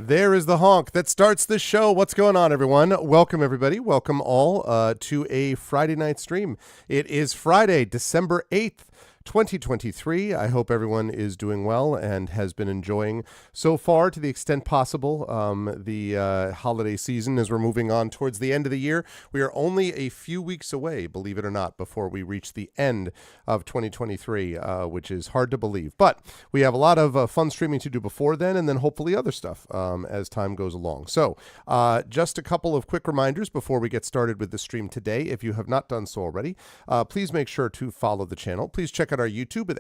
There is the honk that starts the show. What's going on, everyone? Welcome, everybody. Welcome all to a Friday night stream. It is Friday, December 8th. 2023. I hope everyone is doing well and has been enjoying so far, to the extent possible, the holiday season as we're moving on towards the end of the year. We are only a few weeks away, believe it or not, before we reach the end of 2023, which is hard to believe. But we have a lot of fun streaming to do before then, and then hopefully other stuff as time goes along. So just a couple of quick reminders before we get started with the stream today. If you have not done so already, please make sure to follow the channel. Please check out our YouTube with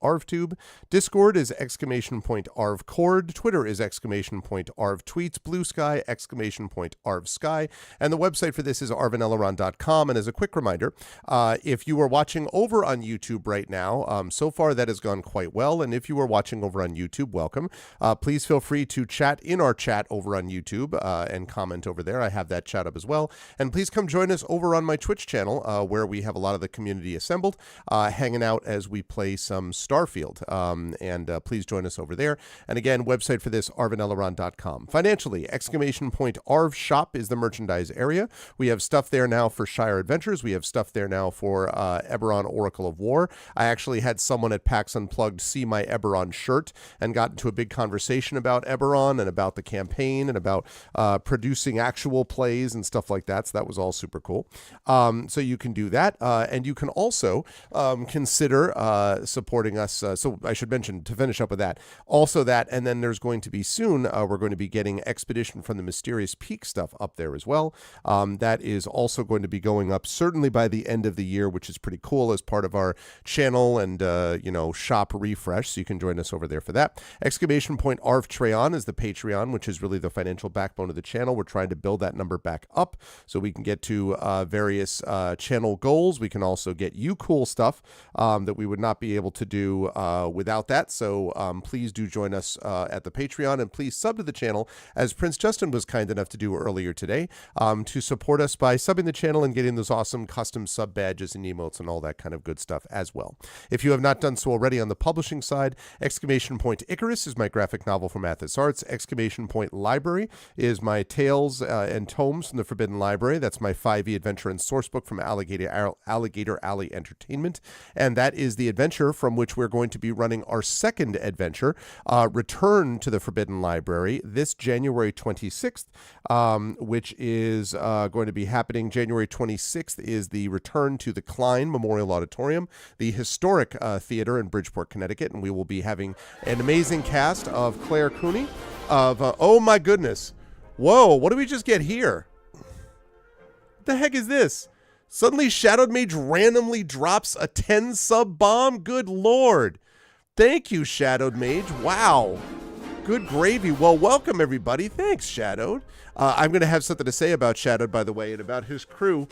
!ArvTube. Discord is !ArvCord. Twitter is !ArvTweets. Blue Sky, !ArvSky. And the website for this is arvaneleron.com. And as a quick reminder, if you are watching over on YouTube right now, so far that has gone quite well. And if you are watching over on YouTube, welcome. Please feel free to chat in our chat over on YouTube and comment over there. I have that chat up as well. And please come join us over on my Twitch channel where we have a lot of the community assembled, hanging out as we play some Starfield. Please join us over there. And again, website for this, arvaneleron.com. Financially, !Arv Shop is the merchandise area. We have stuff there now for Shire Adventures. We have stuff there now for Eberron Oracle of War. I actually had someone at PAX Unplugged see my Eberron shirt and got into a big conversation about Eberron and about the campaign and about producing actual plays and stuff like that. So that was all super cool. So you can do that. And you can also consider supporting us. So I should mention, to finish up with that, also that, and then there's going to be soon, we're going to be getting Expedition from the Mysterious Peak stuff up there as well. That is also going to be going up certainly by the end of the year, which is pretty cool as part of our channel and, shop refresh. So you can join us over there for that. !Arv Treon is the Patreon, which is really the financial backbone of the channel. We're trying to build that number back up so we can get to various channel goals. We can also get you cool stuff that we would not be able to do without that. So please do join us at the Patreon, and please sub to the channel, as Prince Justin was kind enough to do earlier today, to support us by subbing the channel and getting those awesome custom sub badges and emotes and all that kind of good stuff as well. If you have not done so already on the publishing side, Icarus is my graphic novel from Athos Arts. Library is my tales and tomes from the Forbidden Library. That's my 5e adventure and sourcebook from Alligator Alley Entertainment. And that is the adventure from which we're going to be running our second adventure, Return to the Forbidden Library, this January 26th, which is going to be happening. January 26th is the return to the Klein Memorial Auditorium, the historic theater in Bridgeport, Connecticut. And we will be having an amazing cast of Claire Cooney, of, oh my goodness. Whoa, what did we just get here? What the heck is this? Suddenly, Shadowed Mage randomly drops a 10 sub bomb? Good lord. Thank you, Shadowed Mage. Wow. Good gravy. Well, welcome, everybody. Thanks, Shadowed. I'm going to have something to say about Shadowed, by the way, and about his crew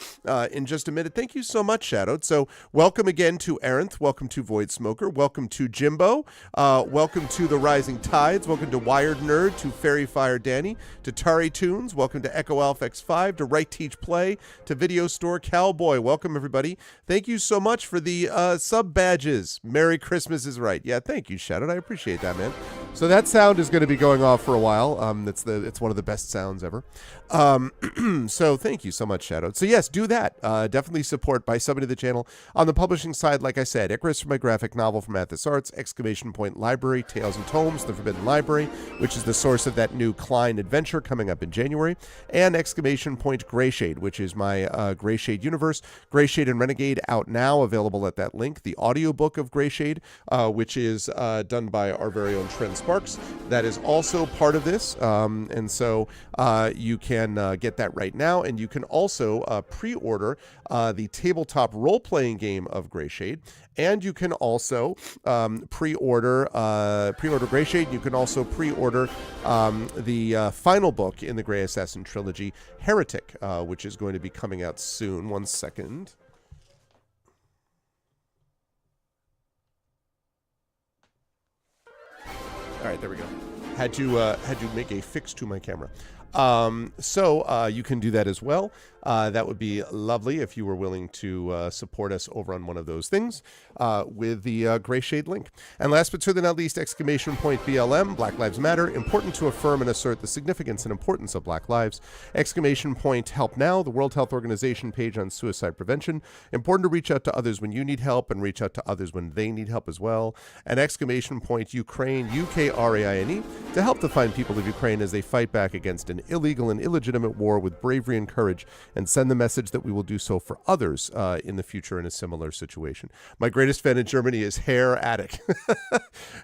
in just a minute. Thank you so much, Shadowed. So welcome again to Arinth. Welcome to Void Smoker. Welcome to Jimbo. Welcome to the Rising Tides. Welcome to Wired Nerd, to Fairy Fire Danny, to Tari Tunes. Welcome to Echo Alpha X5, to Write Teach Play, to Video Store Cowboy. Welcome, everybody. Thank you so much for the sub badges. Merry Christmas is right. Yeah, thank you, Shadowed. I appreciate that, man. So that sound is going to be going off for a while. It's one of the best sounds ever. So thank you so much, Shadowed. So yes, do that. Definitely support by subbing to the channel. On the publishing side, like I said, Icarus for my graphic novel from Athos Arts, Library, Tales and Tomes, The Forbidden Library, which is the source of that new Klein adventure coming up in January, and Greyshade, which is my Greyshade universe. Greyshade and Renegade out now, available at that link. The audiobook of Greyshade, which is done by our very own Trent Sparks. That is also part of this. And so you can get that right now, and you can also pre-order the tabletop role-playing game of Greyshade, and you can also pre-order Greyshade. You can also pre-order the final book in the Grey Assassin trilogy, Heretic, which is going to be coming out soon. One second. All right, there we go. Had to make a fix to my camera. So you can do that as well. That would be lovely if you were willing to support us over on one of those things with the Gray Shade link. And last but certainly not least, exclamation point BLM, Black Lives Matter, important to affirm and assert the significance and importance of Black lives. Exclamation point Help Now, the World Health Organization page on suicide prevention. Important to reach out to others when you need help and reach out to others when they need help as well. And exclamation point Ukraine, UKRAINE, to help the fine people of Ukraine as they fight back against an illegal and illegitimate war with bravery and courage, and send the message that we will do so for others in the future in a similar situation. My greatest fan in Germany is Herr Attic.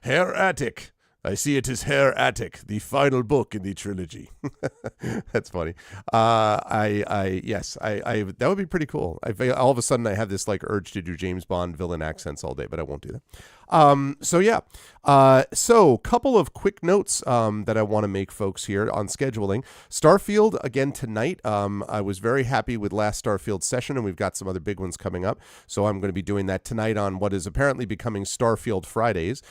Herr Attic. I see it is Herr Attic, the final book in the trilogy. That's funny. Yes, that would be pretty cool. All of a sudden I have this like urge to do James Bond villain accents all day, but I won't do that. So couple of quick notes that I want to make, folks, here on scheduling. Starfield again tonight. I was very happy with last Starfield session, and we've got some other big ones coming up. So I'm going to be doing that tonight on what is apparently becoming Starfield Fridays.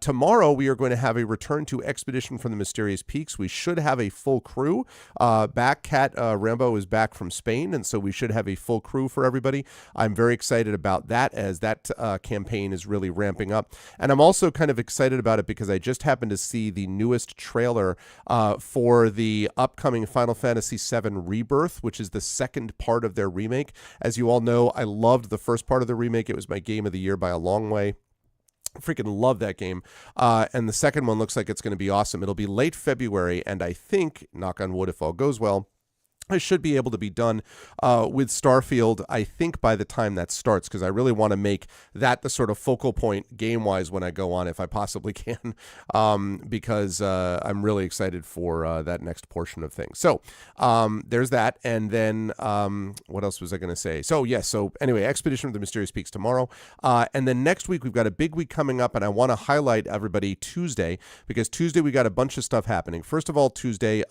Tomorrow we are going to have a return to Expedition from the Mysterious Peaks. We should have a full crew back. Cat Rambo is back from Spain, and so we should have a full crew for everybody. I'm very excited about that, as that campaign is really ramping up. And I'm also kind of excited about it because I just happened to see the newest trailer for the upcoming Final Fantasy VII Rebirth, which is the second part of their remake. As you all know, I loved the first part of the remake. It was my game of the year by a long way. Freaking love that game. And the second one looks like it's going to be awesome. It'll be late February, and I think, knock on wood if all goes well, I should be able to be done with Starfield, I think, by the time that starts, because I really want to make that the sort of focal point game-wise when I go on, if I possibly can, because I'm really excited for that next portion of things. So there's that, and then what else was I going to say? So anyway, Expedition of the Mysterious Peaks tomorrow, and then next week we've got a big week coming up, and I want to highlight everybody Tuesday, because Tuesday we got a bunch of stuff happening. First of all, Tuesday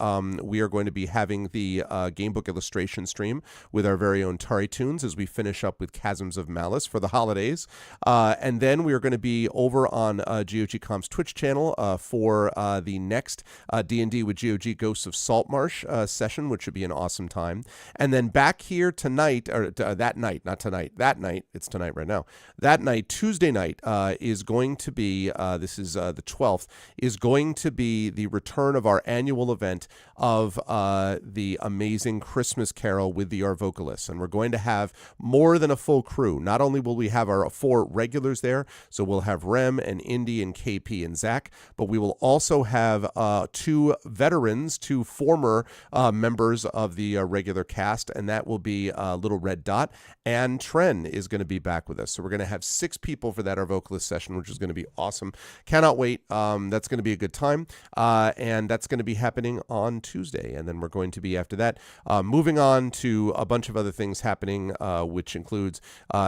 we are going to be having the Gamebook illustration stream with our very own Tari Tunes as we finish up with Chasms of Malice for the holidays. And then we are going to be over on GOG.com's Twitch channel for the next D&D with GOG Ghosts of Saltmarsh session, which should be an awesome time. And then back here tonight, or that night, not tonight, that night, it's tonight right now, that night, Tuesday night, is going to be, this is the 12th, is going to be the return of our annual event of the amazing Christmas Carol with the Arvocalists. And we're going to have more than a full crew. Not only will we have our 4 regulars there, so we'll have Rem and Indy and KP and Zach, but we will also have 2 veterans, 2 former members of the regular cast, and that will be Little Red Dot, and Tren is going to be back with us. So we're going to have 6 people for that Arvocalist session, which is going to be awesome. Cannot wait. That's going to be a good time, and that's going to be happening on Tuesday. And then we're going to be, after that, moving on to a bunch of other things happening, which includes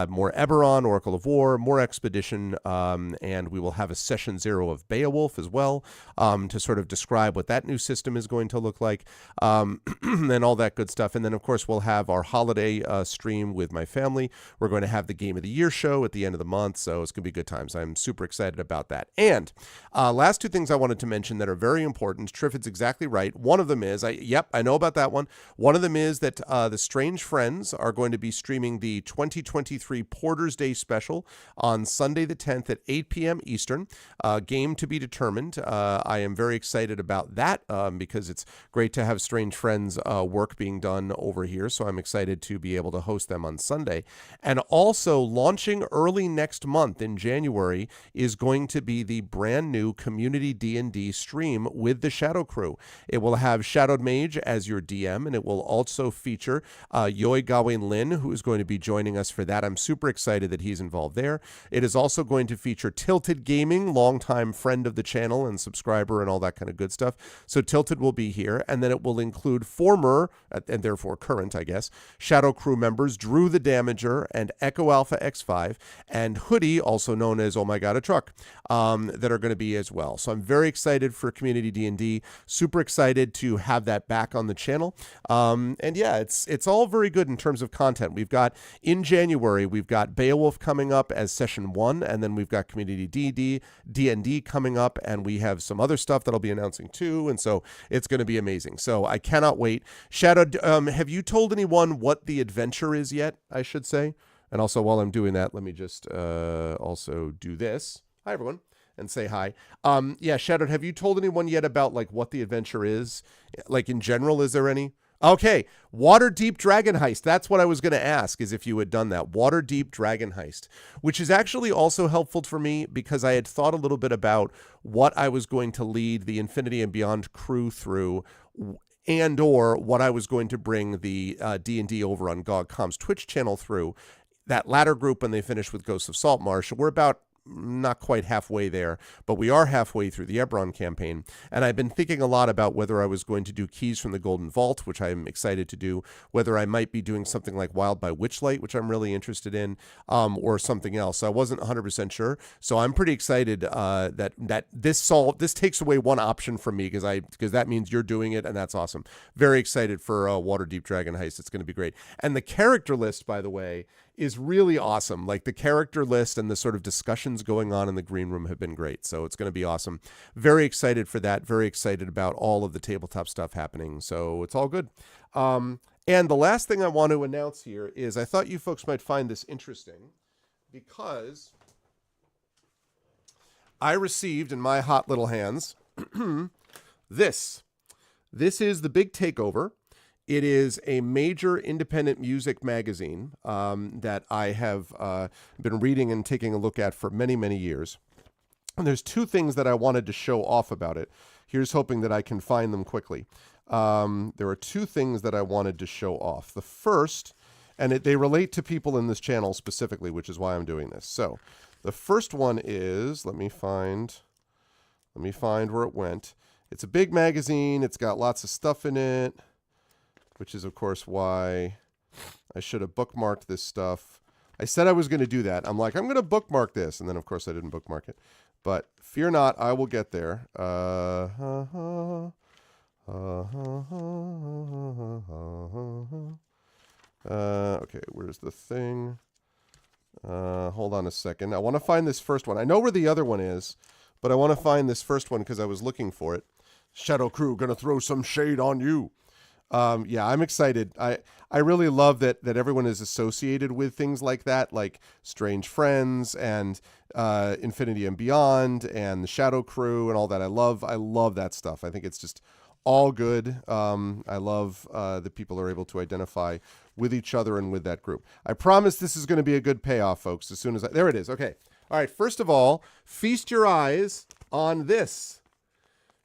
more Eberron, Oracle of War, more Expedition, and we will have a Session 0 of Beowulf as well, to sort of describe what that new system is going to look like, and all that good stuff. And then, of course, we'll have our holiday stream with my family. We're going to have the Game of the Year show at the end of the month, so it's going to be good times. I'm super excited about that. And last 2 things I wanted to mention that are very important. Triffid's exactly right. One of them is, I know about that one. One of them is that the Strange Friends are going to be streaming the 2023 Porter's Day special on Sunday the 10th at 8 p.m. Eastern. Game to be determined. I am very excited about that because it's great to have Strange Friends work being done over here, so I'm excited to be able to host them on Sunday. And also launching early next month in January is going to be the brand new Community D&D stream with the Shadow Crew. It will have Shadowed Mage as your DM, and it will also feature Yoi Gawain Lin, who is going to be joining us for that. I'm super excited that he's involved there. It is also going to feature Tilted Gaming, longtime friend of the channel and subscriber and all that kind of good stuff. So Tilted will be here, and then it will include former, and therefore current, I guess, Shadow Crew members Drew the Damager and Echo Alpha X5, and Hoodie, also known as Oh My God, a Truck, that are going to be as well. So I'm very excited for Community D&D, super excited to have that back on the channel. And yeah, it's all very good in terms of content. We've got in January, we've got Beowulf coming up as session 1, and then we've got Community D&D coming up, and we have some other stuff that I'll be announcing too, and so it's going to be amazing. So I cannot wait. Shadow, have you told anyone what the adventure is yet, I should say? And also, while I'm doing that, let me just also do this. Hi, everyone, and say hi. Yeah, Shadow, have you told anyone yet about like what the adventure is? Like in general, is there any? Okay, Waterdeep Dragon Heist. That's what I was going to ask, is if you had done that. Waterdeep Dragon Heist, which is actually also helpful for me because I had thought a little bit about what I was going to lead the Infinity and Beyond crew through, and or what I was going to bring the D&D over on GOG.com's Twitch channel through. That latter group, when they finish with Ghosts of Saltmarsh, we're about not quite halfway there, but we are halfway through the Eberron campaign. And I've been thinking a lot about whether I was going to do Keys from the Golden Vault, which I'm excited to do, whether I might be doing something like Wild by Witchlight, which I'm really interested in, or something else. I wasn't 100% sure. So I'm pretty excited that this takes away one option from me because that means you're doing it, and that's awesome. Very excited for Waterdeep Dragon Heist. It's going to be great. And the character list, by the way, is really awesome. Like the character list and the sort of discussions going on in the green room have been great. So it's going to be awesome. Very excited for that. Very excited about all of the tabletop stuff happening. So it's all good. And the last thing I want to announce here is I thought you folks might find this interesting because I received in my hot little hands this. This is The Big Takeover. It is a major independent music magazine that I have been reading and taking a look at for many, many years. And there's two things that I wanted to show off about it. Here's hoping that I can find them quickly. There are two things that I wanted to show off. The first, and they relate to people in this channel specifically, which is why I'm doing this. So the first one is, let me find where it went. It's a big magazine. It's got lots of stuff in it, which is, of course, why I should have bookmarked this stuff. I said I was going to do that. I'm like, I'm going to bookmark this. And then, of course, I didn't bookmark it. But fear not, I will get there. Okay, where's the thing? Hold on a second. I want to find this first one. I know where the other one is, but I want to find this first one because I was looking for it. Shadow Crew, going to throw some shade on you. Yeah, I'm excited. I really love that everyone is associated with things like that, like Strange Friends and Infinity and Beyond and the Shadow Crew and all that. I love that stuff. I think it's just all good. I love that people are able to identify with each other and with that group. I promise this is going to be a good payoff, folks, as soon as there it is. Okay. All right. First of all, feast your eyes on this.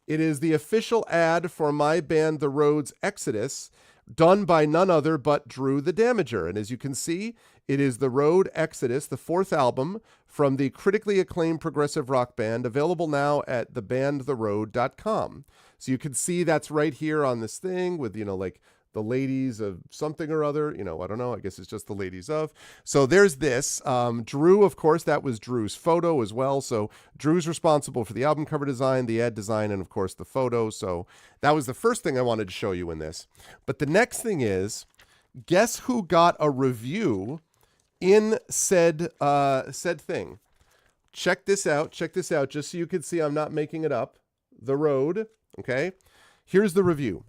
It is the official ad for my band, The Road's Exodus, done by none other but Drew the Damager. And as you can see, it is The Road Exodus, the fourth album from the critically acclaimed progressive rock band, available now at thebandtheroad.com. So you can see that's right here on this thing with, like the ladies of something or other, I don't know. I guess it's just the ladies of. So there's this. Drew, of course, that was Drew's photo as well. So Drew's responsible for the album cover design, the ad design, and of course the photo. So that was the first thing I wanted to show you in this. But the next thing is, guess who got a review in said thing? Check this out, just so you can see I'm not making it up. The Road, okay? Here's the review.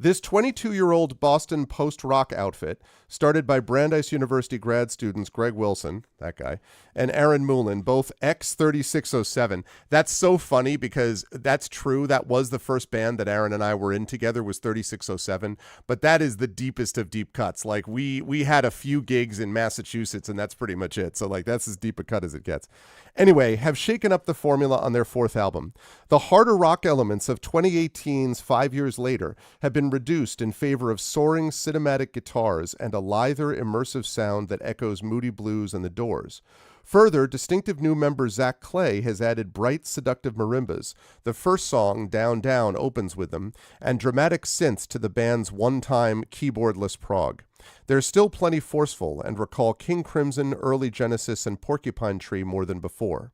This 22-year-old Boston post-rock outfit, started by Brandeis University grad students Greg Wilson, that guy, and Aaron Moulin, both ex-3607. That's so funny because that's true. That was the first band that Aaron and I were in together, was 3607. But that is the deepest of deep cuts. Like we had a few gigs in Massachusetts, and that's pretty much it. So like that's as deep a cut as it gets. Anyway, have shaken up the formula on their fourth album. The harder rock elements of 2018's 5 Years Later have been reduced in favor of soaring cinematic guitars and a lither, immersive sound that echoes Moody Blues and The Doors. Further, distinctive new member Zach Clay has added bright, seductive marimbas. The first song, Down Down, opens with them, and dramatic synths to the band's one-time keyboardless prog. They're still plenty forceful and recall King Crimson, early Genesis, and Porcupine Tree more than before.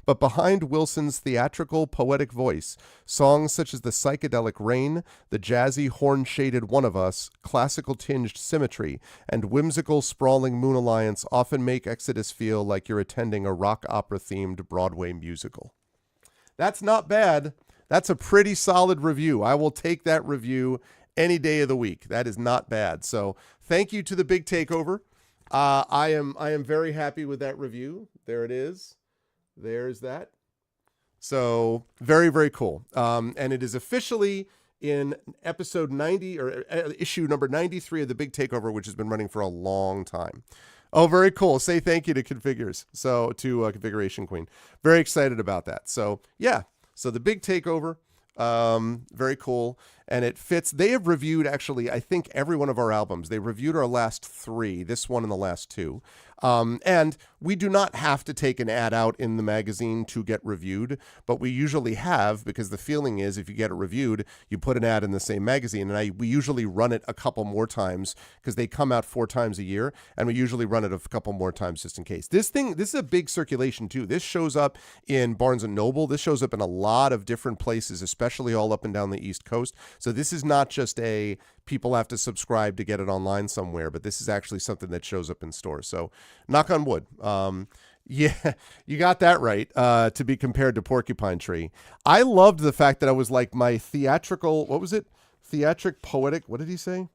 But behind Wilson's theatrical, poetic voice, songs such as The Psychedelic Rain, the jazzy, horn-shaded One of Us, classical-tinged Symmetry, and whimsical, sprawling Moon Alliance often make Exodus feel like you're attending a rock opera-themed Broadway musical. That's not bad. That's a pretty solid review. I will take that review any day of the week. That is not bad. So thank you to the Big Takeover. I am very happy with that review. There it is. There's that. So very, very cool. And it is officially in episode 90 or issue number 93 of the Big Takeover, which has been running for a long time. Oh, very cool. Say thank you to Configures. So to Configuration Queen. Very excited about that. So yeah. So the Big Takeover, very cool. And it fits. They have reviewed, actually, I think every one of our albums. They reviewed our last 3, this one and the last 2. And we do not have to take an ad out in the magazine to get reviewed, but we usually have, because the feeling is if you get it reviewed, you put an ad in the same magazine. And we usually run it a couple more times because they come out 4 times a year, and we usually run it a couple more times just in case. This is a big circulation too. This shows up in Barnes & Noble. This shows up in a lot of different places, especially all up and down the East Coast. So this is not just a people have to subscribe to get it online somewhere, but this is actually something that shows up in stores. So knock on wood. Yeah, you got that right, to be compared to Porcupine Tree. I loved the fact that I was like my theatrical, what was it? Theatric poetic, what did he say?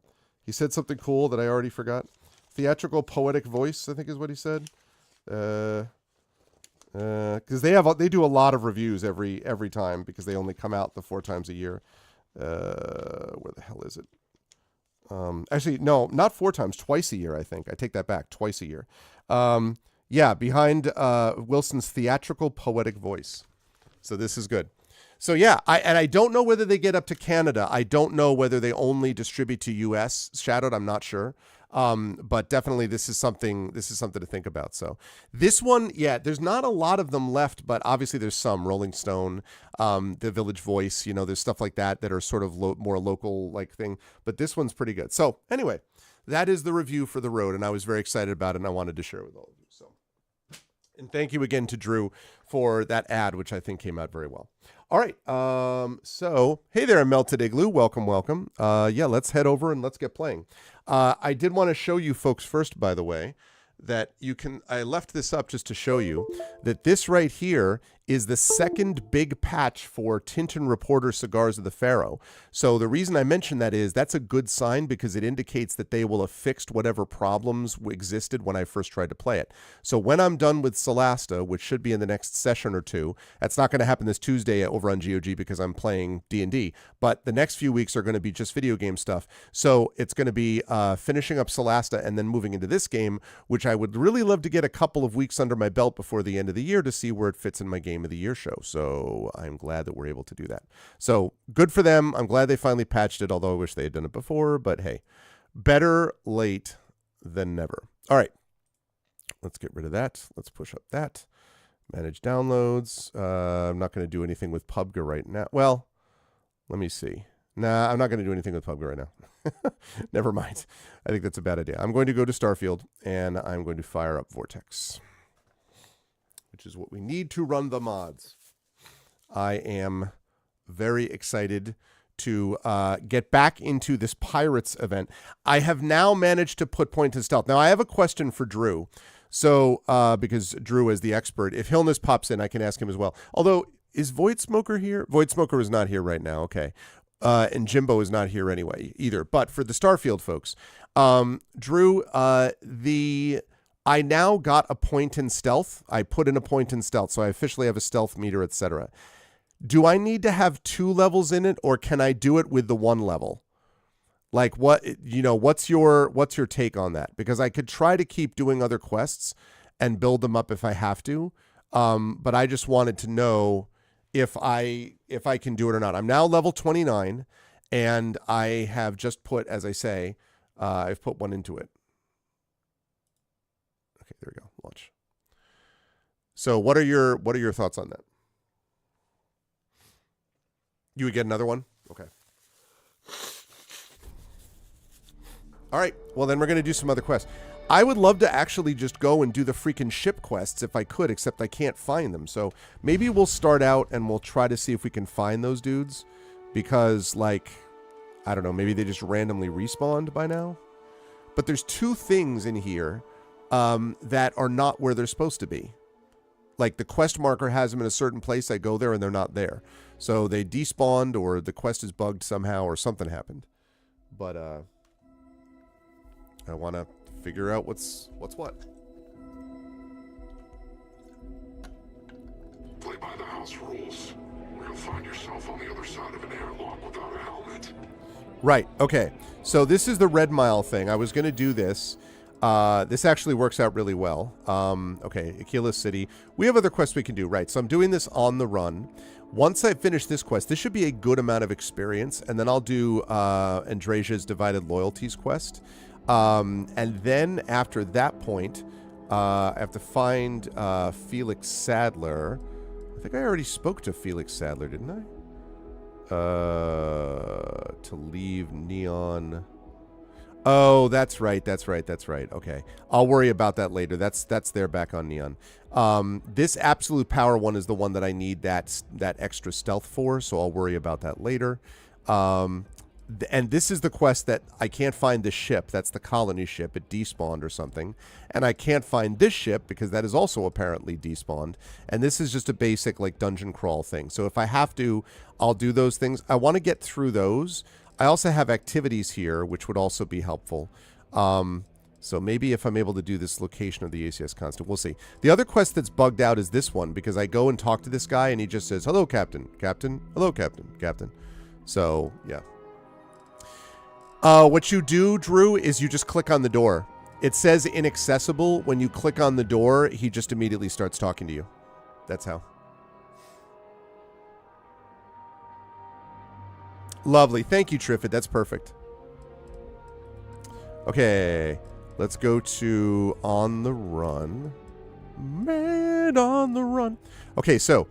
He said something cool that I already forgot. Theatrical poetic voice, I think is what he said. Because they do a lot of reviews every time because they only come out the 4 times a year. Where the hell is it? Actually, no, not 4 times, twice a year, I think. I take that back, twice a year. Yeah, behind Wilson's theatrical poetic voice. So this is good. So yeah, I don't know whether they get up to Canada. I don't know whether they only distribute to US Shadowed. I'm not sure. But definitely this is something to think about. So this one, yeah, there's not a lot of them left, but obviously there's some. Rolling Stone, the Village Voice, there's stuff like that are sort of more local like thing, but this one's pretty good. So anyway, that is the review for The Road, and I was very excited about it, and I wanted to share it with all of you. So, and thank you again to Drew for that ad, which I think came out very well. All right. So, hey there, Melted Igloo. Welcome. Yeah, let's head over and let's get playing. I did want to show you folks first, by the way, that I left this up just to show you that this right here is the second big patch for Tintin Reporter Cigars of the Pharaoh. So the reason I mention that is that's a good sign because it indicates that they will have fixed whatever problems existed when I first tried to play it. So when I'm done with Solasta, which should be in the next session or 2, that's not going to happen this Tuesday over on GOG because I'm playing D&D, but the next few weeks are going to be just video game stuff. So it's going to be finishing up Solasta and then moving into this game, which I would really love to get a couple of weeks under my belt before the end of the year to see where it fits in my Game of the Year show. So I'm glad that we're able to do that. So good for them. I'm glad they finally patched it, although I wish they had done it before, but hey, better late than never. All right, let's get rid of that. Let's push up that. Manage downloads. I'm not going to do anything with PUBG right now. Well, let me see. Nah, I'm not going to do anything with PUBG right now. Never mind. I think that's a bad idea. I'm going to go to Starfield, and I'm going to fire up Vortex, which is what we need to run the mods. I am very excited to get back into this Pirates event. I have now managed to put point to stealth. Now, I have a question for Drew. So, because Drew is the expert, if Hillness pops in, I can ask him as well. Although, is Void Smoker here? Void Smoker is not here right now. Okay. And Jimbo is not here anyway either. But for the Starfield folks, Drew, I now got a point in stealth. I put in a point in stealth, so I officially have a stealth meter, etc. Do I need to have 2 levels in it, or can I do it with the 1 level? Like what's your take on that? Because I could try to keep doing other quests and build them up if I have to. But I just wanted to know if I can do it or not. I'm now level 29, and I have just put, as I say, I've put 1 into it. Okay, there we go. Launch. So what are your thoughts on that? You would get another one? Okay. All right. Well, then we're going to do some other quests. I would love to actually just go and do the freaking ship quests if I could, except I can't find them. So maybe we'll start out and we'll try to see if we can find those dudes. Because, like, I don't know, maybe they just randomly respawned by now. But there's 2 things in here that are not where they're supposed to be. Like, the quest marker has them in a certain place. I go there and they're not there. So they despawned or the quest is bugged somehow or something happened. But I want to figure out what's what. Play by the house rules, or you'll find yourself on the other side of an airlock without a helmet. Right, okay. So this is the Red Mile thing. I was going to do this. This actually works out really well. Okay, Aquila City. We have other quests we can do, right? So I'm doing this on the run. Once I finish this quest, this should be a good amount of experience, and then I'll do Andresia's Divided Loyalties quest. And then after that point, I have to find Felix Sadler. I think I already spoke to Felix Sadler, didn't I? To leave Neon. Oh, that's right. Okay. I'll worry about that later. That's there back on Neon. This Absolute Power one is the one that I need that extra stealth for, so I'll worry about that later. And this is the quest that I can't find the ship. That's the colony ship. It despawned or something. And I can't find this ship because that is also apparently despawned. And this is just a basic like dungeon crawl thing. So if I have to, I'll do those things. I want to get through those. I also have activities here, which would also be helpful. So maybe if I'm able to do this location of the ACS constant, we'll see. The other quest that's bugged out is this one because I go and talk to this guy and he just says, "Hello, Captain. Captain. Hello, Captain. Captain." So, yeah. What you do, Drew, is you just click on the door. It says inaccessible. When you click on the door, he just immediately starts talking to you. That's how. Lovely. Thank you, Triffid. That's perfect. Okay. Let's go to On the Run. Man on the Run. Okay, so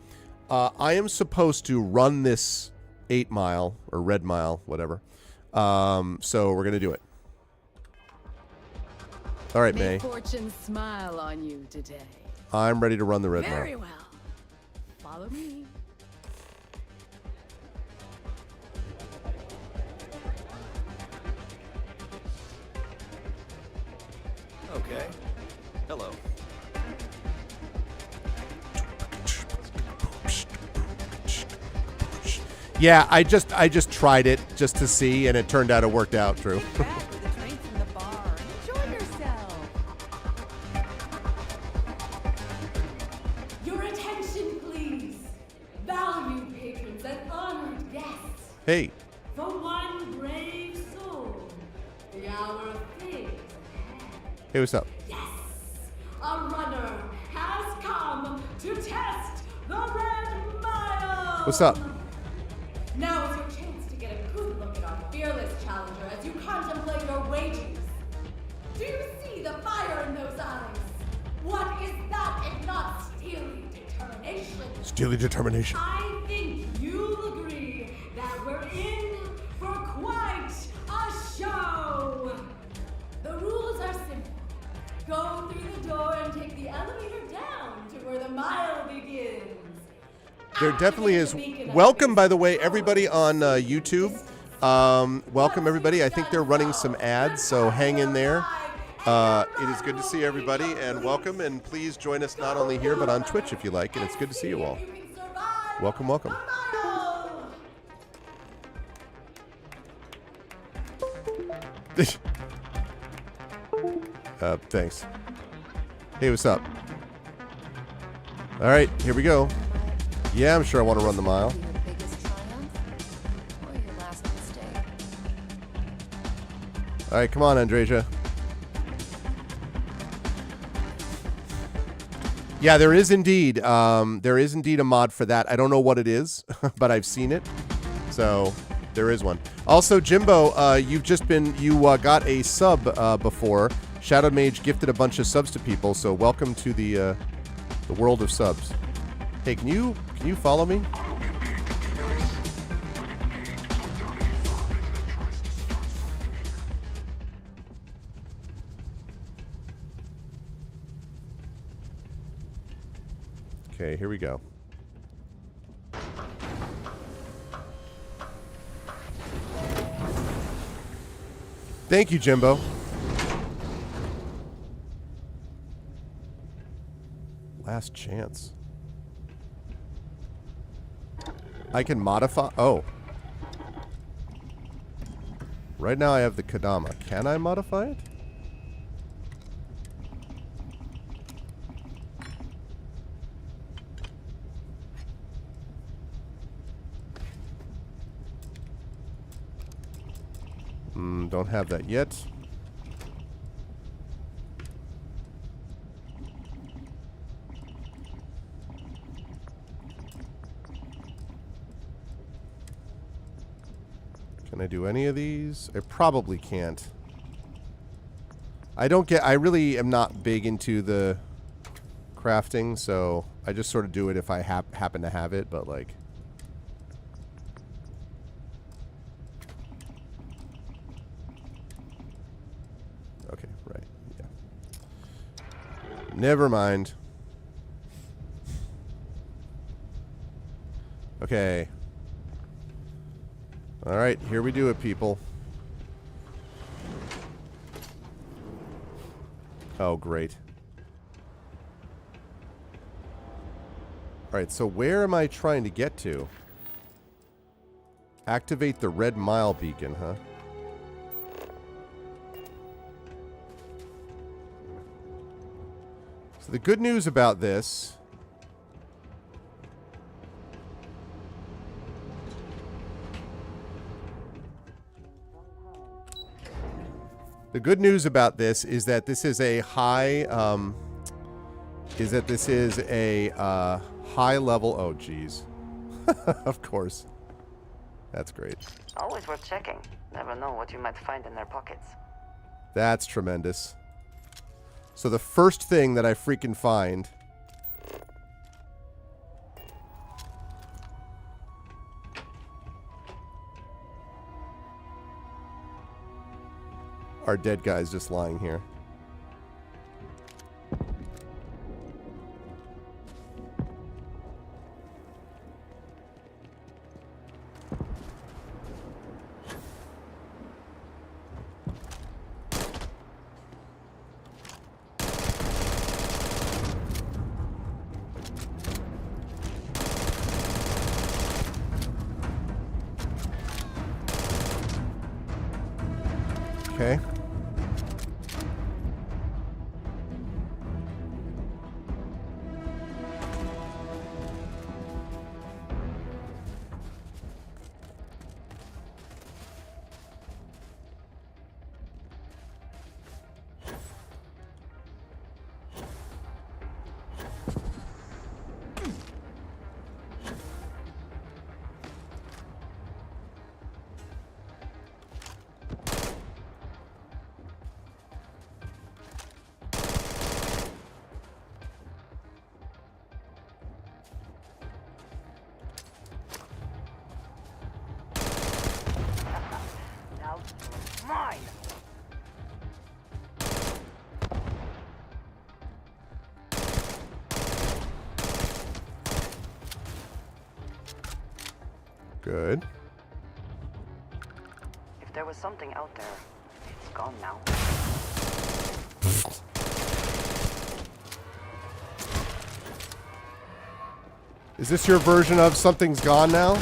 I am supposed to run this 8 mile or Red Mile, whatever. So we're gonna do it. All right, May. Fortune smile on you today. I'm ready to run the Red Mile. Very well. Follow me. Okay. Hello. Yeah, I just tried it just to see, and it turned out it worked out, Drew. Back with the drinks in the bar. Enjoy yourself. Your attention, please. Valued patrons and honored guests. Hey. For one brave soul, the hour of things ahead. Hey, what's up? Yes, a runner has come to test the Red Mile. What's up? Now is your chance to get a good look at our fearless challenger as you contemplate your wages. Do you see the fire in those eyes? What is that if not steely determination? Steely determination. I think you'll agree that we're in for quite a show. The rules are simple. Go through the door and take the elevator down to where the mile begins. There definitely is. Welcome, by the way, everybody on YouTube. Welcome, everybody. I think they're running some ads, so hang in there. It is good to see everybody, and welcome. And please join us not only here, but on Twitch if you like, and it's good to see you all. Welcome, welcome. Thanks. Hey, what's up? All right, here we go. Yeah, I'm sure I want to run the mile. All right, come on, Andresia. Yeah, there is indeed a mod for that. I don't know what it is, but I've seen it. So there is one. Also, Jimbo, you got a sub before. Shadow Mage gifted a bunch of subs to people, so welcome to the world of subs. Hey, can you follow me? Okay, here we go. Thank you, Jimbo. Last chance. I can modify... Oh. Right now I have the Kodama. Can I modify it? Don't have that yet. Can I do any of these? I probably can't. I really am not big into the crafting, so I just sort of do it if I happen to have it, but like... Okay, right, yeah. Never mind. Okay. Alright, here we do it, people. Oh, great. Alright, so where am I trying to get to? Activate the red mile beacon, huh? So the good news about this... The good news about this is that this is a high, high level. Oh, geez. Of course. That's great. Always worth checking. Never know what you might find in their pockets. That's tremendous. So the first thing that I freaking find are dead guys just lying here. Okay. Now, mine! Good. If there was something out there, it's gone now. Is this your version of something's gone now?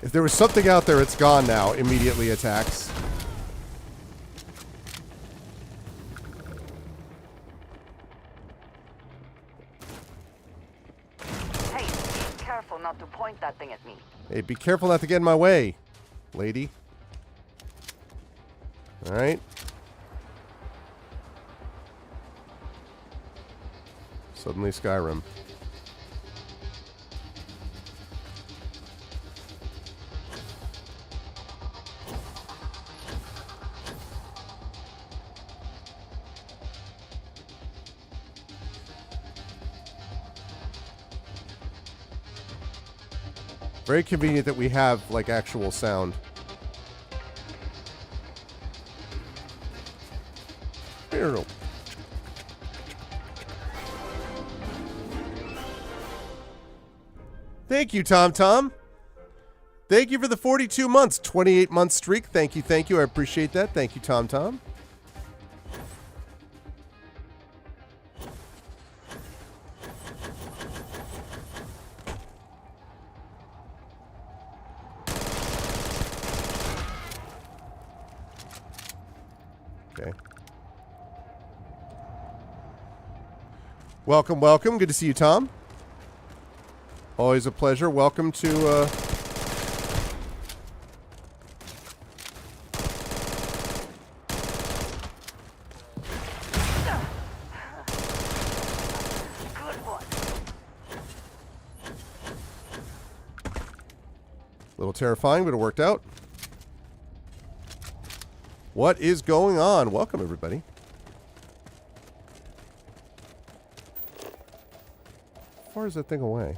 If there was something out there, it's gone now. Immediately attacks. Hey, be careful not to point that thing at me. Hey, be careful not to get in my way, lady. Alright. Suddenly Skyrim. Very convenient that we have, like, actual sound. Thank you, Tom Tom. Thank you for the 42 months, 28-month streak. Thank you, thank you. I appreciate that. Thank you, Tom Tom. Okay. Welcome, welcome. Good to see you, Tom. Always a pleasure. Welcome to Good one. a little terrifying, but it worked out. What is going on? Welcome, everybody. How far is that thing away?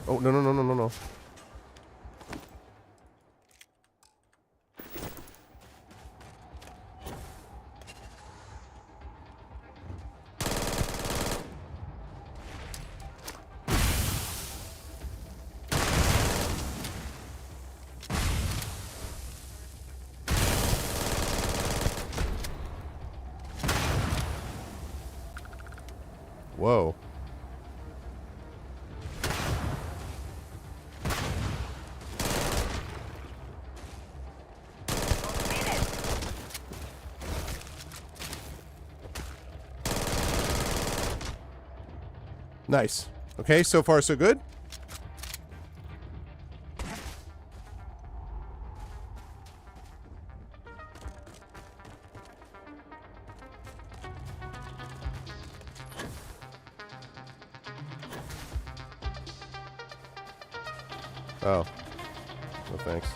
Oh, no, no, no, no, no, no. Whoa. Nice. Okay, so far so good. Oh. No thanks.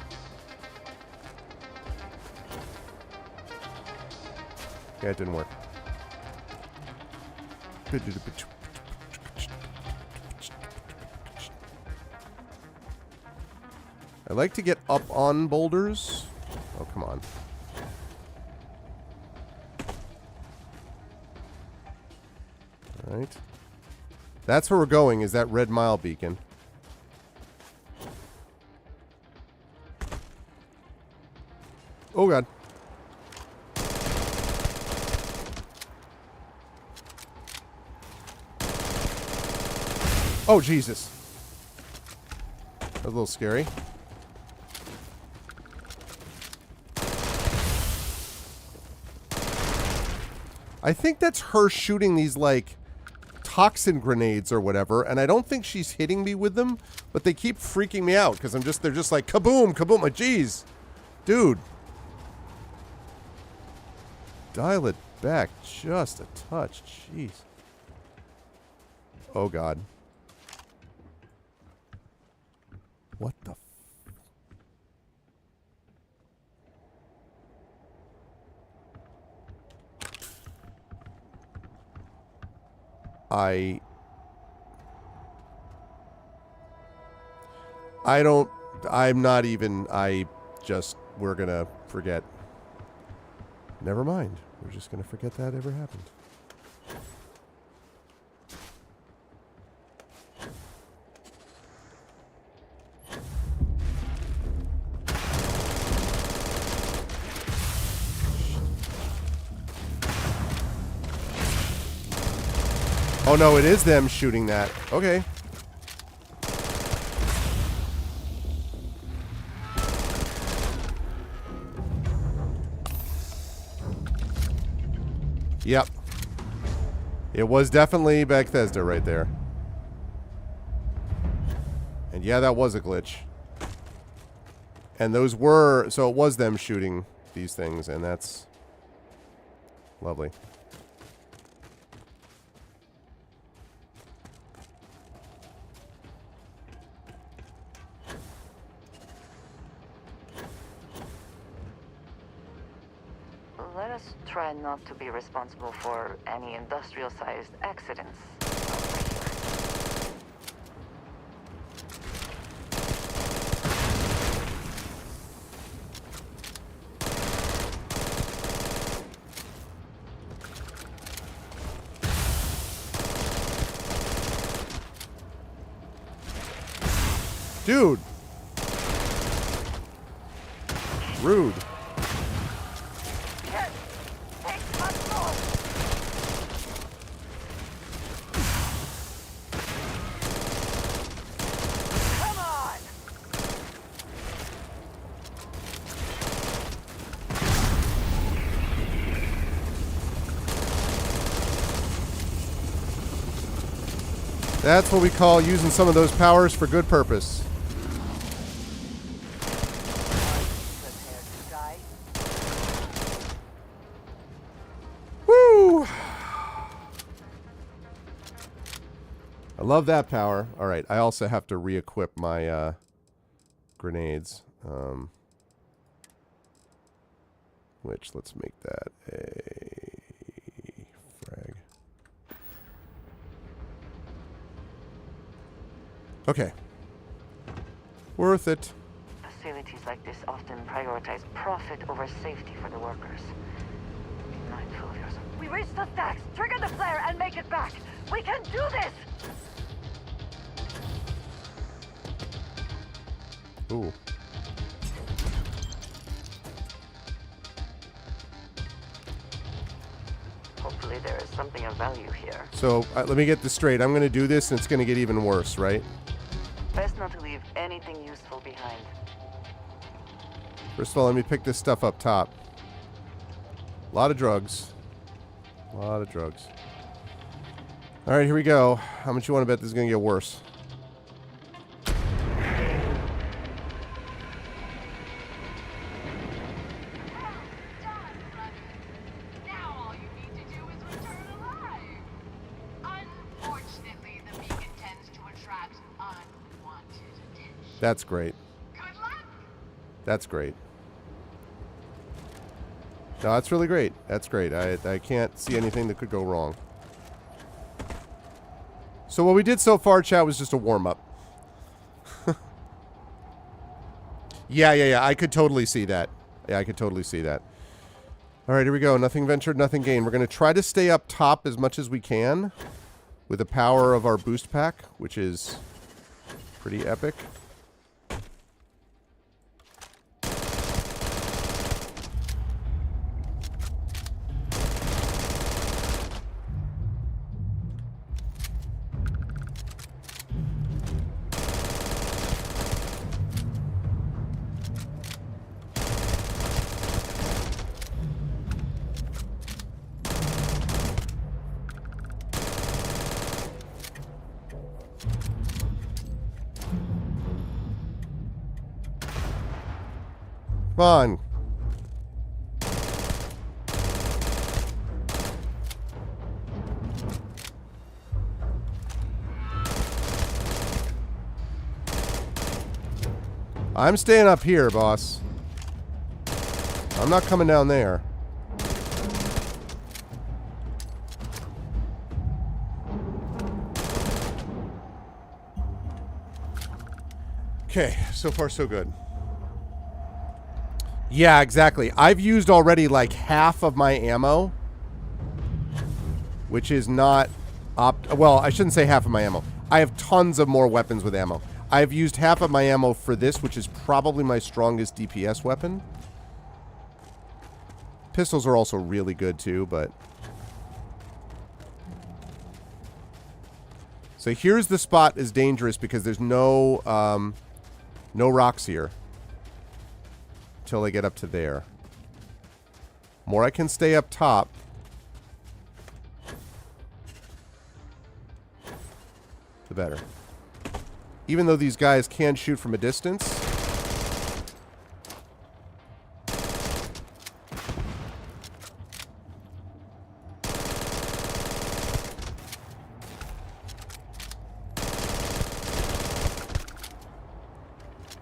Yeah, it didn't work. I like to get up on boulders. Oh, come on. All right. That's where we're going, is that red mile beacon. Oh, God. Oh, Jesus. That was a little scary. I think that's her shooting these, like, toxin grenades or whatever, and I don't think she's hitting me with them, but they keep freaking me out, because they're just like, kaboom, kaboom, like, jeez. Dude. Dial it back just a touch, jeez. Oh, God. What the we're gonna forget. Never mind. We're just gonna forget that ever happened. Oh no, it is them shooting that. Okay. Yep. It was definitely Bethesda right there. And yeah, that was a glitch. And those were... So it was them shooting these things, and that's... lovely. Let us try not to be responsible for any industrial-sized accidents. Dude. Rude. Yes! Take my sword! Come on! That's what we call using some of those powers for good purpose. Prepare to die. Woo! I love that power. All right, I also have to re-equip my grenades. Which, let's make that a frag. Okay. Worth it. Facilities like this often prioritize profit over safety for the workers. Be mindful of yourself. We reach the stacks! Trigger the flare and make it back! We can do this! Ooh. Hopefully there is something of value here. So, let me get this straight. I'm going to do this and it's going to get even worse, right? Best not to leave anything useful behind. First of all, let me pick this stuff up top. A lot of drugs. A lot of drugs. All right, here we go. How much you want to bet this is going to get worse? Now all you need to do is return alive. Unfortunately, the beacon tends to attract unwanted attention. That's great. Good luck. That's great. No, that's really great. That's great. I can't see anything that could go wrong. So what we did so far, chat, was just a warm-up. Yeah. I could totally see that. Yeah, I could totally see that. All right, here we go. Nothing ventured, nothing gained. We're going to try to stay up top as much as we can with the power of our boost pack, which is pretty epic. Come on. I'm staying up here, boss. I'm not coming down there. Okay, so far so good. Yeah, exactly. I've used already like half of my ammo, which is not well, I shouldn't say half of my ammo. I have tons of more weapons with ammo. I've used half of my ammo for this, which is probably my strongest DPS weapon. Pistols are also really good too, but... So here's the spot is dangerous because there's no rocks here. Until they get up to there. More I can stay up top. The better. Even though these guys can shoot from a distance.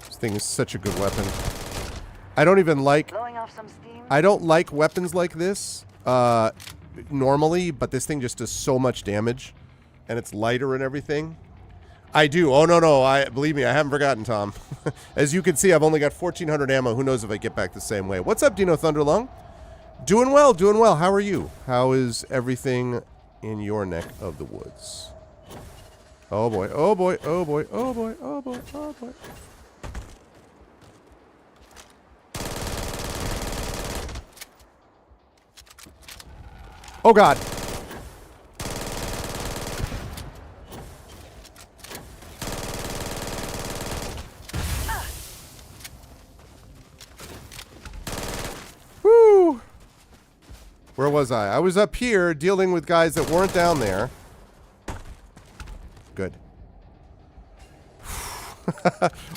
This thing is such a good weapon. I don't even like... Blowing off some steam? I don't like weapons like this normally, but this thing just does so much damage. And it's lighter and everything. I do. Oh, no. Believe me, I haven't forgotten, Tom. As you can see, I've only got 1,400 ammo. Who knows if I get back the same way. What's up, Dino Thunderlung? Doing well, doing well. How are you? How is everything in your neck of the woods? Oh boy, oh boy, oh boy, oh boy, oh boy, oh boy. Oh god. Woo! Where was I? I was up here dealing with guys that weren't down there. Good.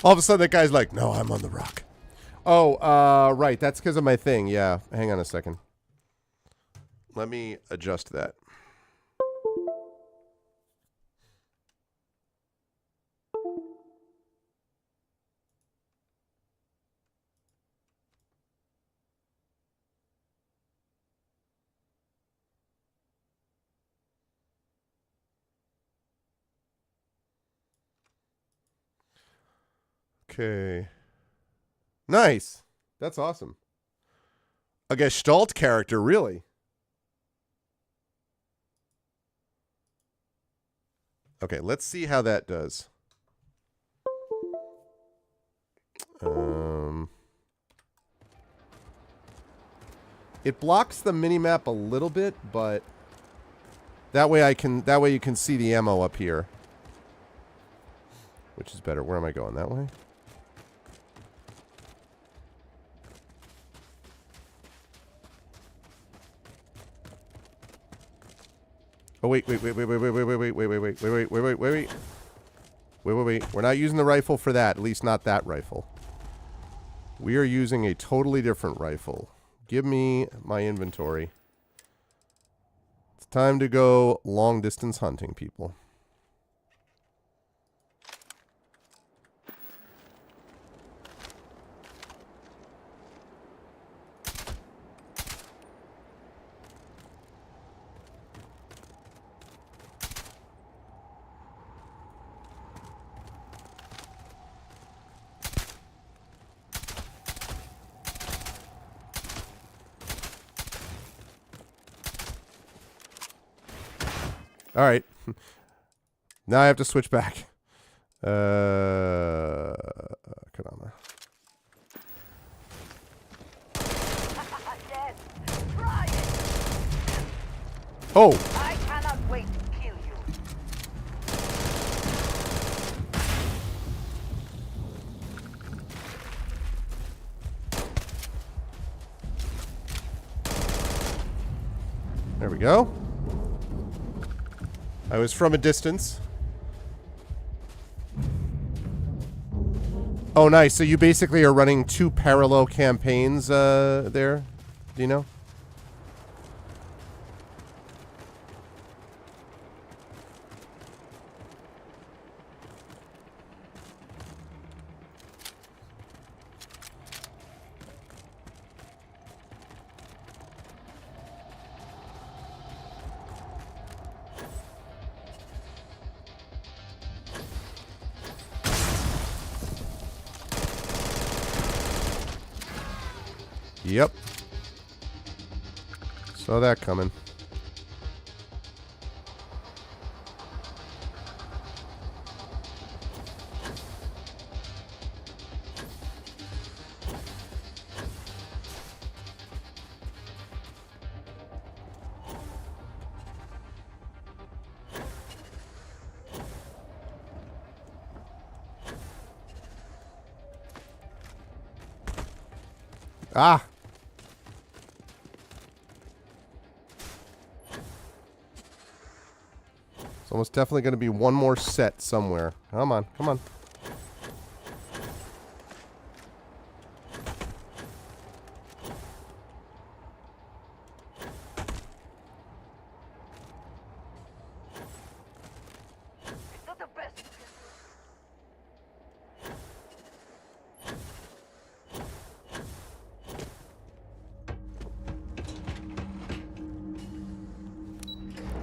All of a sudden that guy's like, no, I'm on the rock. Oh, right. That's because of my thing. Yeah. Hang on a second. Let me adjust that. Okay. Nice. That's awesome. A Gestalt character, really? Okay, let's see how that does. It blocks the minimap a little bit, but that way you can see the ammo up here. Which is better. Where am I going? That way? Oh wait. We're not using the rifle for that. At least not that rifle. We are using a totally different rifle. Give me my inventory. It's time to go long distance hunting, people. All right. Now I have to switch back. Come on. Yes, try it. Oh. I cannot wait to kill you. There we go. I was from a distance. Oh, nice. So you basically are running two parallel campaigns there? Do you know? Yep. Saw that coming. Ah! It's almost definitely going to be one more set somewhere. Come on, come on. It's not the best.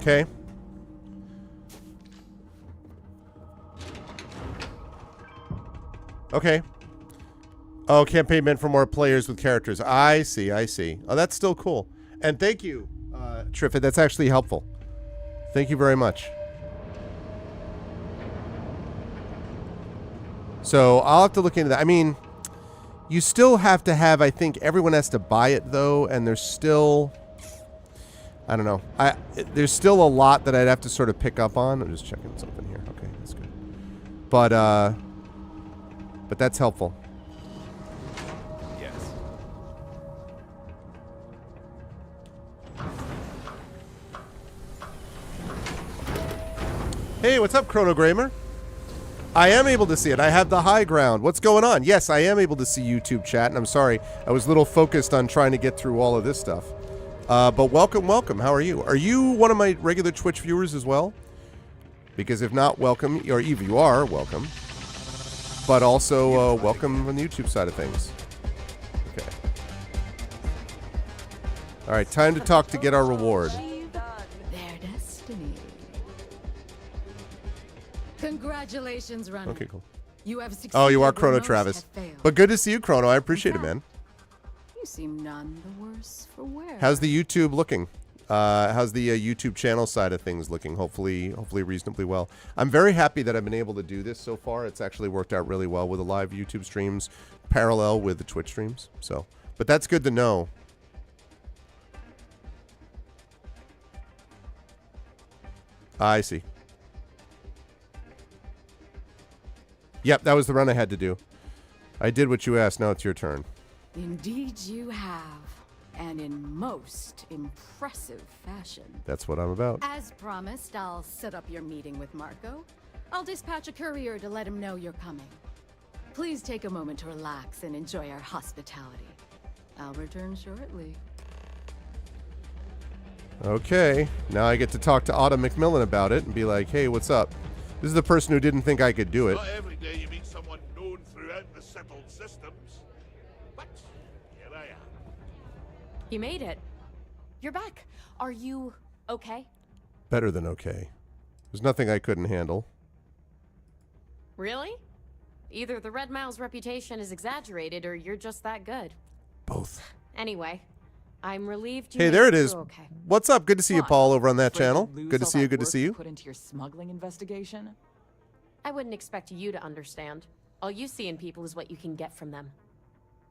Okay. Okay. Oh, campaign meant for more players with characters. I see, I see. Oh, that's still cool. And thank you, Triffid. That's actually helpful. Thank you very much. So I'll have to look into that. I mean, you still have to have, I think everyone has to buy it though, and there's still, I don't know. There's still a lot that I'd have to sort of pick up on. I'm just checking something here. Okay, that's good. But that's helpful. Yes. Hey, what's up, Chronogramer? I am able to see it. I have the high ground. What's going on? Yes, I am able to see YouTube chat, and I'm sorry. I was a little focused on trying to get through all of this stuff. But welcome, welcome. How are you? Are you one of my regular Twitch viewers as well? Because if not, welcome. Or if you are, welcome. But also, welcome on the YouTube side of things. Okay. All right, time to talk to get our reward. Their destiny. Congratulations, runner. Okay, cool. You have succeeded. Oh, you are where Chrono most Travis. have failed. But good to see you, Chrono. I appreciate it, man. You seem none the worse for wear. How's the YouTube looking? How's the YouTube channel side of things looking? Hopefully reasonably well. I'm very happy that I've been able to do this so far. It's actually worked out really well with the live YouTube streams, parallel with the Twitch streams. So, but that's good to know. I see. Yep, that was the run I had to do. I did what you asked. Now it's your turn. Indeed you have. And in most impressive fashion. That's what I'm about. As promised, I'll set up your meeting with Marco. I'll dispatch a courier to let him know you're coming. Please take a moment to relax and enjoy our hospitality. I'll return shortly. Okay, now I get to talk to Autumn McMillan about it and be like, hey, what's up? This is the person who didn't think I could do it. Not every day you meet someone known throughout the settled systems. But here I am. You made it. You're back. Are you okay? Better than okay. There's nothing I couldn't handle. Really? Either the Red Mile's reputation is exaggerated or you're just that good. Both. Anyway, I'm relieved you Hey, made there it is. through okay. What's up? Good to see you, What? Paul, over on that Afraid channel. you'd lose Good to all see you. that Good to work see you. Put into your smuggling investigation. I wouldn't expect you to understand. All you see in people is what you can get from them.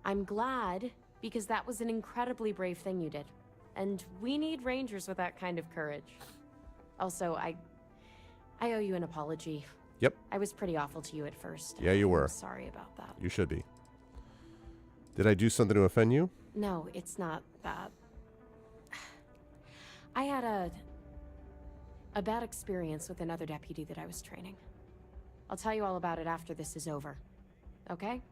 I'm glad, because that was an incredibly brave thing you did. And we need rangers with that kind of courage. Also, I owe you an apology. Yep, I was pretty awful to you at first. Yeah, you were. I'm sorry about that. you should be. Did I do something to offend you? No, it's not that. I had a bad experience with another deputy that I was training. I'll tell you all about it after this is over. Okay?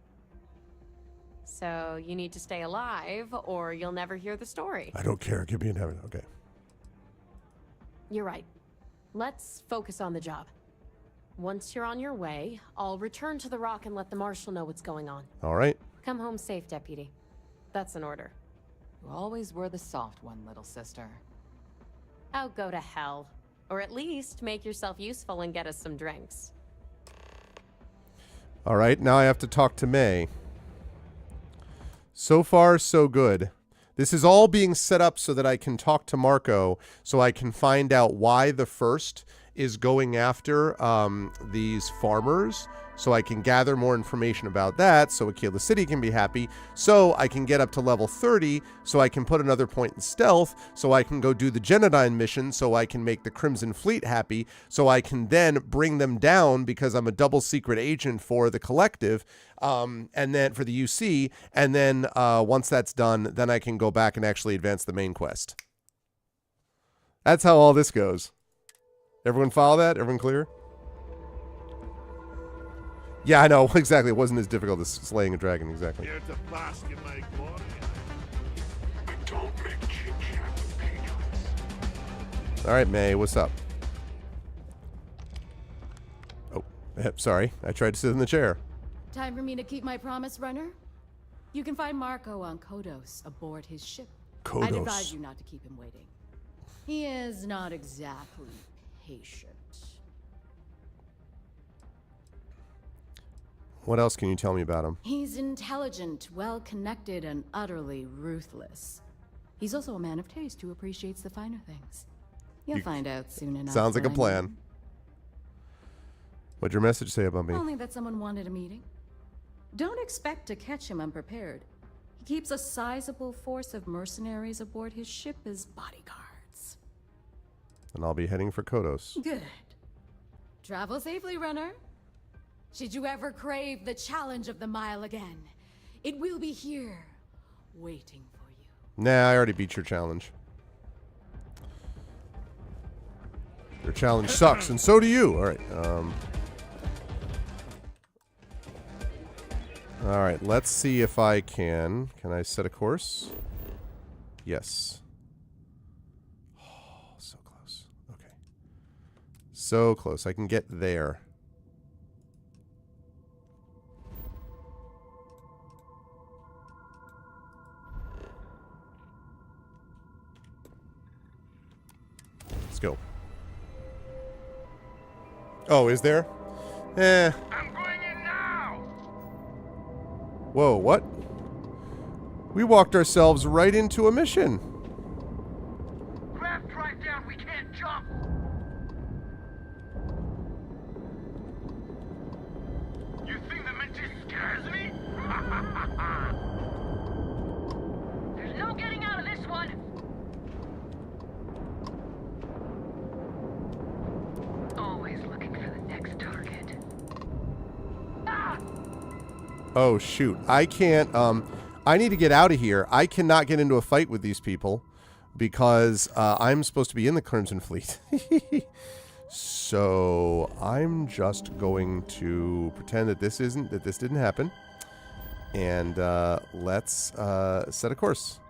So, you need to stay alive, or you'll never hear the story. I don't care. Give me an heaven. Okay. You're right. Let's focus on the job. Once you're on your way, I'll return to the Rock and let the Marshal know what's going on. All right. Come home safe, Deputy. That's an order. You always were the soft one, little sister. Oh, go to hell. Or at least make yourself useful and get us some drinks. All right. Now I have to talk to May. So far, so good. This is all being set up so that I can talk to Marco, so I can find out why the first is going after these farmers, so I can gather more information about that, so Aquila City can be happy, so I can get up to level 30, so I can put another point in stealth, so I can go do the Genodyne mission, so I can make the Crimson Fleet happy, so I can then bring them down because I'm a double secret agent for the Collective, and then for the UC, and then once that's done, then I can go back and actually advance the main quest. That's how all this goes. Everyone follow that? Everyone clear? Yeah, I know. Exactly. It wasn't as difficult as slaying a dragon. Exactly. Here to bask in my glory. I don't make chit-chat with patrons. All right, May. What's up? Oh, sorry. I tried to sit in the chair. Time for me to keep my promise, runner? You can find Marco on Kodos aboard his ship. Kodos. I'd advise you not to keep him waiting. He is not exactly patient. What else can you tell me about him? He's intelligent, well-connected, and utterly ruthless. He's also a man of taste who appreciates the finer things. You'll find out soon enough. Sounds like a runner. plan. What'd your message say about me? Only that someone wanted a meeting. Don't expect to catch him unprepared. He keeps a sizable force of mercenaries aboard his ship as bodyguards. And I'll be heading for Kodos. Good. Travel safely, runner. Should you ever crave the challenge of the mile again, it will be here, waiting for you. Nah, I already beat your challenge. Your challenge sucks, and so do you. All right. All right, let's see if I can. Can I set a course? Yes. Oh, so close. Okay. So close. I can get there. Let's go. Oh, is there? I'm going in now! Whoa, what? We walked ourselves right into a mission. Craft drive down, we can't jump! You think the Mantis scares me? There's no getting out of this one. Always looking for the next target. Ah! Oh, shoot. I can't, I need to get out of here. I cannot get into a fight with these people because I'm supposed to be in the Crimson Fleet. So I'm just going to pretend that this didn't happen. And let's set a course.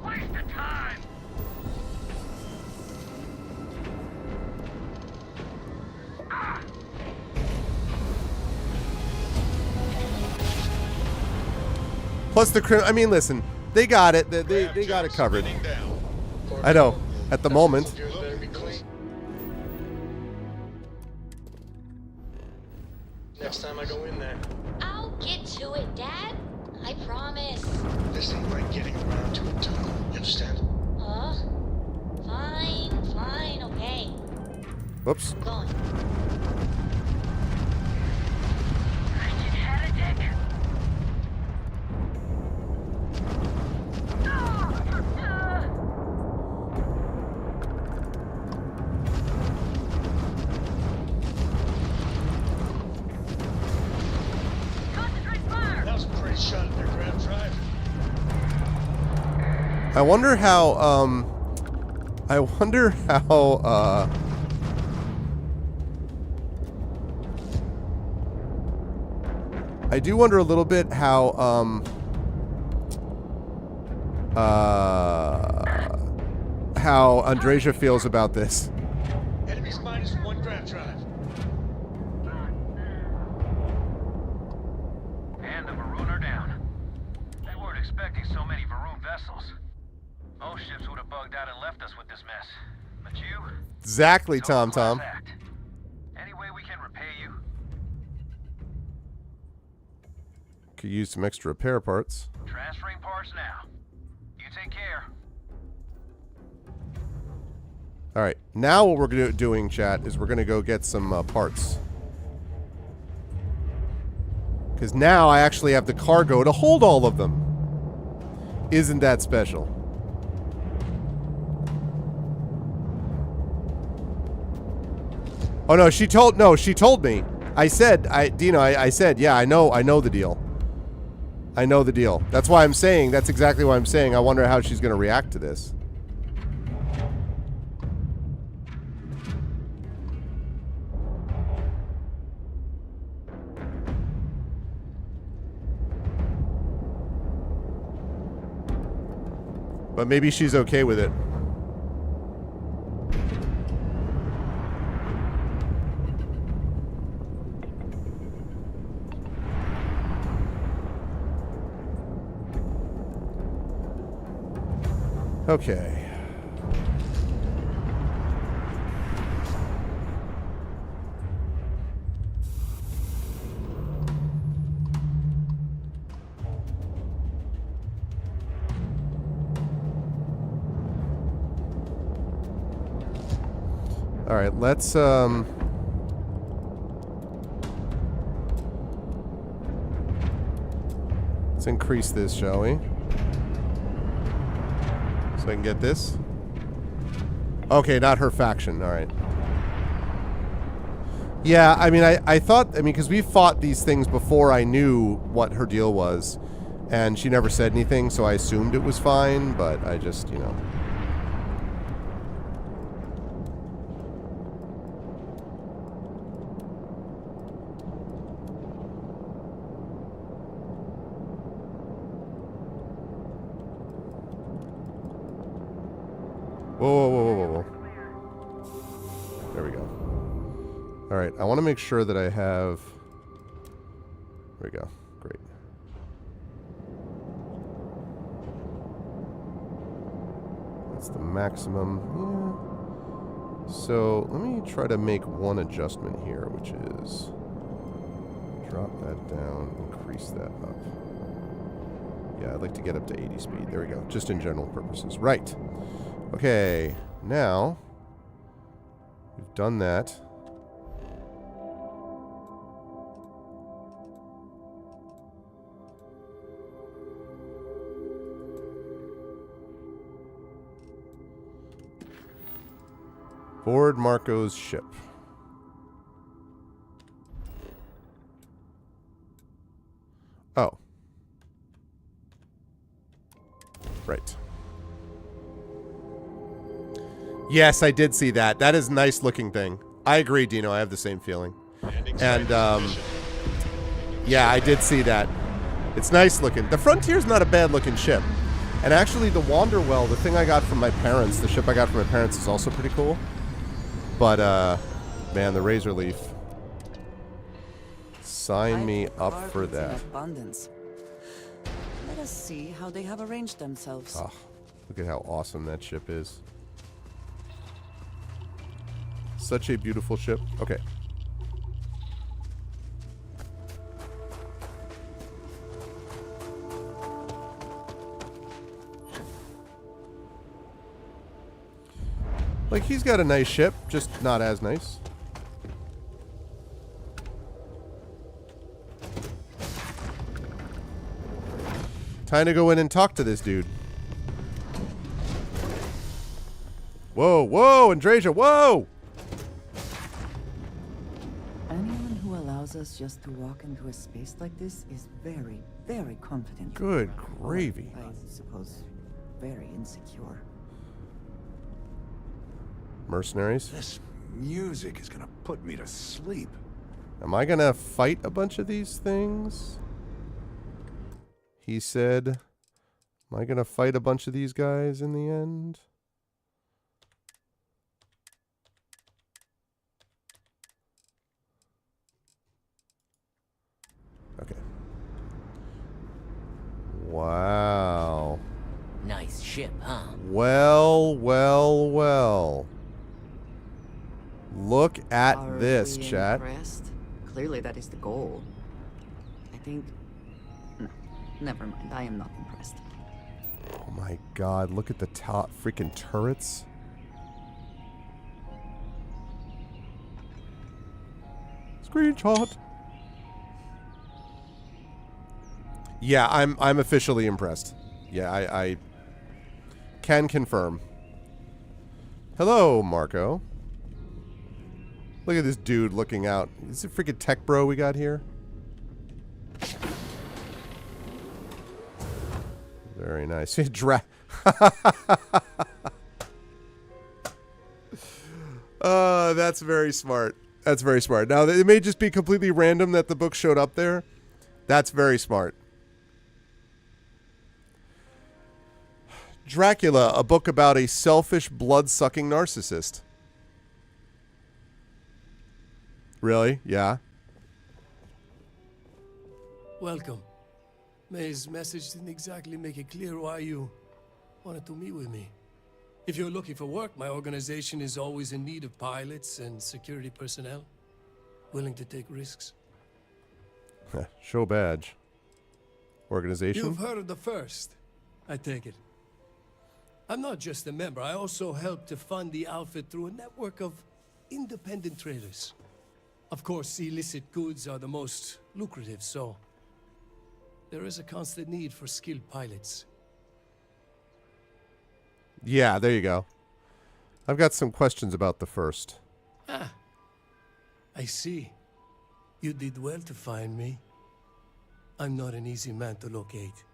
Waste of time! Plus the I mean, listen, they got it. They got it covered. I know. At the moment. Next time I go in there. I'll get to it, Dad. I promise. This ain't like getting around to a tunnel. You understand? Huh? Fine, okay. Whoops. I'm going. Wretched heretic! Concentrate fire! That was a pretty shot at their ground drive. I wonder how, I do wonder a little bit how, how Andreja feels about this. Enemy's -1 ground drive. And the Varun are down. They weren't expecting so many Varun vessels. Most ships would have bugged out and left us with this mess. But you? Exactly, No Tom class Tom. act. Any way we can repay you? Could use some extra repair parts. Transferring parts now. You take care. All right, now what we're doing, chat, is we're gonna go get some parts. Because now I actually have the cargo to hold all of them. Isn't that special? Oh no, she told me. I said, I said, yeah, I know the deal. I know the deal. That's why I'm saying, that's exactly why I'm saying I wonder how she's gonna react to this. But maybe she's okay with it. Okay. All right, let's increase this, shall we? So I can get this. Okay, not her faction. All right. Yeah, I mean, I thought, because we fought these things before I knew what her deal was, and she never said anything, so I assumed it was fine, but I just, you know. Whoa, whoa, whoa, whoa, whoa. There we go. All right, I want to make sure that I have... There we go. Great. That's the maximum. Yeah. So let me try to make one adjustment here, which is... Drop that down, increase that up. Yeah, I'd like to get up to 80 speed. There we go. Just in general purposes. Right. Okay, now we've done that. Board Marco's ship. Oh. Right. Yes, I did see that. That is a nice looking thing. I agree, Dino. I have the same feeling. And, yeah, I did see that. It's nice looking. The Frontier's not a bad looking ship. And actually, the Wanderwell, the thing I got from my parents, the ship I got from my parents, is also pretty cool. But, man, the Razor Leaf. Sign me up for that. Abundance. Let us see how they have arranged themselves. Oh, look at how awesome that ship is. Such a beautiful ship. Okay. Like, he's got a nice ship, just not as nice. Time to go in and talk to this dude. Whoa, whoa, Andrasia, whoa! Anyone who allows us just to walk into a space like this is very, very confident. Good gravy. I suppose very insecure. Mercenaries. This music is gonna put me to sleep. Am I gonna fight a bunch of these things? He said, am I gonna fight a bunch of these guys in the end? Okay. Wow. Nice ship, huh? Well, well, well. Look at this, chat. Impressed? Clearly that is the goal. I think... No, never mind. I am not impressed. Oh my god, look at the top freaking turrets. Screenshot. Yeah, I'm officially impressed. Yeah, I can confirm. Hello, Marco. Look at this dude looking out. Is it freaking tech bro we got here? Very nice. That's very smart. That's very smart. Now, it may just be completely random that the book showed up there. That's very smart. Dracula, a book about a selfish, blood-sucking narcissist. Really? Yeah. Welcome. May's message didn't exactly make it clear why you wanted to meet with me. If you're looking for work, my organization is always in need of pilots and security personnel, willing to take risks. Show badge. Organization? You've heard of the First, I take it. I'm not just a member. I also help to fund the outfit through a network of independent traders. Of course, illicit goods are the most lucrative, so there is a constant need for skilled pilots. Yeah, there you go. I've got some questions about the first. Ah, I see. You did well to find me. I'm not an easy man to locate.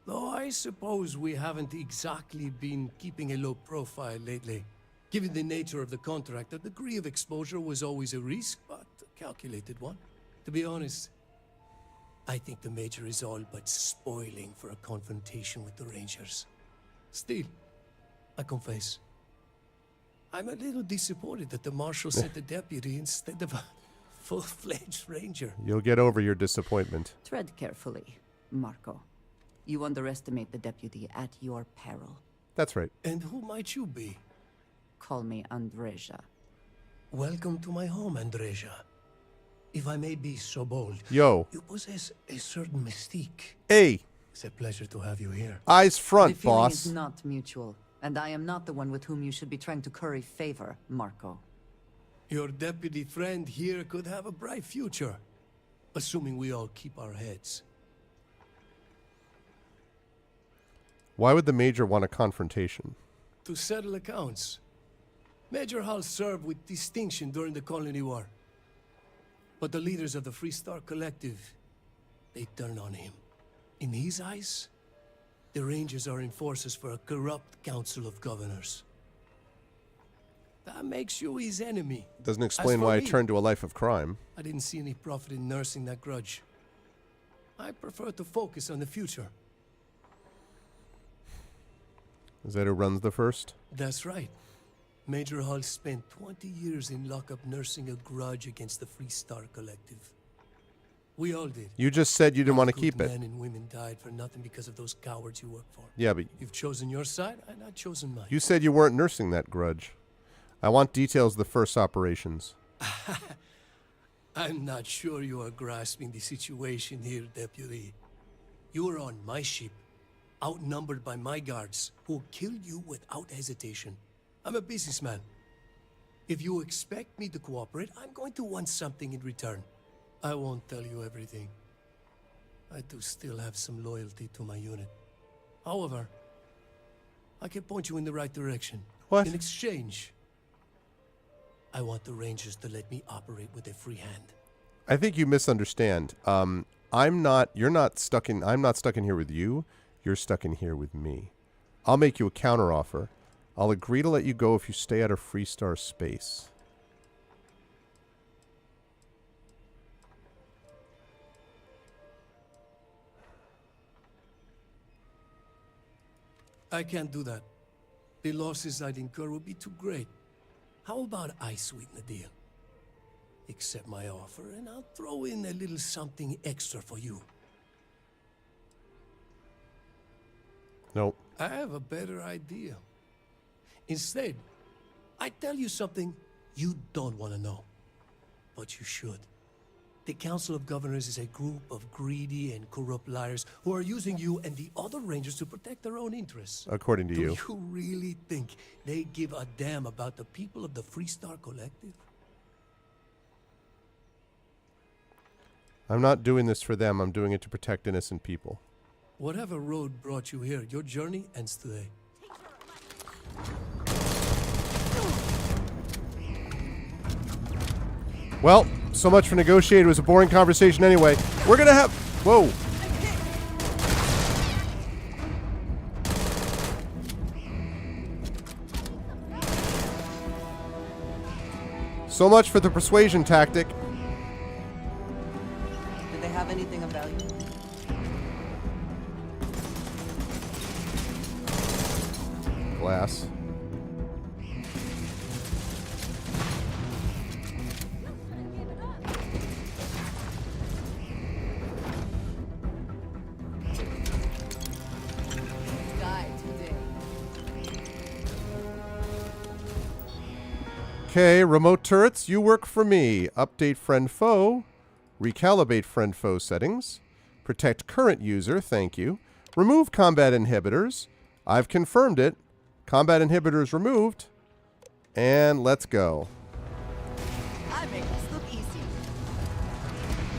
Though I suppose we haven't exactly been keeping a low profile lately. Given the nature of the contract, a degree of exposure was always a risk, but a calculated one. To be honest, I think the Major is all but spoiling for a confrontation with the Rangers. Still, I confess, I'm a little disappointed that the Marshal sent a deputy instead of a full-fledged Ranger. You'll get over your disappointment. Tread carefully, Marco. You underestimate the deputy at your peril. That's right. And who might you be? Call me Andreja. Welcome to my home, Andreja. If I may be so bold, Yo. You possess a certain mystique. Hey. It's a pleasure to have you here. Eyes front, the feeling boss. is not mutual, and I am not the one with whom you should be trying to curry favor, Marco. Your deputy friend here could have a bright future, assuming we all keep our heads. Why would the Major want a confrontation? To settle accounts. Major Hall served with distinction during the Colony War. But the leaders of the Free Star Collective, they turn on him. In his eyes, the Rangers are enforcers for a corrupt Council of Governors. That makes you his enemy. Doesn't explain why he turned to a life of crime. I didn't see any profit in nursing that grudge. I prefer to focus on the future. Is that who runs the first? That's right. Major Hall spent 20 years in lockup nursing a grudge against the Free Star Collective. We all did. You just said you didn't want to keep it. Men and women died for nothing because of those cowards you work for. Yeah, but... You've chosen your side, and I've chosen mine. You said you weren't nursing that grudge. I want details of the first operations. I'm not sure you are grasping the situation here, Deputy. You were on my ship, outnumbered by my guards, who killed you without hesitation. I'm a businessman. If you expect me to cooperate, I'm going to want something in return. I won't tell you everything. I do still have some loyalty to my unit. However, I can point you in the right direction. What? In exchange, I want the Rangers to let me operate with a free hand. I think you misunderstand. I'm not stuck in here with you. You're stuck in here with me. I'll make you a counteroffer. I'll agree to let you go if you stay out of Free Star space. I can't do that. The losses I'd incur would be too great. How about I sweeten the deal? Accept my offer, and I'll throw in a little something extra for you. Nope. I have a better idea. Instead, I tell you something you don't want to know. But you should. The Council of Governors is a group of greedy and corrupt liars who are using you and the other Rangers to protect their own interests. According to you. Do you really think they give a damn about the people of the Free Star Collective? I'm not doing this for them. I'm doing it to protect innocent people. Whatever road brought you here, your journey ends today. Well, so much for negotiating. It was a boring conversation anyway. We're going to have... Whoa. So much for the persuasion tactic. Did they have anything of value? Glass. Okay, remote turrets, you work for me. Update friend foe. Recalibrate friend foe settings. Protect current user, thank you. Remove combat inhibitors. I've confirmed it. Combat inhibitors removed. And let's go.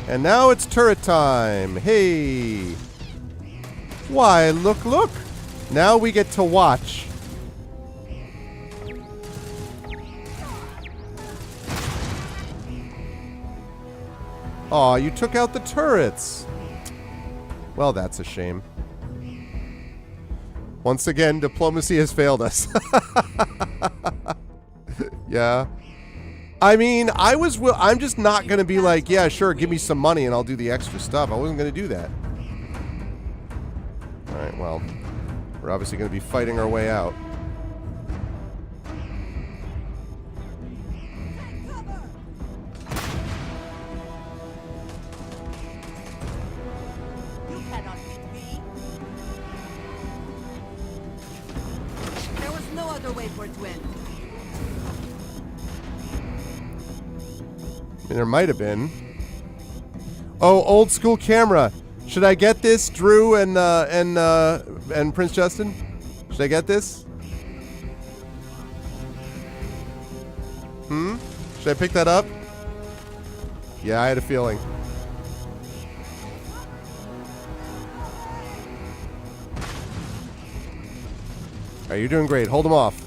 And now it's turret time. Hey. Why, look, look. Now we get to watch. Aw, you took out the turrets. Well, that's a shame. Once again, diplomacy has failed us. Yeah. I mean, I'm just not going to be like, yeah, sure, give me some money and I'll do the extra stuff. I wasn't going to do that. All right, well, we're obviously going to be fighting our way out. You cannot beat me. There was no other way for it to end. I mean, there might have been. Oh, old school camera. Should I get this, Drew and Prince Justin? Should I get this? Should I pick that up? Yeah, I had a feeling. All right, you're doing great. Hold them off.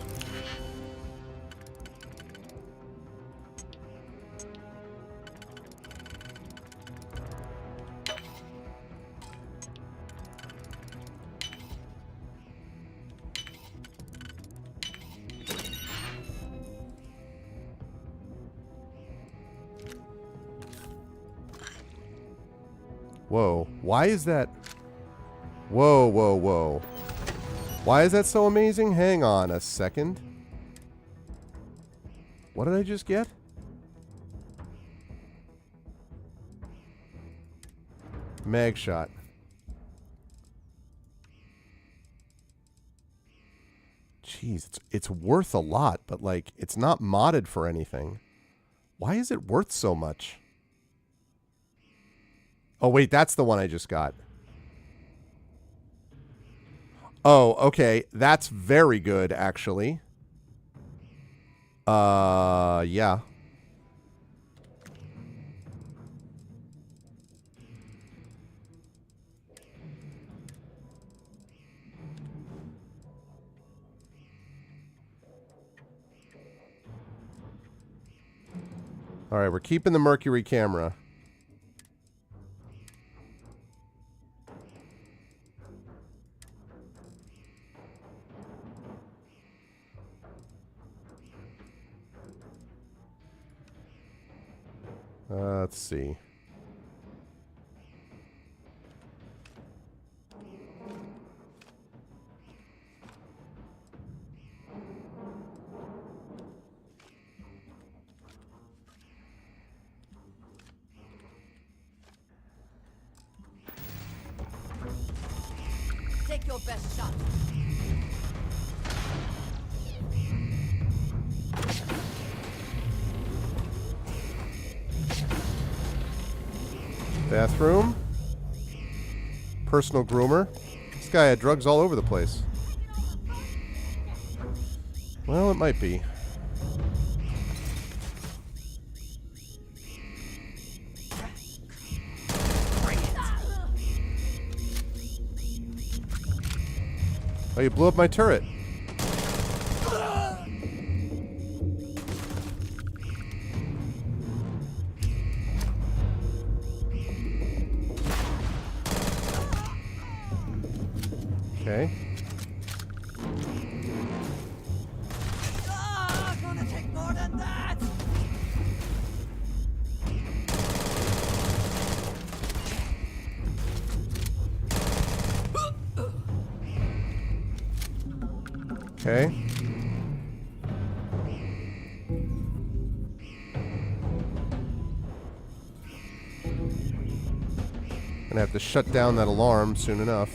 Whoa, why is that? Whoa, whoa, whoa. Why is that so amazing? Hang on a second. What did I just get? Mag shot. Jeez, it's worth a lot, but like, it's not modded for anything. Why is it worth so much? Oh, wait, that's the one I just got. Oh, okay. That's very good, actually. Yeah. All right, we're keeping the Mercury camera. Let's see. Take your best shot. Bathroom. Personal groomer. This guy had drugs all over the place. Well, it might be. Oh, you blew up my turret. Okay. Gonna take more than that. Okay. Gonna have to shut down that alarm soon enough.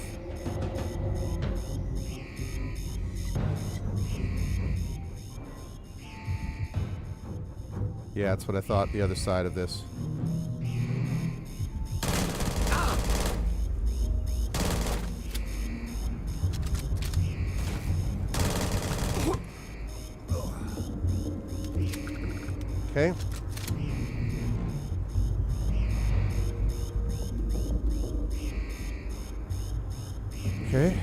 Yeah, that's what I thought, the other side of this. Okay. Okay.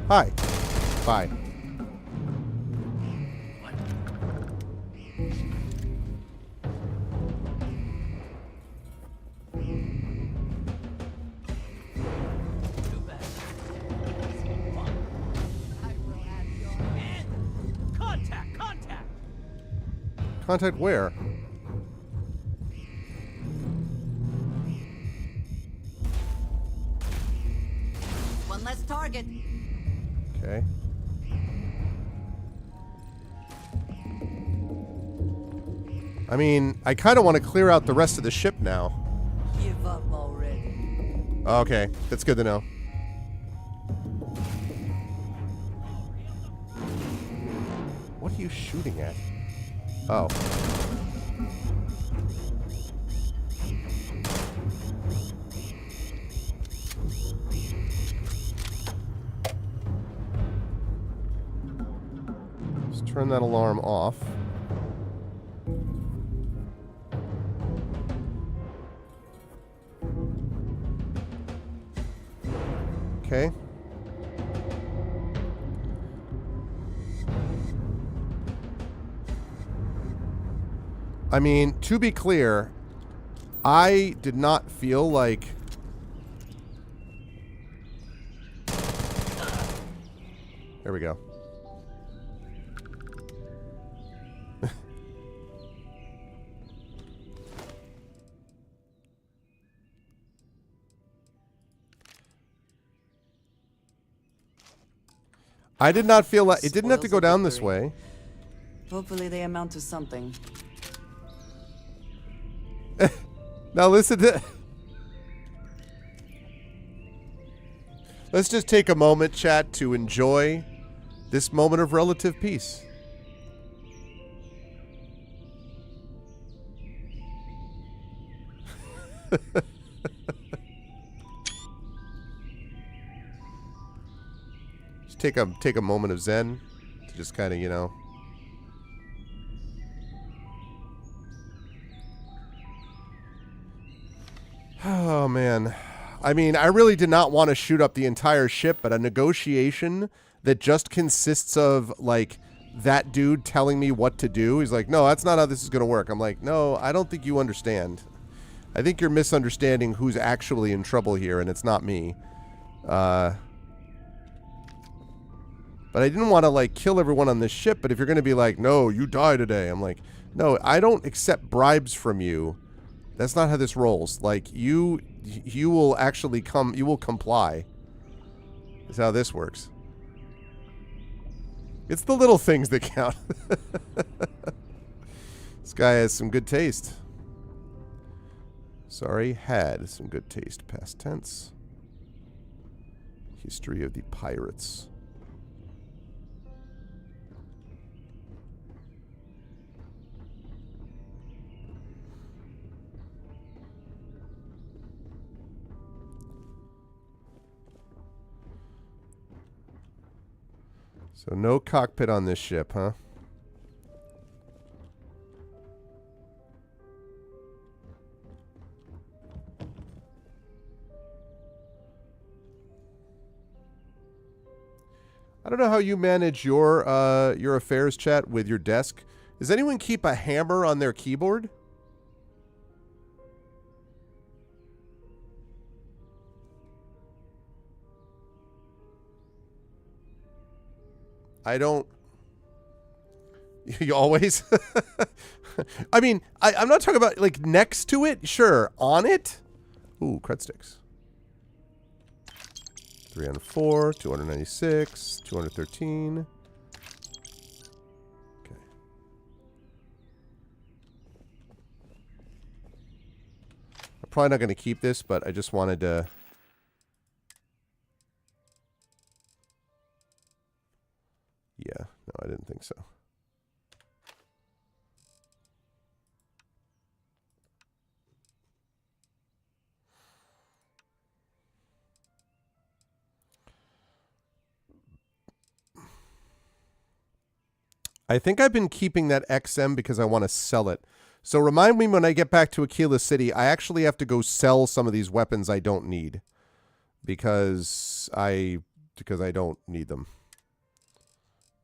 Hi. Bye. Contact! Contact! Contact where? One less target. Okay. I mean, I kind of want to clear out the rest of the ship now. Give up already. Okay, that's good to know. What are you shooting at? Oh. Let's turn that alarm off. Okay. I mean, to be clear, I did not feel like... There we go. I did not feel like... It didn't have to go down this way. Hopefully they amount to something. Now listen to... Let's just take a moment, chat, to enjoy this moment of relative peace. Just take a moment of zen to just kind of, you know... Oh, man. I mean, I really did not want to shoot up the entire ship, but a negotiation that just consists of, like, that dude telling me what to do. He's like, no, that's not how this is going to work. I'm like, no, I don't think you understand. I think you're misunderstanding who's actually in trouble here, and it's not me. But I didn't want to, like, kill everyone on this ship, but if you're going to be like, no, you die today, I'm like, no, I don't accept bribes from you. That's not how this rolls. Like, you will actually you will comply. That's how this works. It's the little things that count. This guy has some good taste. Sorry, had some good taste. Past tense. History of the pirates. So no cockpit on this ship, huh? I don't know how you manage your affairs, chat, with your desk. Does anyone keep a hammer on their keyboard? I don't. You always? I mean, I'm not talking about, like, next to it. Sure. On it? Ooh, cred sticks. 304, 296, 213. Okay. I'm probably not going to keep this, but I just wanted to... Yeah, no, I didn't think so. I think I've been keeping that XM because I want to sell it. So remind me when I get back to Aquila City, I actually have to go sell some of these weapons I don't need. Because I don't need them.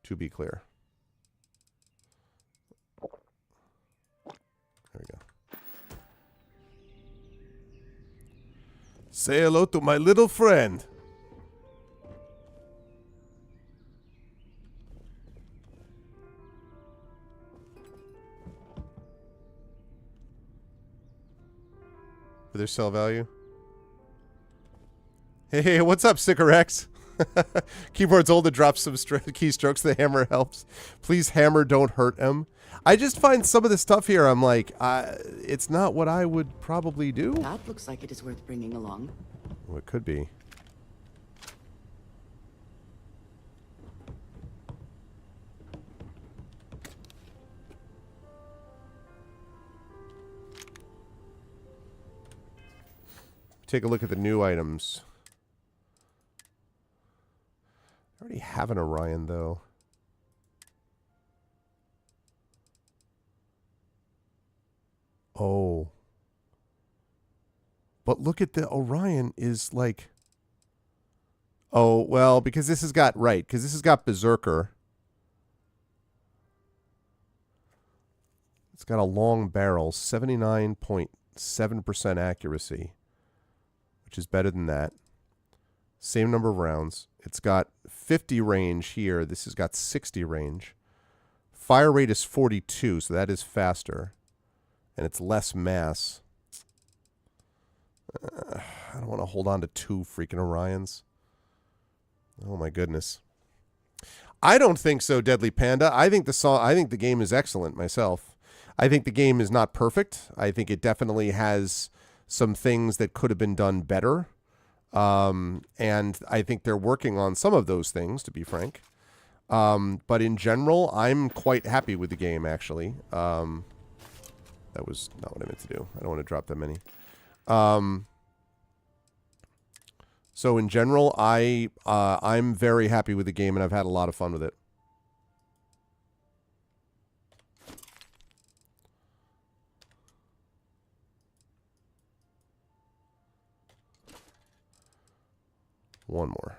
To be clear. There we go. Say hello to my little friend. For their sell value. Hey, what's up, Sycorex? Keyboard's old to drop some keystrokes. The hammer helps. Please, hammer, don't hurt him. I just find some of the stuff here, I'm like, it's not what I would probably do. That looks like it is worth bringing along. Well, it could be. Take a look at the new items. I already have an Orion, though. Oh. But look at the Orion is like... Oh, well, because this has got... Right, because this has got Berserker. It's got a long barrel, 79.7% accuracy, which is better than that. Same number of rounds. It's got 50 range here. This has got 60 range. Fire rate is 42, so that is faster. And it's less mass. I don't want to hold on to 2 freaking Orions. Oh my goodness. I don't think so, Deadly Panda. I think the game is excellent myself. I think the game is not perfect. I think it definitely has some things that could have been done better. And I think they're working on some of those things, to be frank. But in general, I'm quite happy with the game, actually. That was not what I meant to do. I don't want to drop that many. So in general, I'm very happy with the game, and I've had a lot of fun with it. One more.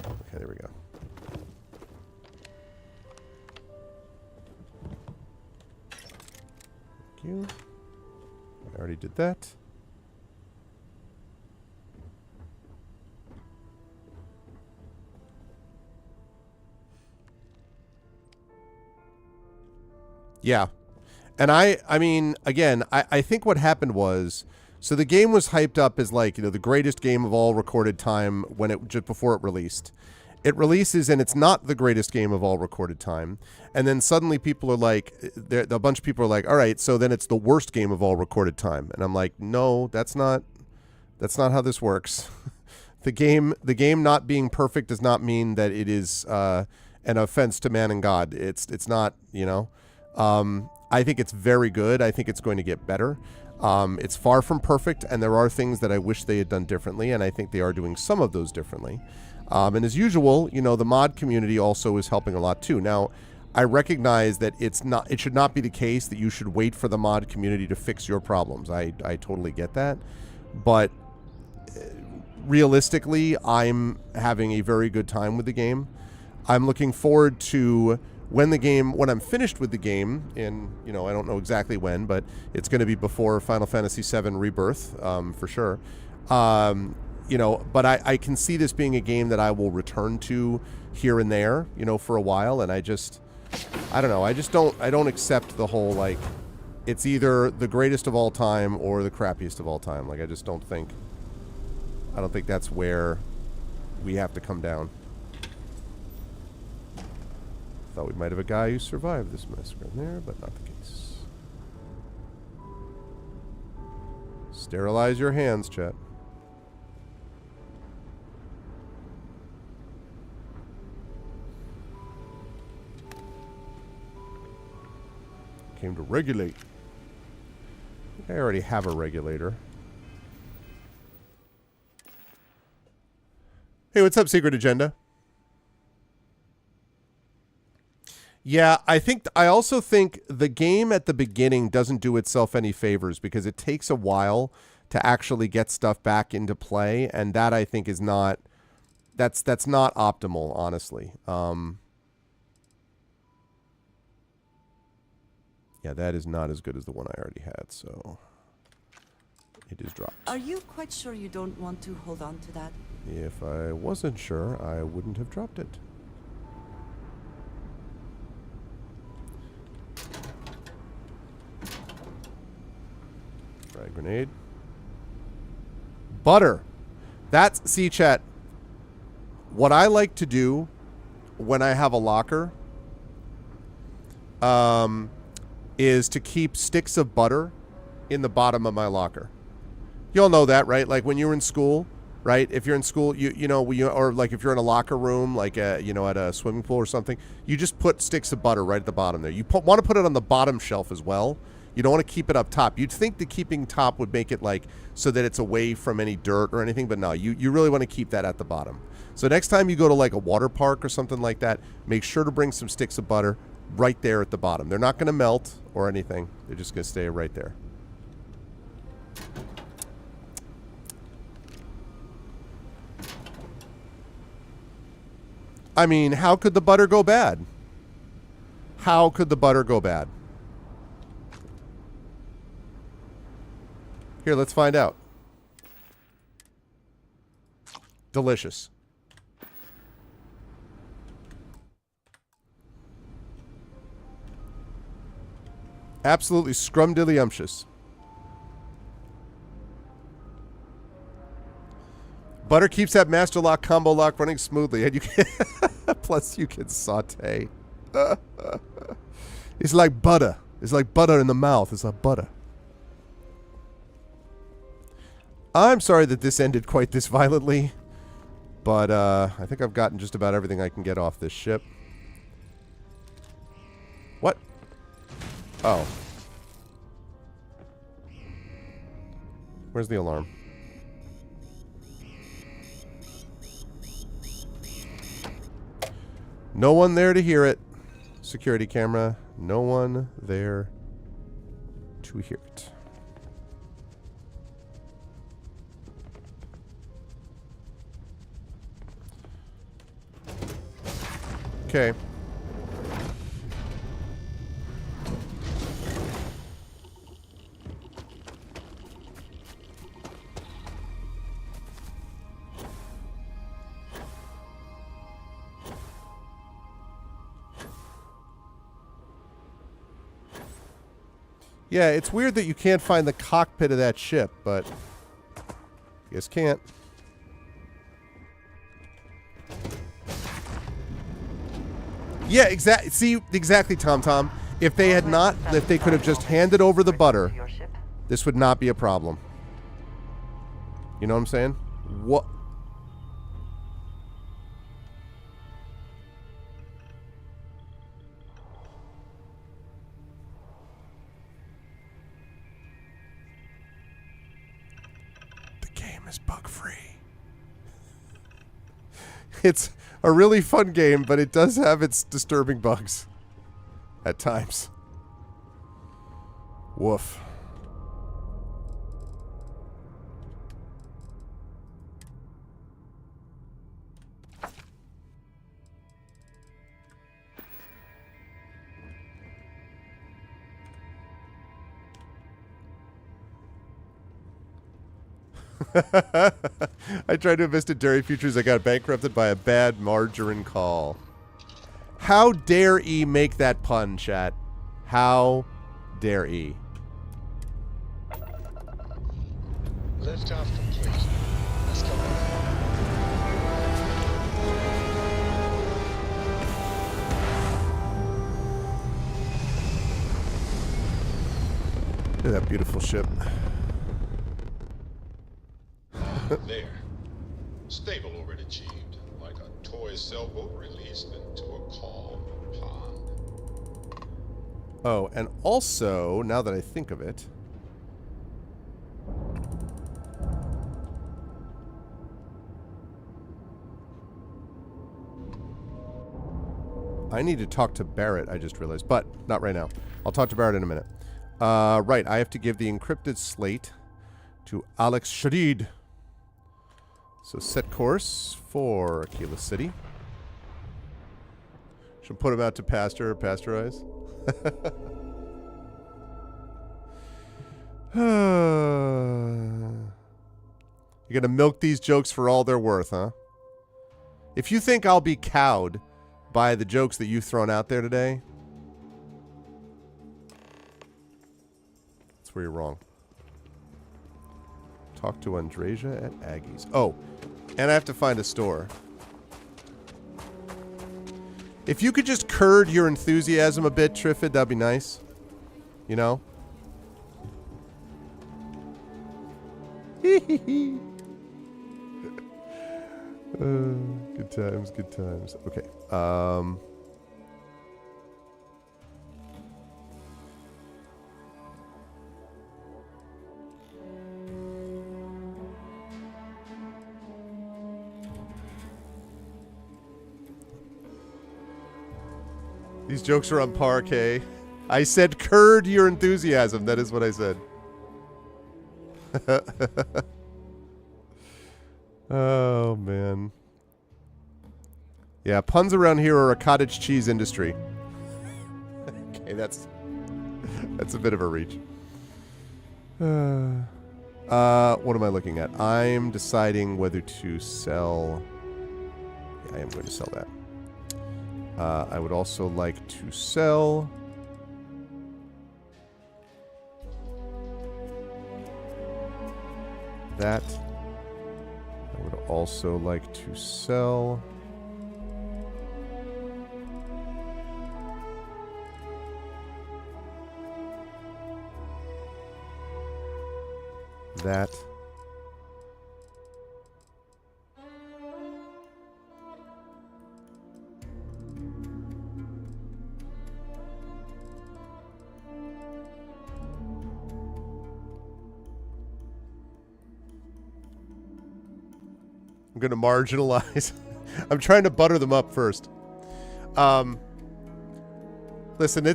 Okay, there we go. Thank you. I already did that. Yeah. And I mean, again, I think what happened was, so the game was hyped up as like, the greatest game of all recorded time just before it released. It releases and it's not the greatest game of all recorded time. And then suddenly people are like, a bunch of people are like, all right, so then it's the worst game of all recorded time. And I'm like, no, that's not how this works. The game not being perfect does not mean that it is an offense to man and God. It's not, I think it's very good. I think it's going to get better. It's far from perfect, and there are things that I wish they had done differently, and I think they are doing some of those differently. And as usual, the mod community also is helping a lot too. Now, I recognize that it should not be the case that you should wait for the mod community to fix your problems. I totally get that. But realistically, I'm having a very good time with the game. I'm looking forward to when I'm finished with the game in, I don't know exactly when, but it's going to be before Final Fantasy VII Rebirth, for sure. But I can see this being a game that I will return to here and there, for a while. And I don't know. I don't accept the whole, like, it's either the greatest of all time or the crappiest of all time. Like, I don't think that's where we have to come down. Thought we might have a guy who survived this massacre in there, but not the case. Sterilize your hands, chat. Came to regulate. I think I already have a regulator. Hey, what's up, Secret Agenda? Yeah, I also think the game at the beginning doesn't do itself any favors because it takes a while to actually get stuff back into play, and that I think is not that's not optimal, honestly. Yeah, that is not as good as the one I already had, so it is dropped. Are you quite sure you don't want to hold on to that? If I wasn't sure, I wouldn't have dropped it. Frag grenade. Butter. That's, see, chat. What I like to do when I have a locker is to keep sticks of butter in the bottom of my locker. You all know that, right? Like when you were in school, right? If you're in school, or like if you're in a locker room, like at a swimming pool or something, you just put sticks of butter right at the bottom there. You want to put it on the bottom shelf as well. You don't want to keep it up top. You'd think that keeping top would make it like so that it's away from any dirt or anything, but no, you really want to keep that at the bottom. So next time you go to like a water park or something like that, make sure to bring some sticks of butter right there at the bottom. They're not going to melt or anything. They're just going to stay right there. I mean, how could the butter go bad? How could the butter go bad? Here, let's find out. Delicious. Absolutely scrumdiddlyumptious. Butter keeps that master lock combo lock running smoothly, and you can plus you can saute. It's like butter. It's like butter in the mouth. It's like butter. I'm sorry that this ended quite this violently, but I think I've gotten just about everything I can get off this ship. What? Oh. Where's the alarm? No one there to hear it. Security camera. No one there to hear it. Okay. Yeah, it's weird that you can't find the cockpit of that ship, but I guess can't. Yeah, exactly. See, exactly, Tom. If they had not, if they could have just handed over the butter, this would not be a problem. You know what I'm saying? What? The game is bug-free. It's a really fun game, but it does have its disturbing bugs at times. Woof. I tried to invest in dairy futures. I got bankrupted by a bad margarine call. How dare E make that pun, chat? How dare E? Lift off complete. Let's go. Look at that beautiful ship. There. Stable orbit achieved, like a toy sailboat released into a calm pond. Oh, and also, now that I think of it, I need to talk to Barrett, I just realized. But not right now. I'll talk to Barrett in a minute. Right, I have to give the encrypted slate to Alex Shadid. So set course for Aquila City. Should put him out to pasture or pasteurize. You're gonna milk these jokes for all they're worth, huh? If you think I'll be cowed by the jokes that you've thrown out there today, that's where you're wrong. Talk to Andrasia at Aggie's. Oh, and I have to find a store. If you could just curd your enthusiasm a bit, Triffid, that'd be nice. You know? Good times, good times. Okay. These jokes are on parquet. I said curd your enthusiasm. That is what I said. Oh, man. Yeah, puns around here are a cottage cheese industry. Okay, that's a bit of a reach. What am I looking at? I'm deciding whether to sell... Yeah, I am going to sell that. I would also like to sell... that. I would also like to sell... that. I'm going to marginalize. I'm trying to butter them up first. Listen,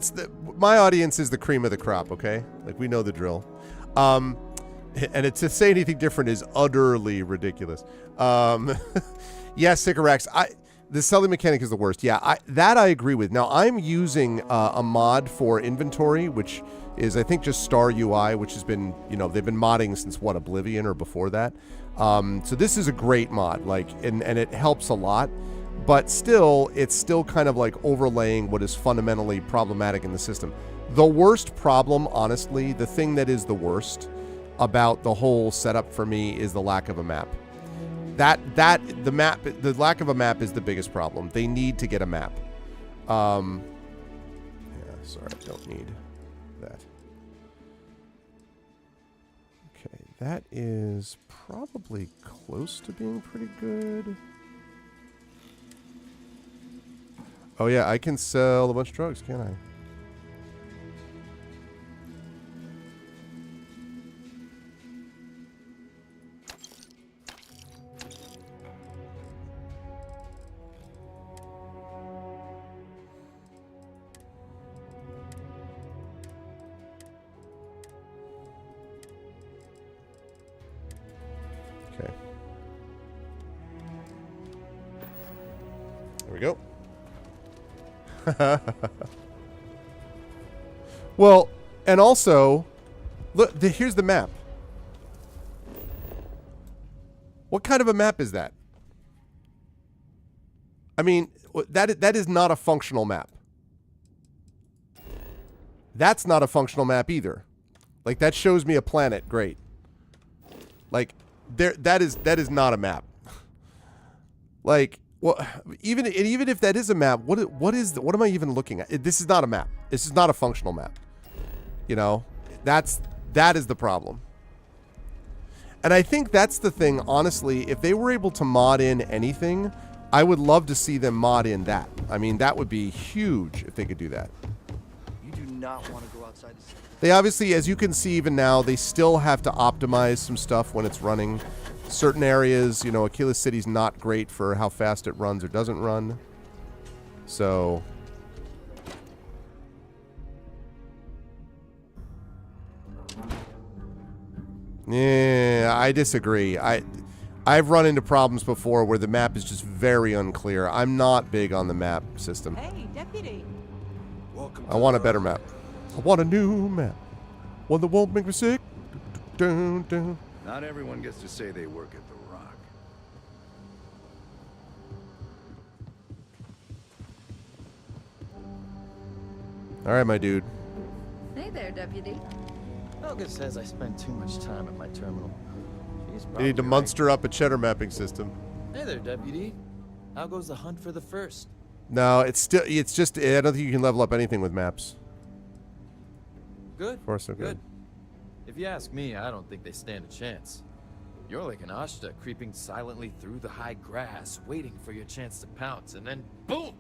my audience is the cream of the crop, okay? Like, we know the drill. And to say anything different is utterly ridiculous. Yes, Sycorax, the selling mechanic is the worst. Yeah, I agree with. Now, I'm using a mod for inventory, which is, I think, just Star UI, which has been, they've been modding since, Oblivion or before that. So this is a great mod, and it helps a lot. But still, it's still kind of like overlaying what is fundamentally problematic in the system. The worst problem, honestly, the thing that is the worst about the whole setup for me is the lack of a map. The lack of a map is the biggest problem. They need to get a map. Yeah, sorry, I don't need that. Okay, that is probably close to being pretty good. Oh yeah, I can sell a bunch of drugs, can't I? Okay. There we go. Well, and also, look, here's the map. What kind of a map is that? I mean, that is not a functional map. That's not a functional map either. Like, that shows me a planet. Great. Like, that is not a map. Like, well, even if that is a map, what am I even looking at? This is not a map. This is not a functional map. That is the problem. And I think that's the thing, honestly, if they were able to mod in anything, I would love to see them mod in that. I mean, that would be huge if they could do that. You do not want to go outside the city. They obviously, as you can see even now, they still have to optimize some stuff when it's running. Certain areas, Aquila City's not great for how fast it runs or doesn't run. So, Yeah, I disagree. I've run into problems before where the map is just very unclear. I'm not big on the map system. Hey, deputy. I want a better map. I want a new map. One that won't make me sick. Dun, dun. Not everyone gets to say they work at the Rock. All right, my dude. Hey there, deputy. Helga says I spend too much time at my terminal. She's You need to probably monster up a cheddar mapping system. right. Hey there, deputy. How goes the hunt for the first? No, it's just, I don't think you can level up anything with maps. Good. Far so good. If you ask me, I don't think they stand a chance. You're like an Ashta creeping silently through the high grass, waiting for your chance to pounce, and then boom!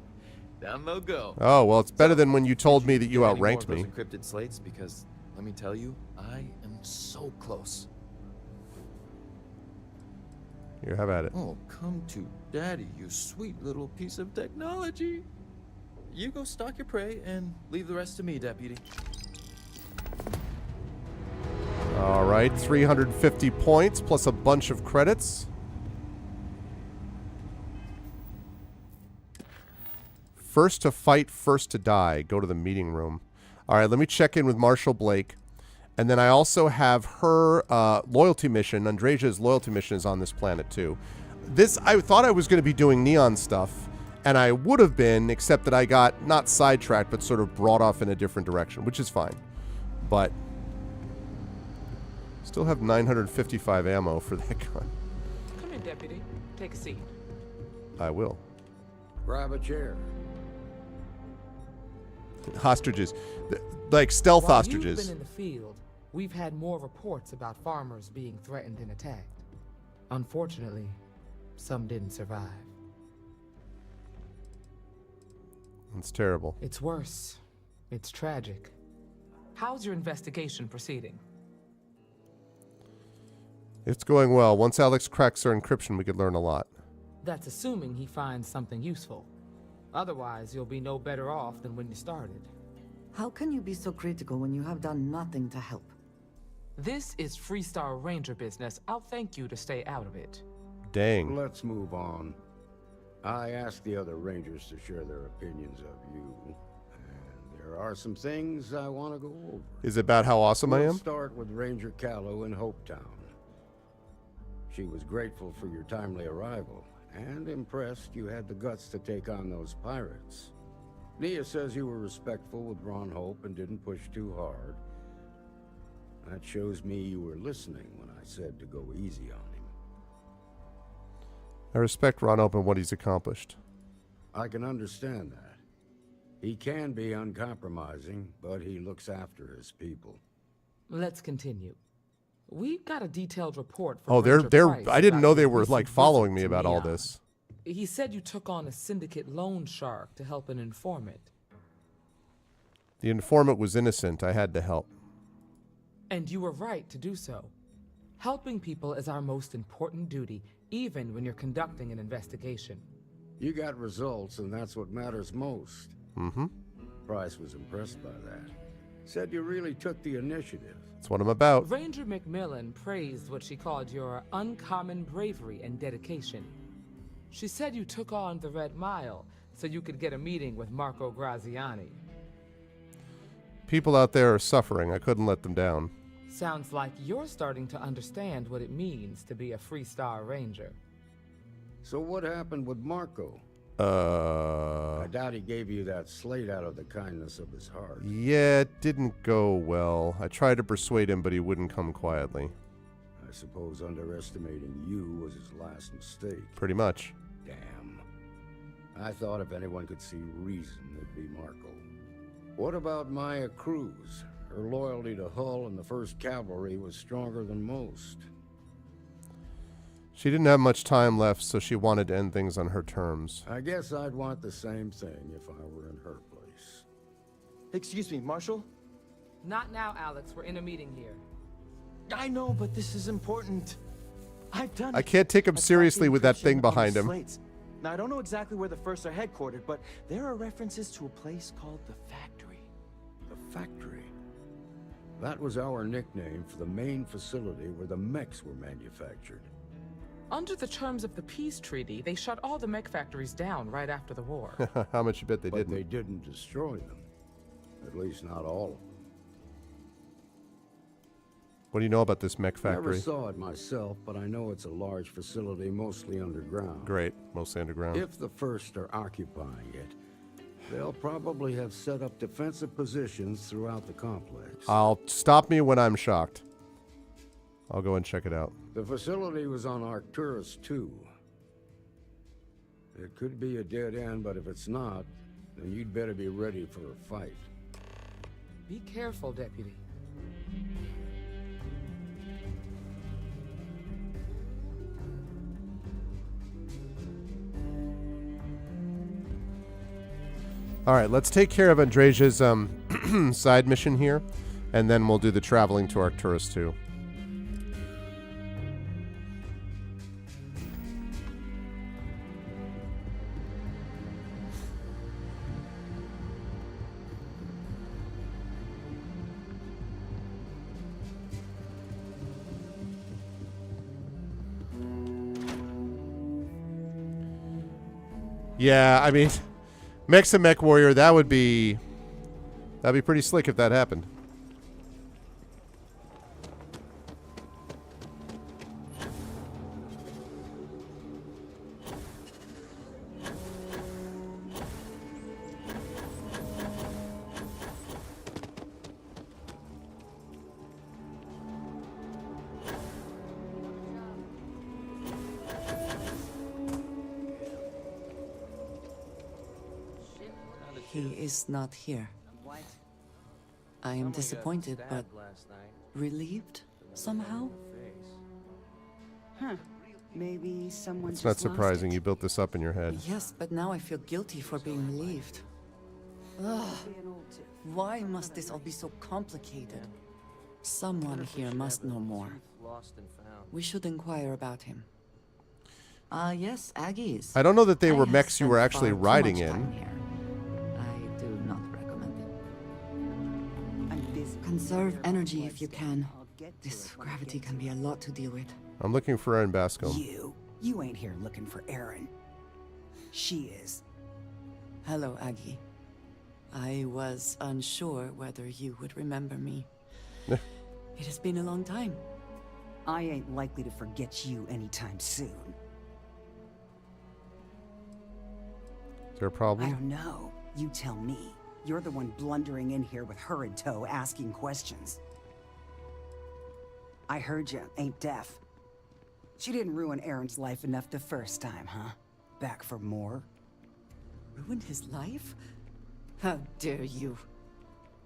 Down they'll go. Oh, well, it's better than when you told me that you Get any more outranked of those me. encrypted slates, because let me tell you, I am so close. Here, have at it. Oh, come to daddy, you sweet little piece of technology. You go stalk your prey and leave the rest to me, deputy. All right, 350 points plus a bunch of credits. First to fight, first to die. Go to the meeting room. All right, let me check in with Marshall Blake. And then I also have her loyalty mission. Andreja's loyalty mission is on this planet, too. I thought I was going to be doing Neon stuff, and I would have been, except that I got not sidetracked, but sort of brought off in a different direction, which is fine. But still have 955 ammo for that gun. Come in, deputy. Take a seat. I will. Grab a chair. Hostages. Like stealth While hostages. You've been in the field, we've had more reports about farmers being threatened and attacked. Unfortunately, some didn't survive. It's terrible. It's worse. It's tragic. How's your investigation proceeding? It's going well. Once Alex cracks our encryption, we could learn a lot. That's assuming he finds something useful. Otherwise, you'll be no better off than when you started. How can you be so critical when you have done nothing to help? This is Freestar Ranger business. I'll thank you to stay out of it. Dang. Let's move on. I asked the other Rangers to share their opinions of you. And there are some things I want to go over. Is it about how awesome I We'll am? start with Ranger Callow in Hopetown. She was grateful for your timely arrival, and impressed you had the guts to take on those pirates. Nia says you were respectful with Ron Hope and didn't push too hard. That shows me you were listening when I said to go easy on him. I respect Ron Hope and what he's accomplished. I can understand that. He can be uncompromising, but he looks after his people. Let's continue. We got a detailed report from Oh, they're Ranger Price I didn't about know they your were recent like following me visit to about all Neon. this. He said you took on a syndicate loan shark to help an informant. The informant was innocent. I had to help. And you were right to do so. Helping people is our most important duty, even when you're conducting an investigation. You got results, and that's what matters most. Mm-hmm. Price was impressed by that. Said you really took the initiative. That's what I'm about. Ranger Macmillan praised what she called your uncommon bravery and dedication. She said you took on the Red Mile so you could get a meeting with Marco Graziani. People out there are suffering. I couldn't let them down. Sounds like you're starting to understand what it means to be a Freestar Ranger. So what happened with Marco? I doubt he gave you that slate out of the kindness of his heart. Yeah, it didn't go well. I tried to persuade him, but he wouldn't come quietly. I suppose underestimating you was his last mistake. Pretty much. Damn. I thought if anyone could see reason, it'd be Marco. What about Maya Cruz? Her loyalty to Hull and the 1st Cavalry was stronger than most. She didn't have much time left, so she wanted to end things on her terms. I guess I'd want the same thing if I were in her place. Excuse me, Marshal? Not now, Alex. We're in a meeting here. I know, but this is important. I've done I it. can't take him I tracked seriously the with that encryption thing on the behind him. slates. Now, I don't know exactly where the First are headquartered, but there are references to a place called the Factory. The Factory? That was our nickname for the main facility where the mechs were manufactured. Under the terms of the peace treaty, they shut all the mech factories down right after the war. How much you bet they didn't? But they didn't destroy them. At least not all of them. What do you know about this mech Never factory? saw it myself, but I know it's a large facility, mostly underground. Great, mostly underground. If the First are occupying it, they'll probably have set up defensive positions throughout the complex. I'll stop me when I'm shocked. I'll go and check it out. The facility was on Arcturus 2. It could be a dead end, but if it's not, then you'd better be ready for a fight. Be careful, Deputy. All right, let's take care of Andresia's side mission here, and then we'll do the traveling to Arcturus 2. Yeah, I mean, Mech's a Mech Warrior, that'd be pretty slick if that happened. He is not here. I am disappointed, but relieved somehow? Huh. Maybe someone It's not surprising. You built this up in your head. Yes, but now I feel guilty for being relieved. Ugh. Why must this all be so complicated? Someone here must know more. We should inquire about him. Yes, Aggies. I don't know that they were have mechs you were spent actually far too riding much time in. here. I do not recommend it. Conserve energy if you can. This gravity can be a lot to deal with. I'm looking for Aaron Bascom. You ain't here looking for Erin. She is. Hello, Aggie. I was unsure whether you would remember me. It has been a long time. I ain't likely to forget you anytime soon. Is there a problem? I don't know. You tell me. You're the one blundering in here with her in tow, asking questions. I heard you, ain't deaf. She didn't ruin Aaron's life enough the first time, huh? Back for more? Ruined his life? How dare you?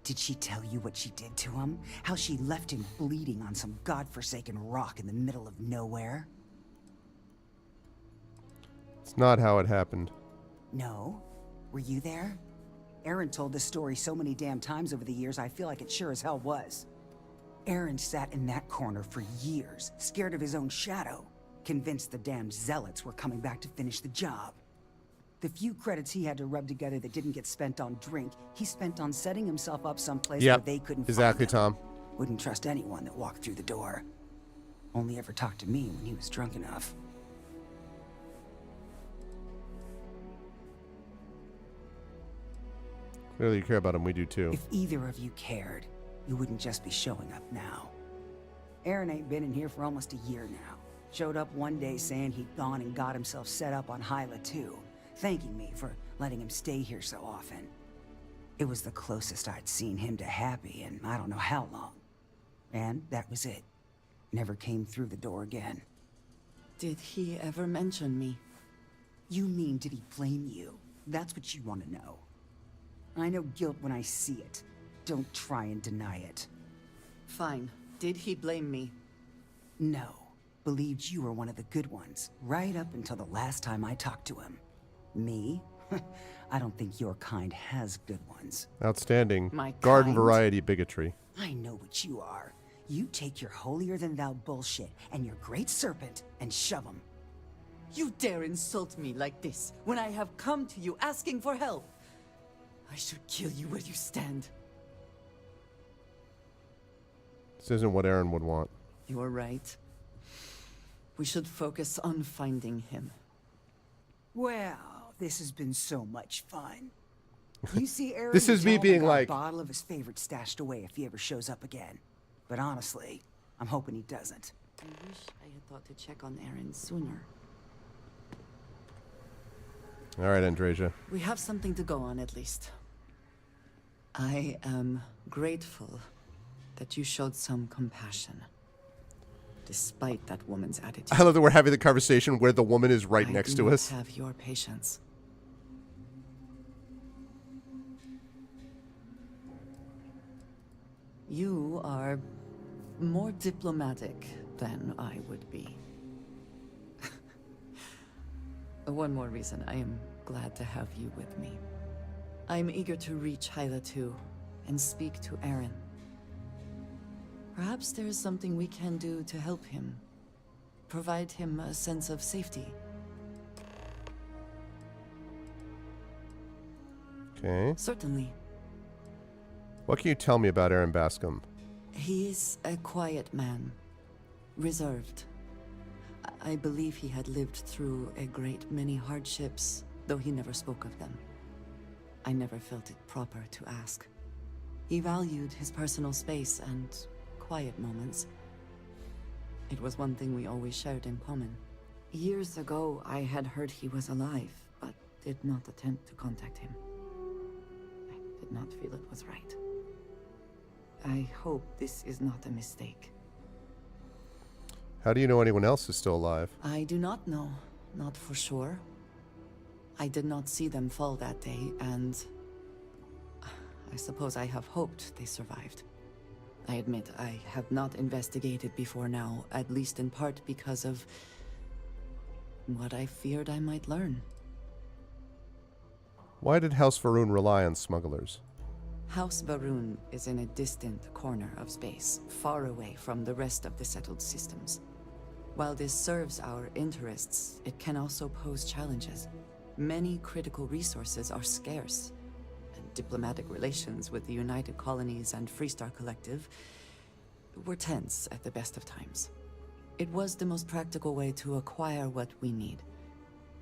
Did she tell you what she did to him? How she left him bleeding on some godforsaken rock in the middle of nowhere? It's not how it happened. No? Were you there? Aaron told this story so many damn times over the years, I feel like it sure as hell was. Aaron sat in that corner for years, scared of his own shadow, convinced the damn zealots were coming back to finish the job. The few credits he had to rub together that didn't get spent on drink, he spent on setting himself up someplace where they couldn't exactly, find him. Tom. Wouldn't trust anyone that walked through the door. Only ever talked to me when he was drunk enough. Clearly you care about him. We do too. If either of you cared, you wouldn't just be showing up now. Aaron ain't been in here for almost a year now. Showed up one day saying he'd gone and got himself set up on Hyla 2, thanking me for letting him stay here so often. It was the closest I'd seen him to happy in I don't know how long. And that was it. Never came through the door again. Did he ever mention me? You mean, did he blame you? That's what you want to know. I know guilt when I see it. Don't try and deny it. Fine. Did he blame me? No. Believed you were one of the good ones, right up until the last time I talked to him. Me? I don't think your kind has good ones. Outstanding. My Garden kind? variety bigotry. I know what you are. You take your holier-than-thou bullshit and your great serpent and shove them. You dare insult me like this when I have come to you asking for help. I should kill you where you stand. This isn't what Aaron would want. You are right. We should focus on finding him. Well, this has been so much fun. You see Aaron, This is me tell him I being got like- a bottle of his favorite stashed away if he ever shows up again. But honestly, I'm hoping he doesn't. I wish I had thought to check on Aaron sooner. All right, Andreja. We have something to go on at least. I am grateful that you showed some compassion, despite that woman's attitude. I love that we're having the conversation where the woman is right next to us. I have your patience. You are more diplomatic than I would be. One more reason I am glad to have you with me. I'm eager to reach Hyla too, and speak to Aaron. Perhaps there is something we can do to help him. Provide him a sense of safety. Okay. Certainly. What can you tell me about Aaron Bascom? He is a quiet man. Reserved. I believe he had lived through a great many hardships, though he never spoke of them. I never felt it proper to ask. He valued his personal space and quiet moments. It was one thing we always shared in common. Years ago, I had heard he was alive, but did not attempt to contact him. I did not feel it was right. I hope this is not a mistake. How do you know anyone else is still alive? I do not know, not for sure. I did not see them fall that day, and I suppose I have hoped they survived. I admit I have not investigated before now, at least in part because of what I feared I might learn. Why did House Varun rely on smugglers? House Varun is in a distant corner of space, far away from the rest of the settled systems. While this serves our interests, it can also pose challenges. Many critical resources are scarce, and diplomatic relations with the United Colonies and Freestar Collective were tense at the best of times. It was the most practical way to acquire what we need,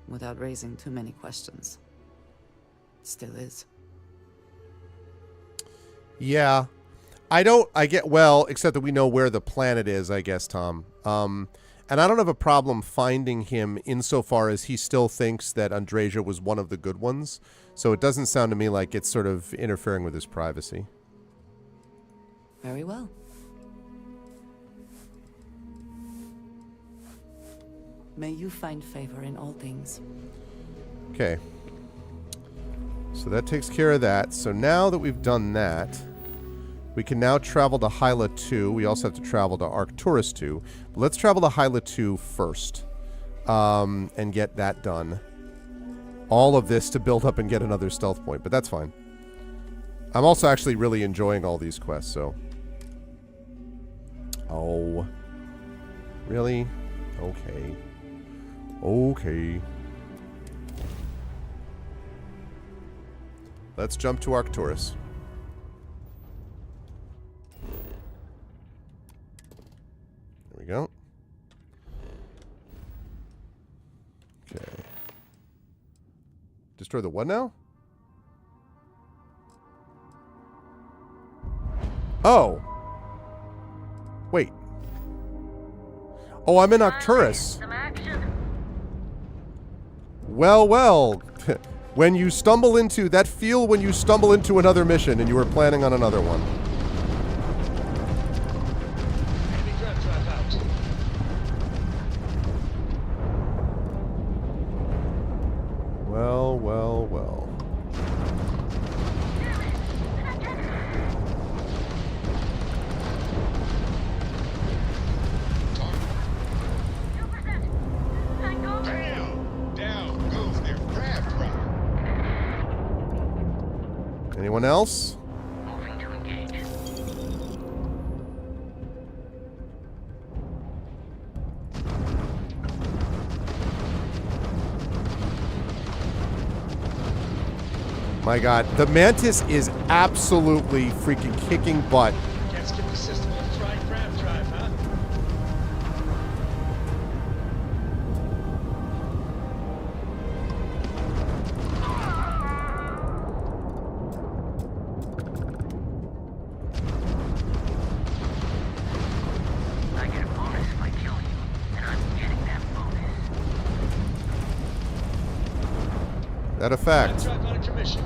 without raising too many questions. Still is. Yeah. Except that we know where the planet is, I guess, Tom. And I don't have a problem finding him insofar as he still thinks that Andreja was one of the good ones. So it doesn't sound to me like it's sort of interfering with his privacy. Very well. May you find favor in all things. Okay. So that takes care of that. So now that we've done that, we can now travel to Hyla 2. We also have to travel to Arcturus 2. But let's travel to Hyla 2 first. And get that done. All of this to build up and get another stealth point. But that's fine. I'm also actually really enjoying all these quests, so... Oh. Really? Okay. Okay. Let's jump to Arcturus. There we go. Okay. Destroy the what now? Oh. Wait. Oh, I'm in Arcturus. Well. When you stumble into that feel when you stumble into another mission and you were planning on another one. Enemy grab trap out. Well. Damn! Down goes their grab trap. Anyone else? Moving to engage. My god, the Mantis is absolutely freaking kicking butt. Can't skip the system. Let's try grab That a fact? Truck on intermission.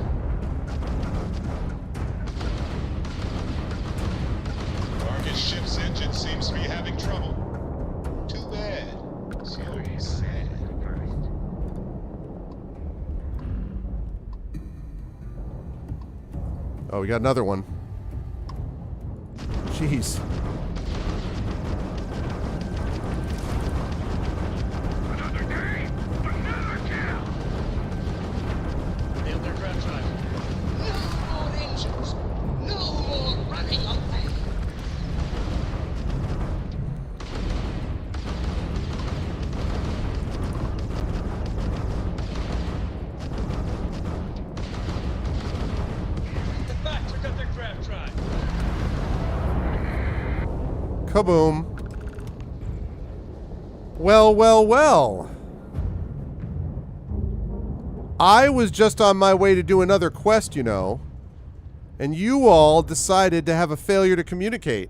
Target ship's engine seems to be having trouble. Too bad. So sad. Oh, we got another one. Jeez. Another day, another kill. Nailed their craft drive. No more engines. No more running away. The Factor got their craft drive. Kaboom. Well, well, well. I was just on my way to do another quest, you know. And you all decided to have a failure to communicate.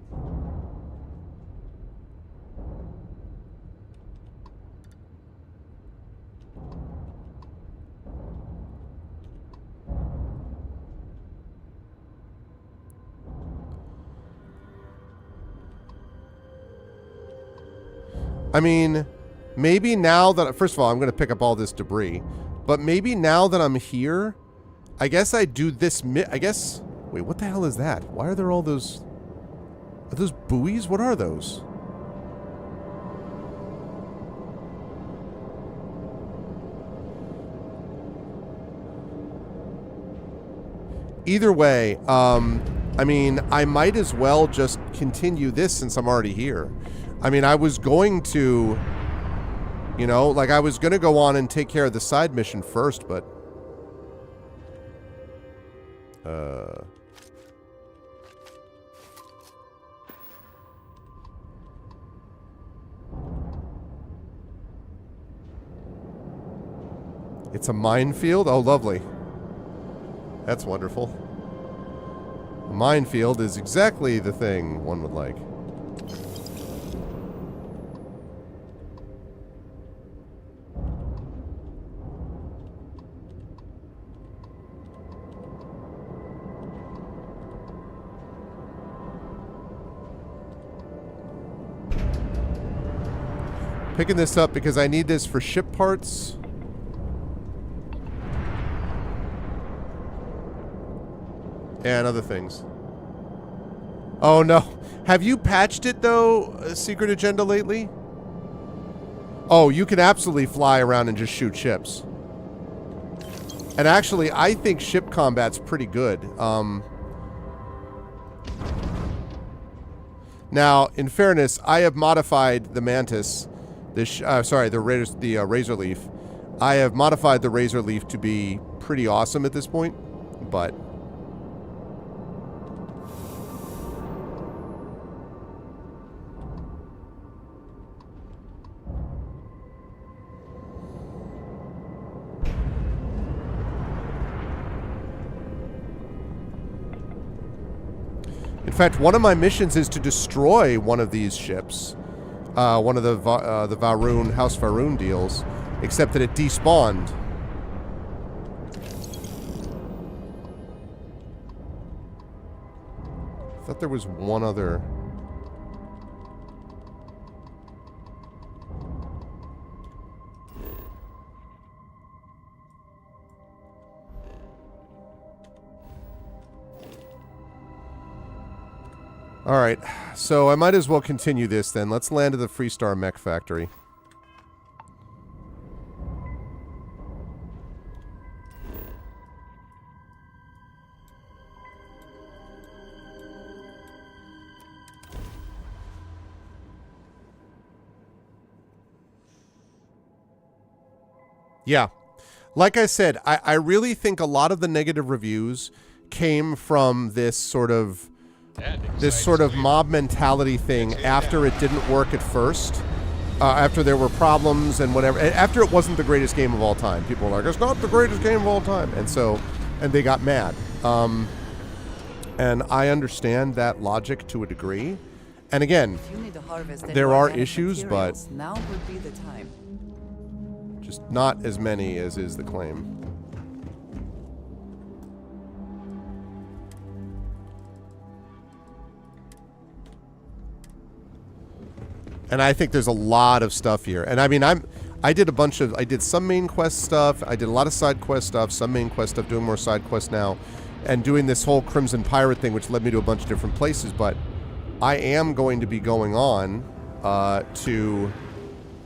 I mean, maybe now that... First of all, I'm going to pick up all this debris. But maybe now that I'm here, I guess I do this... I guess... Wait, what the hell is that? Why are there all those... Are those buoys? What are those? Either way, I mean, I might as well just continue this since I'm already here. I mean, I was going to, you know, like I was going to go on and take care of the side mission first, but... It's a minefield? Oh, lovely. That's wonderful. A minefield is exactly the thing one would like. Picking this up because I need this for ship parts. And other things. Oh no. Have you patched it though, Secret Agenda, lately? Oh, you can absolutely fly around and just shoot ships. And actually, I think ship combat's pretty good. Now, in fairness, I have modified the Mantis. The Razor Leaf. I have modified the Razor Leaf to be pretty awesome at this point, but... In fact, one of my missions is to destroy one of these ships. One of the Varun, House Varun deals, except that it despawned. I thought there was one other... Alright, so I might as well continue this then. Let's land at the Freestar Mech Factory. Yeah. Like I said, I really think a lot of the negative reviews came from this sort of mob mentality thing after it didn't work at first, after there were problems and whatever, after it wasn't the greatest game of all time. People were like, it's not the greatest game of all time, and they got mad. And I understand that logic to a degree. And again, there are issues, but now would be the time. Just not as many as is the claim. And I think there's a lot of stuff here. And I mean, I did some main quest stuff. I did a lot of side quest stuff, some main quest stuff, doing more side quests now, and doing this whole Crimson Pirate thing, which led me to a bunch of different places. But I am going to be going on to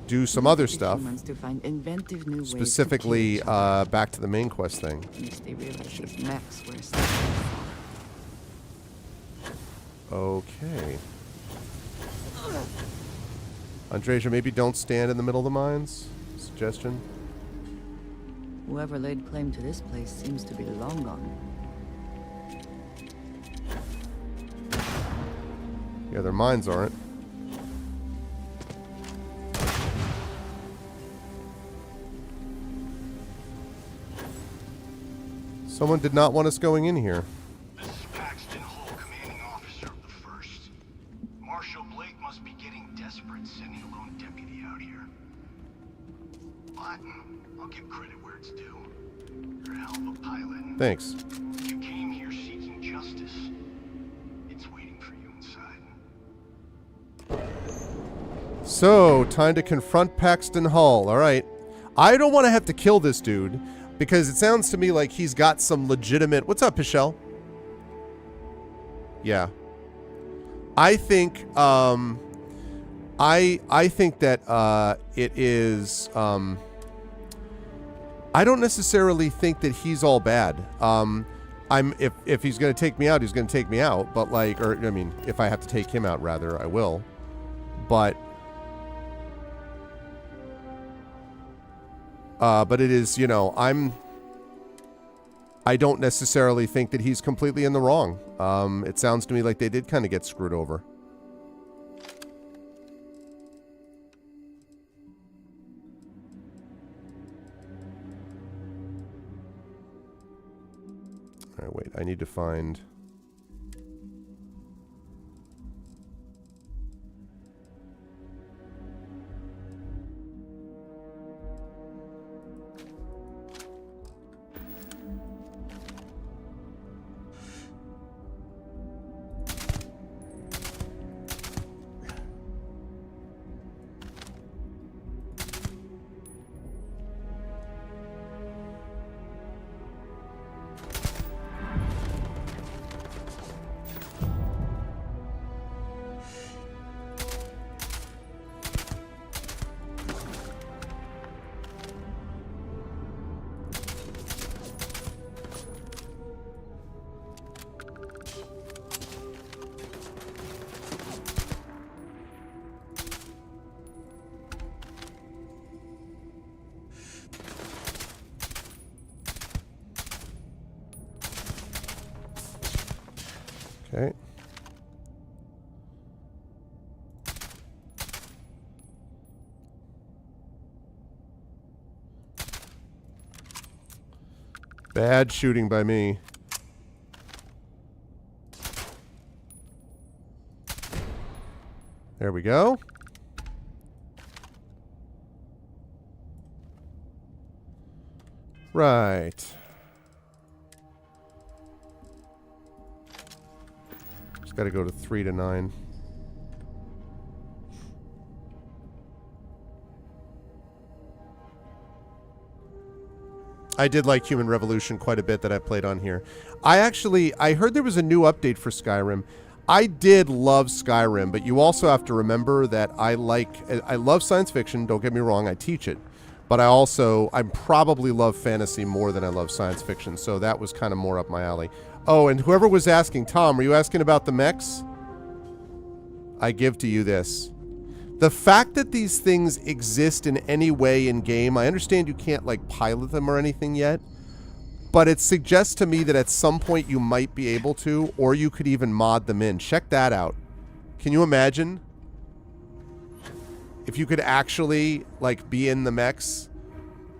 do some other stuff. To find inventive new ways specifically back to the main quest thing. They realize these mechs were Okay. Andreja, maybe don't stand in the middle of the mines? Suggestion? Whoever laid claim to this place seems to be long gone. Yeah, their mines aren't. Someone did not want us going in here. This is Paxton Hull, commanding officer of the 1st. Marshal Blake must be getting desperate sending a lone deputy out here. But I'll give credit where it's due. You're a hell of a pilot. Thanks. You came here seeking justice. It's waiting for you inside. So, time to confront Paxton Hull. Alright. I don't want to have to kill this dude, because it sounds to me like he's got some legitimate... What's up, Pichelle? Yeah. I think, I think that, it is, I don't necessarily think that he's all bad. If he's going to take me out, he's going to take me out. But, like, or, I mean, if I have to take him out, rather, I will. But it is, you know, I don't necessarily think that he's completely in the wrong. It sounds to me like they did kind of get screwed over. All right, wait, I need to find... Okay. Bad shooting by me. There we go. Right. Got to go to 3 to 9. I did like Human Revolution quite a bit that I played on here. I heard there was a new update for Skyrim. I did love Skyrim, but you also have to remember that I love science fiction, don't get me wrong, I teach it. But I probably love fantasy more than I love science fiction, so that was kind of more up my alley. Oh, and whoever was asking, Tom, were you asking about the mechs? I give to you this. The fact that these things exist in any way in game, I understand you can't, like, pilot them or anything yet, but it suggests to me that at some point you might be able to, or you could even mod them in. Check that out. Can you imagine if you could actually, like, be in the mechs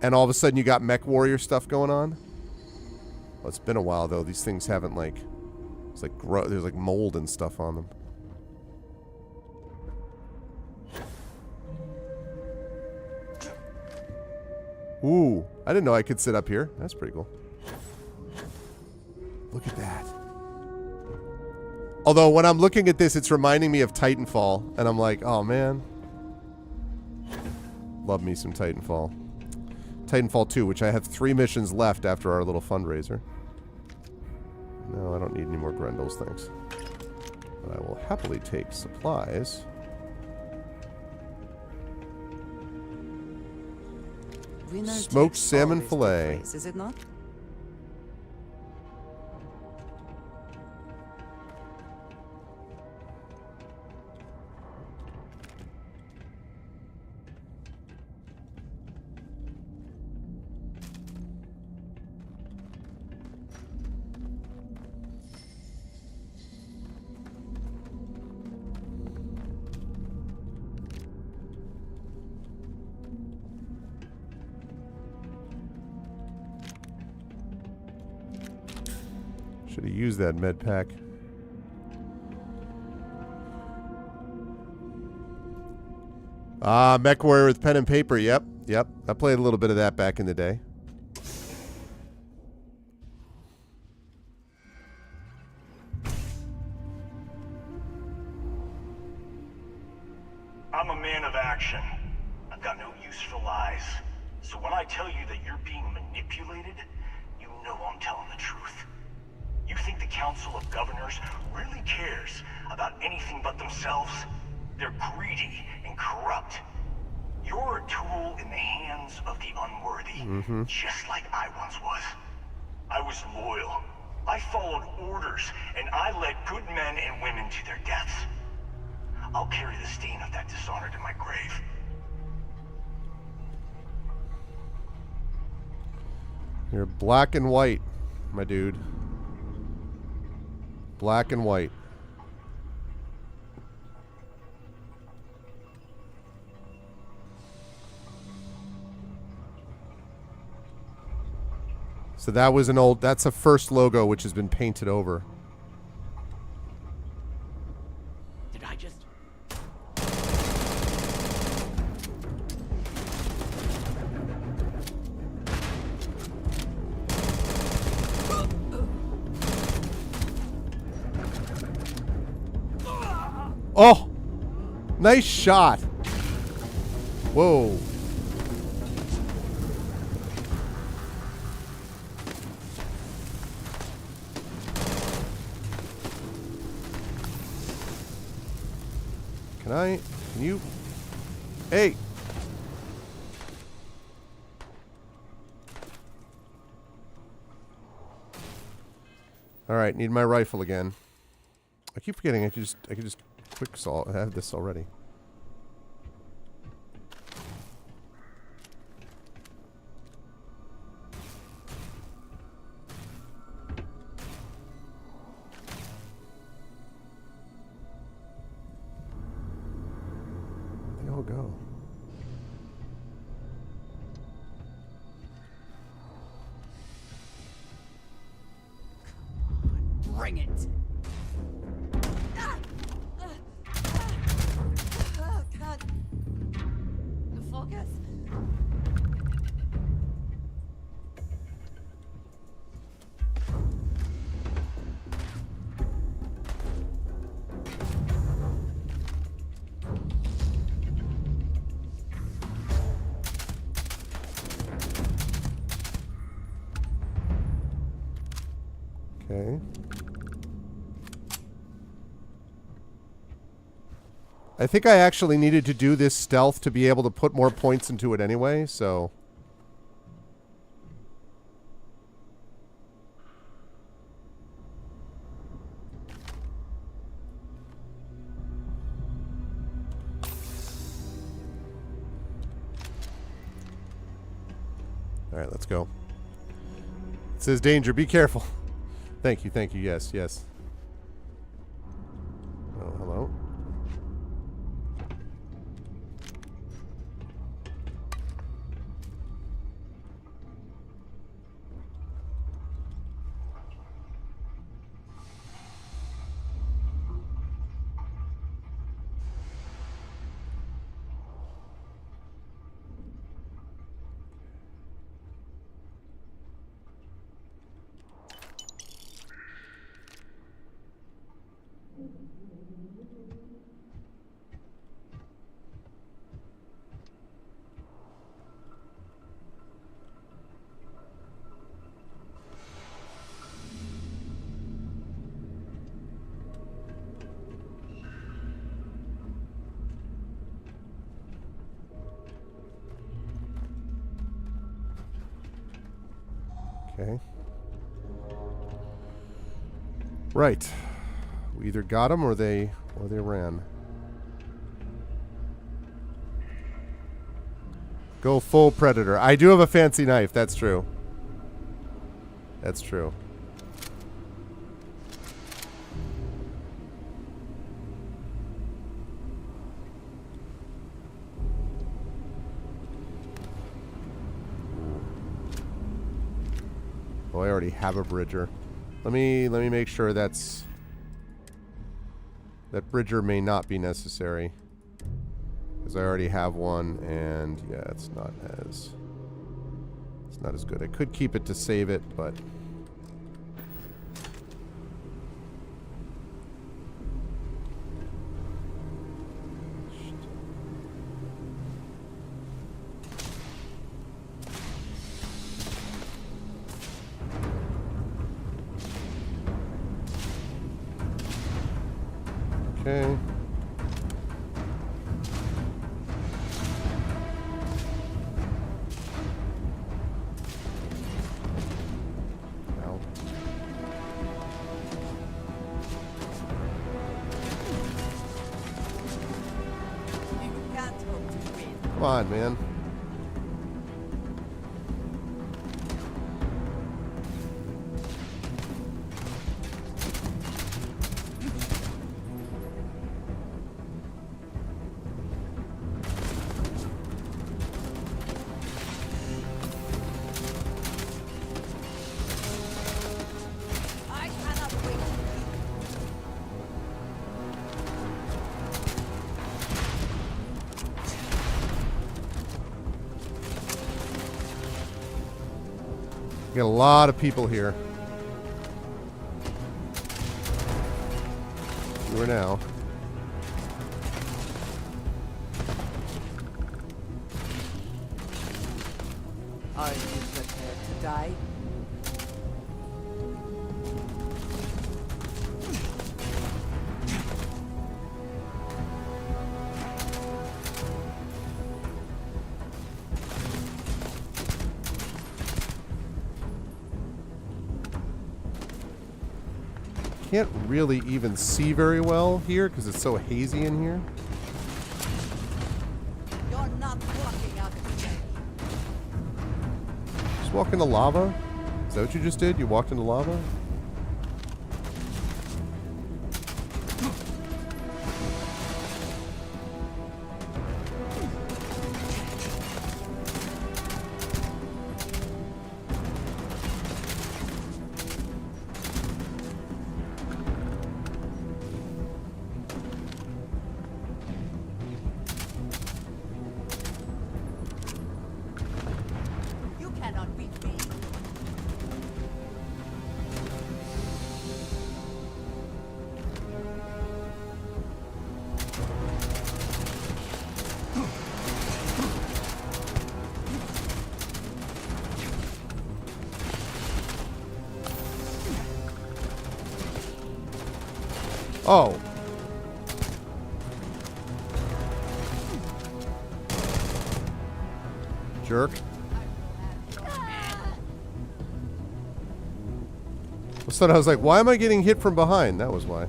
and all of a sudden you got mech warrior stuff going on? Well, it's been a while, though. These things haven't, like... It's like... There's, like, mold and stuff on them. Ooh. I didn't know I could sit up here. That's pretty cool. Look at that. Although, when I'm looking at this, it's reminding me of Titanfall. And I'm like, oh, man. Love me some Titanfall. Titanfall 2, which I have 3 missions left after our little fundraiser. No, I don't need any more Grendels, thanks. But I will happily take supplies. Smoked salmon fillet. Is it not? Should have used that med pack. Ah, MechWarrior with pen and paper. Yep. I played a little bit of that back in the day. I'm a man of action. I've got no use for lies. So when I tell you that you're being manipulated, you know I'm telling the truth. You think the Council of Governors really cares about anything but themselves? They're greedy and corrupt. You're a tool in the hands of the unworthy, just like I once was. I was loyal. I followed orders, and I led good men and women to their deaths. I'll carry the stain of that dishonor to my grave. You're black and white, my dude. Black and white. So that was an old, that's a first logo which has been painted over. Did I just... Oh! Nice shot. Whoa. Can you? Hey! Alright, need my rifle again. I keep forgetting I could just quick salt. I have this already. They all go. Bring it! Oh, God. Focus. Okay. I think I actually needed to do this stealth to be able to put more points into it anyway, so... Alright, let's go. It says danger, be careful. Thank you, yes, yes. Oh, hello. Okay. Right. We either got them or they ran. Go full predator. I do have a fancy knife. That's true. That's true. Oh, I already have a bridger. Let me make sure that bridger may not be necessary. Because I already have one, and yeah, it's not as good. I could keep it to save it, but okay. Come on, man. Got a lot of people here. Where now? Are you prepared to die? Can't really even see very well here because it's so hazy in here. You're not walking out today. Just walk into lava? Is that what you just did? You walked into lava? You cannot beat me. Oh. Jerk. So I was like, why am I getting hit from behind? That was why.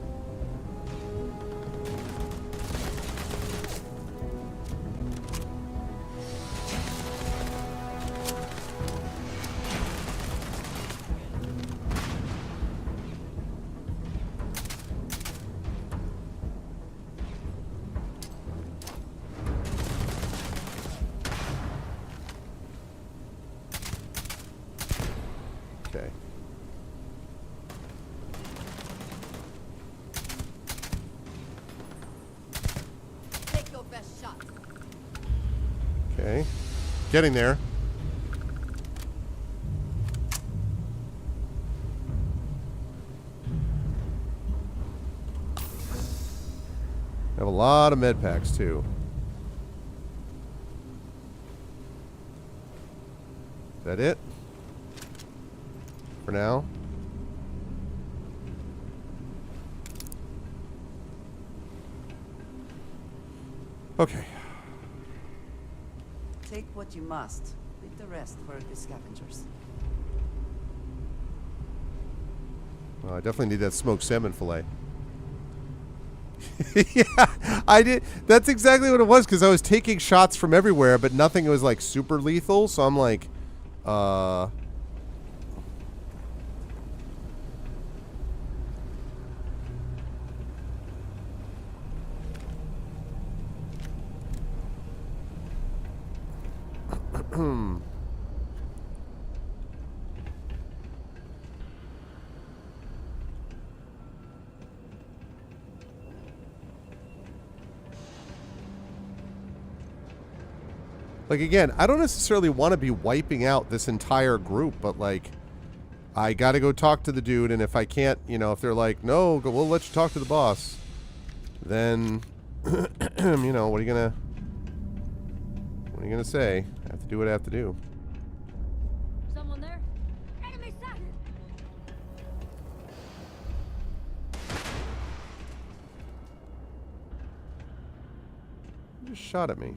Okay. Take your best shot. Okay. Getting there. I have a lot of med packs too. Is that it? For now? Okay. Take what you must. Leave the rest for the scavengers. Oh, I definitely need that smoked salmon fillet. Yeah, I did. That's exactly what it was, because I was taking shots from everywhere, but nothing was like super lethal. So I'm like, like, again, I don't necessarily want to be wiping out this entire group, but, like, I got to go talk to the dude, and if I can't, you know, if they're like, no, we'll let you talk to the boss, then, you know, what are you gonna say? I have to do what I have to do. Someone there? Enemy sighted! You just shot at me.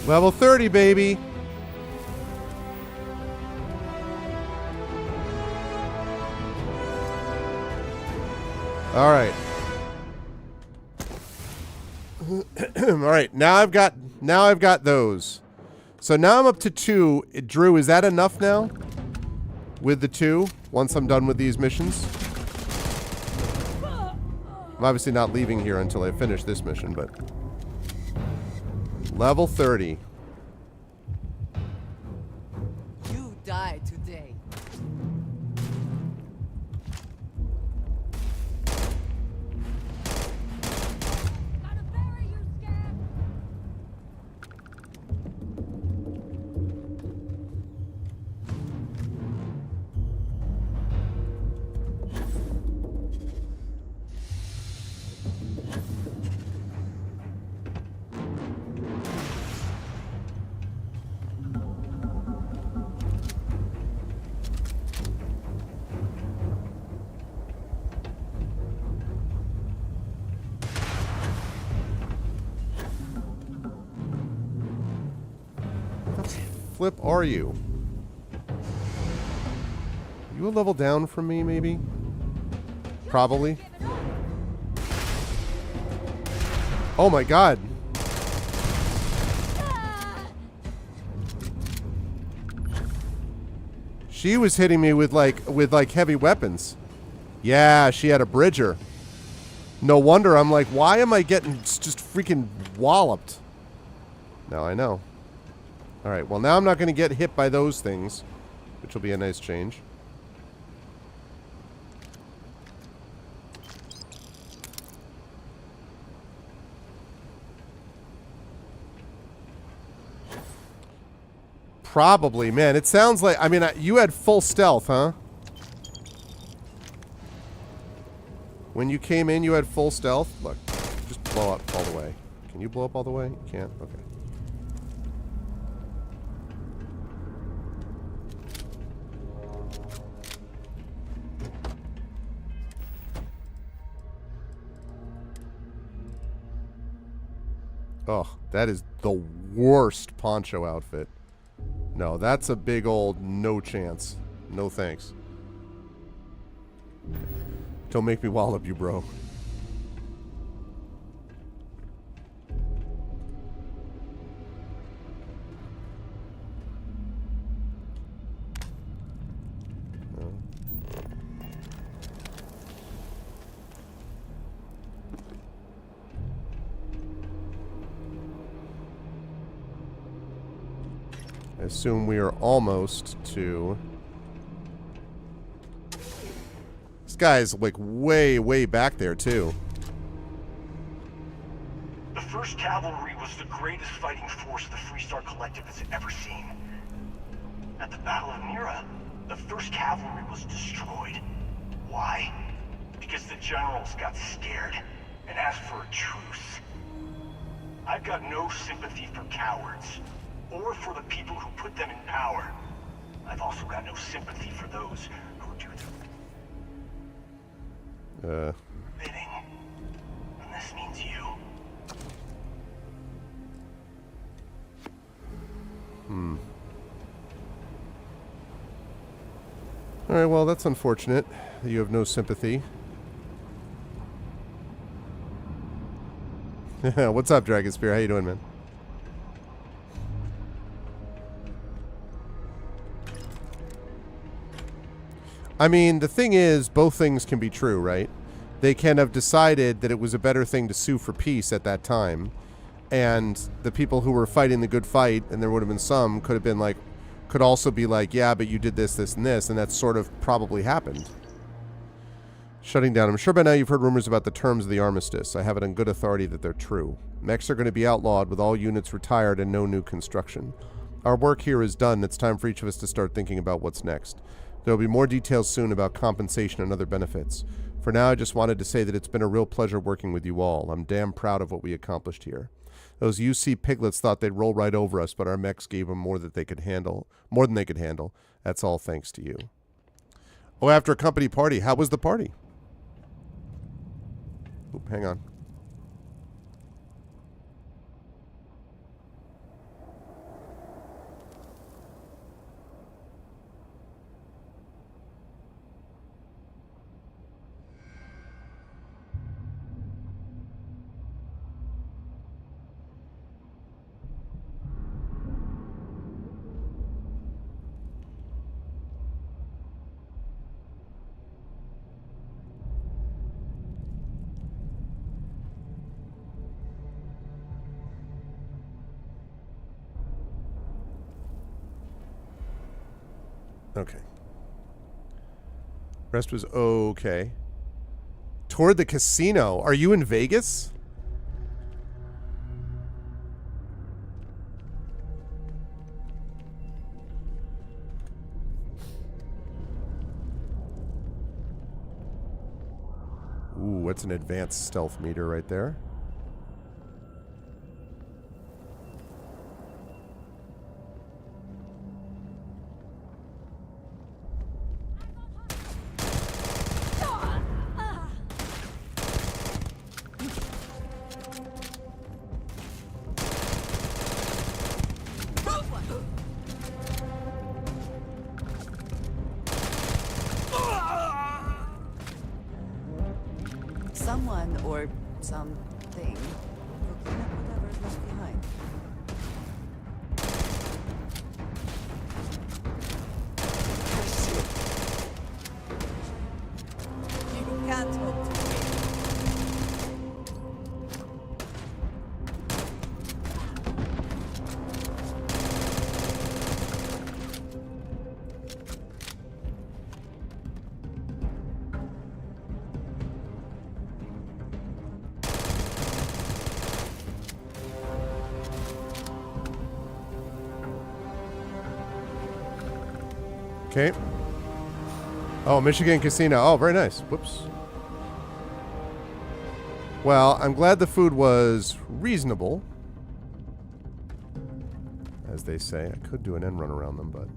Level 30, baby. All right. All right. Now I've got those. So now I'm up to 2. Drew, is that enough now? With the 2, once I'm done with these missions? I'm obviously not leaving here until I finish this mission, but level 30. You die today. Flip are you? You a level down from me, maybe? Probably. Oh my god. She was hitting me with like heavy weapons. Yeah, she had a bridger. No wonder I'm like, why am I getting just freaking walloped? Now I know. Alright, well now I'm not going to get hit by those things, which will be a nice change. Probably, man. It sounds like, I mean, you had full stealth, huh? When you came in, you had full stealth? Look, just blow up all the way. Can you blow up all the way? You can't? Okay. Oh, that is the worst poncho outfit. No, that's a big old no chance. No thanks. Don't make me wallop you, bro. I assume we are almost to... This guy's like way, way back there too. The 1st Cavalry was the greatest fighting force the Freestar Collective has ever seen. At the Battle of Mira, the 1st Cavalry was destroyed. Why? because the generals got scared and asked for a truce. I've got no sympathy for cowards, or for the people who put them in power. I've also got no sympathy for those who do the bidding. And this means you. Alright, well, that's unfortunate that you have no sympathy. What's up, Dragon Spear? How you doing, man? I mean, the thing is, both things can be true, right? They can have decided that it was a better thing to sue for peace at that time, and the people who were fighting the good fight, and there would have been some, could have been like, could also be like, yeah, but you did this, this, and this, and that's sort of probably happened. Shutting down. I'm sure by now you've heard rumors about the terms of the armistice. I have it on good authority that they're true. Mechs are going to be outlawed with all units retired and no new construction. Our work here is done. It's time for each of us to start thinking about what's next. There will be more details soon about compensation and other benefits. For now, I just wanted to say that it's been a real pleasure working with you all. I'm damn proud of what we accomplished here. Those UC piglets thought they'd roll right over us, but our mechs gave them more than they could handle. That's all thanks to you. Oh, after a company party. How was the party? Oop, hang on. Okay. Rest was okay. Toward the casino. Are you in Vegas? Ooh, what's an advanced stealth meter right there? Someone or something will clean up whatever's left behind. You can't hope to win. Okay. Oh, Michigan Casino. Oh, very nice. Whoops. Well, I'm glad the food was reasonable. As they say. I could do an end run around them, but...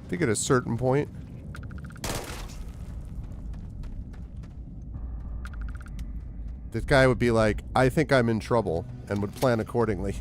I think at a certain point, this guy would be like, I think I'm in trouble, and would plan accordingly.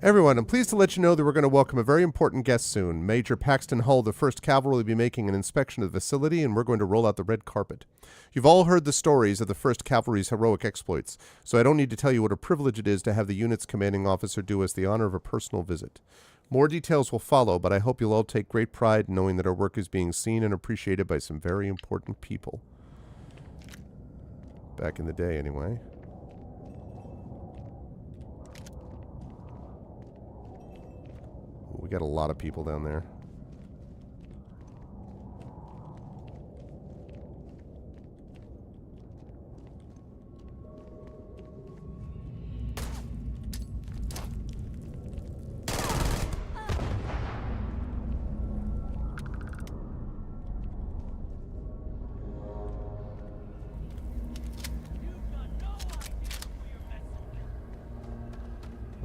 Everyone, I'm pleased to let you know that we're going to welcome a very important guest soon. Major Paxton Hull, the 1st Cavalry, will be making an inspection of the facility, and we're going to roll out the red carpet. You've all heard the stories of the 1st Cavalry's heroic exploits, so I don't need to tell you what a privilege it is to have the unit's commanding officer do us the honor of a personal visit. More details will follow, but I hope you'll all take great pride in knowing that our work is being seen and appreciated by some very important people. Back in the day, anyway. We got a lot of people down there.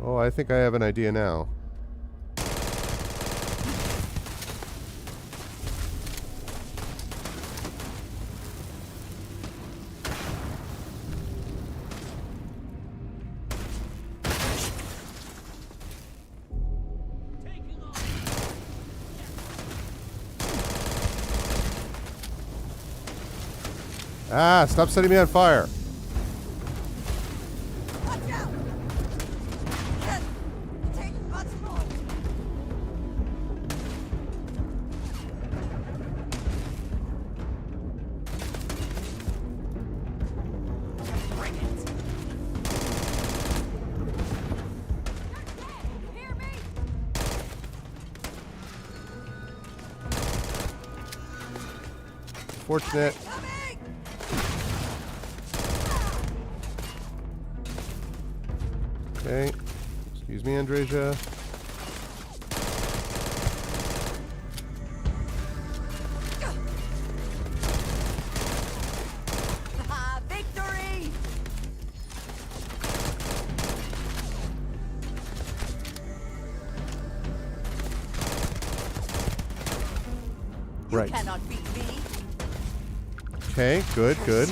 Oh, I think I have an idea now. Ah, stop setting me on fire. Watch out! Yes! Take what's more. Bring it! Hear me? Fortunate. Okay. Excuse me, Andreja. Victory! Right. You cannot beat me. Okay, good, good.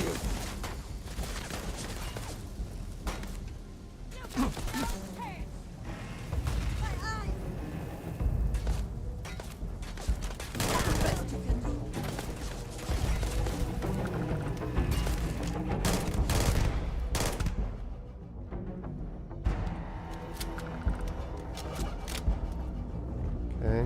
Okay.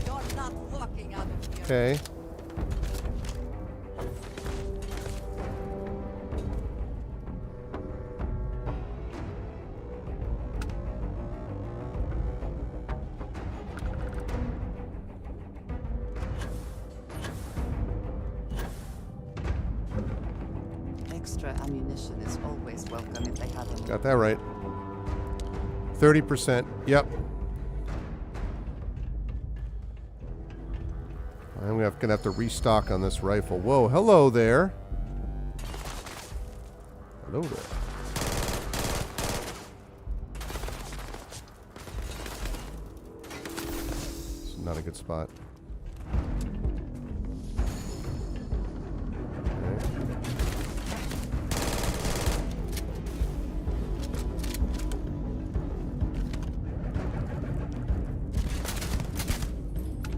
You're not walking out of here. Okay. Extra ammunition is always welcome if they have them. Got that right. 30%. Yep. I'm going to have to restock on this rifle. Whoa, hello there. Hello there. It's not a good spot.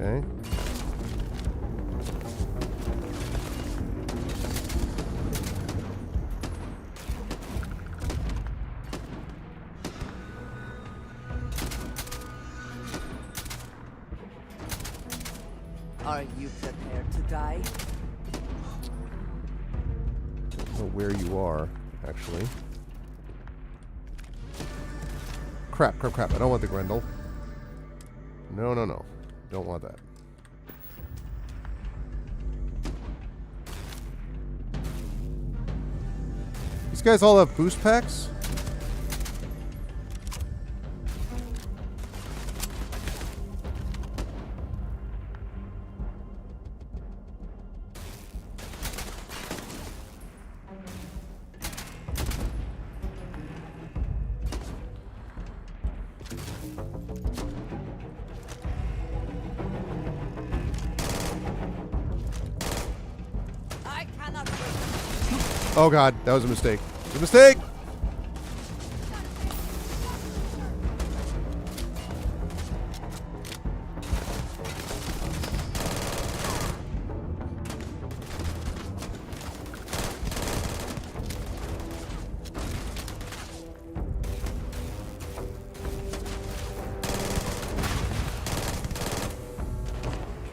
Okay. Are you prepared to die? I don't know where you are, actually. Crap, crap, crap. I don't want the Grendel. No, no, no. Don't want that. These guys all have boost packs? Oh god, that was a mistake. It was a mistake!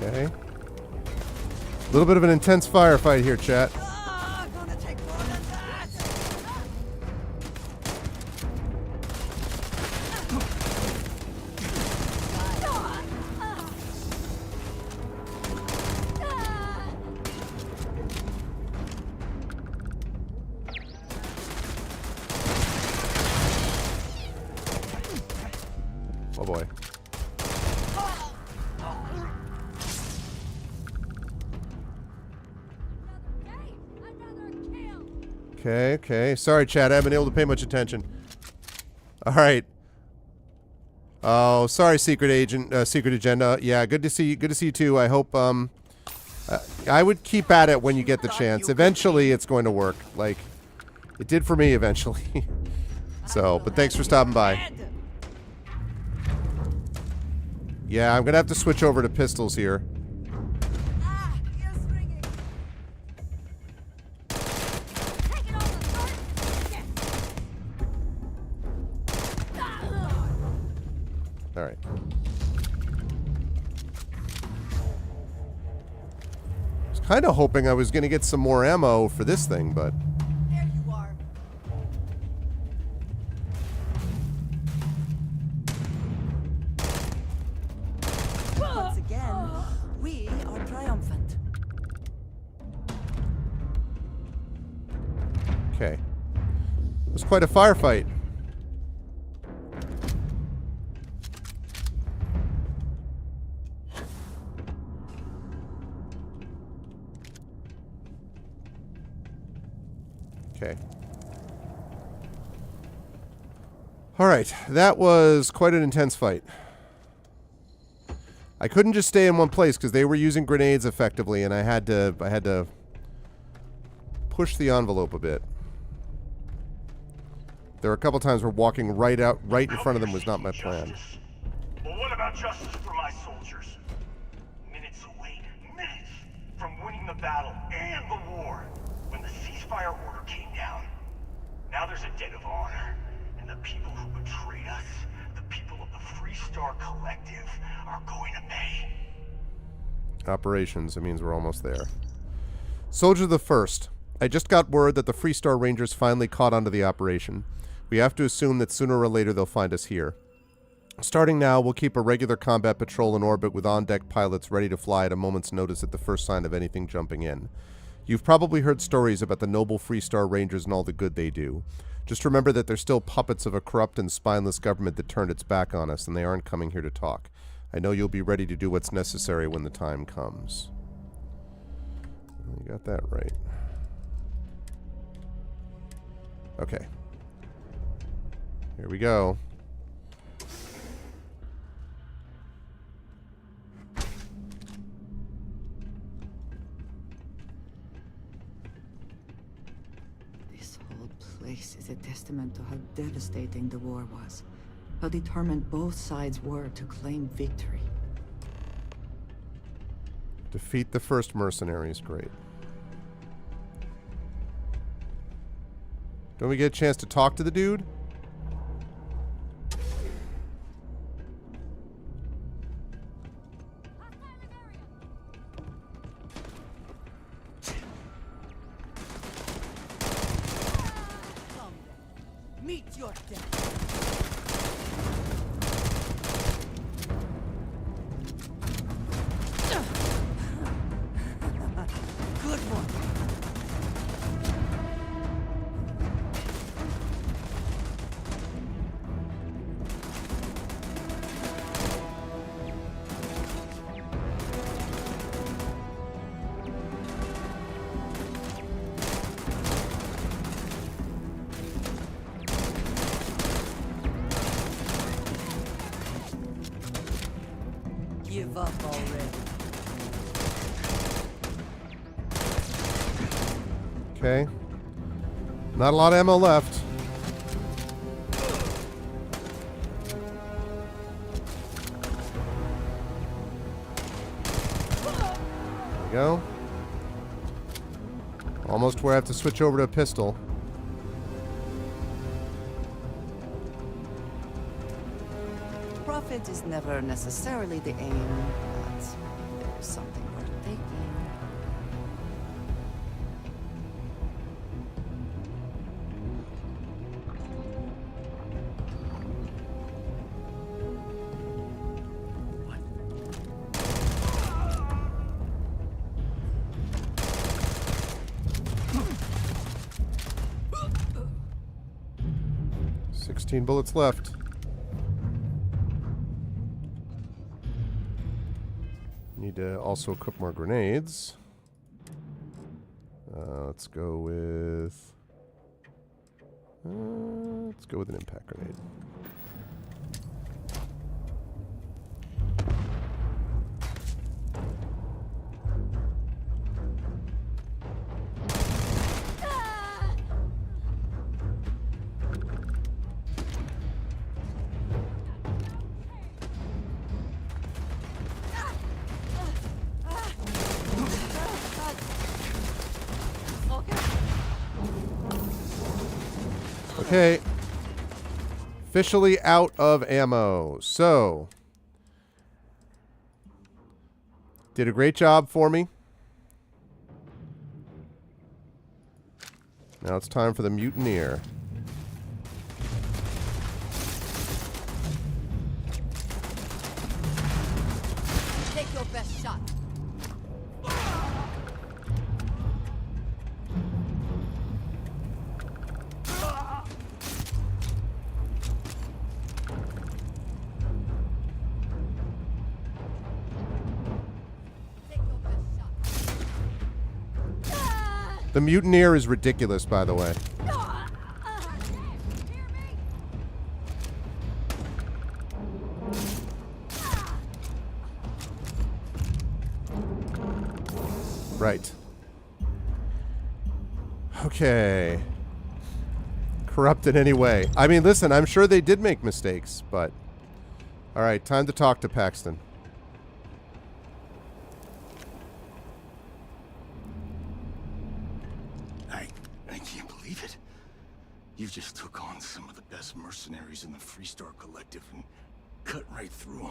Okay. A little bit of an intense firefight here, chat. Oh boy. Okay. Sorry, chat. I haven't been able to pay much attention. All right. Oh, sorry, Secret Agent, Secret Agenda. Yeah, good to see you. Good to see you too. I hope. I would keep at it when you get the chance. Eventually, it's going to work. Like, it did for me eventually. So, but thanks for stopping by. Yeah, I'm gonna have to switch over to pistols here. All right. I was kind of hoping I was going to get some more ammo for this thing, but... There you are. Once again, we are triumphant. Okay. It was quite a firefight. Okay. All right, that was quite an intense fight. I couldn't just stay in one place because they were using grenades effectively, and I had to push the envelope a bit. There were a couple times where walking right in front of them was not my plan. Well, what about justice for my soldiers? Minutes away, minutes from winning the battle and the war, when the ceasefire order came down. Now there's a debt of honor, and the people who betrayed us, the people of the Freestar Collective, are going to pay. Operations, it means we're almost there. Soldier the First. I just got word that the Freestar Rangers finally caught onto the operation. We have to assume that sooner or later they'll find us here. Starting now, we'll keep a regular combat patrol in orbit with on-deck pilots ready to fly at a moment's notice at the first sign of anything jumping in. You've probably heard stories about the noble Freestar Rangers and all the good they do. Just remember that they're still puppets of a corrupt and spineless government that turned its back on us, and they aren't coming here to talk. I know you'll be ready to do what's necessary when the time comes. You got that right. Okay. Here we go. This whole place is a testament to how devastating the war was. How determined both sides were to claim victory. Defeat the first mercenaries. Great. Don't we get a chance to talk to the dude? Meet your death. Good one. Give up already. Okay. Not a lot of ammo left. There we go. Almost where I have to switch over to a pistol. Profit is never necessarily the aim, but there's something worth taking. Bullets left. Need to also equip more grenades. Let's go with an impact grenade. Okay. Officially out of ammo. So, did a great job for me. Now it's time for the mutineer. Take your best shot. The mutineer is ridiculous, by the way. Right. Okay. Corrupted anyway. I mean, listen, I'm sure they did make mistakes, but... Alright, time to talk to Paxton. I can't believe it. You just took on some of the best mercenaries in the Freestar Collective and cut right through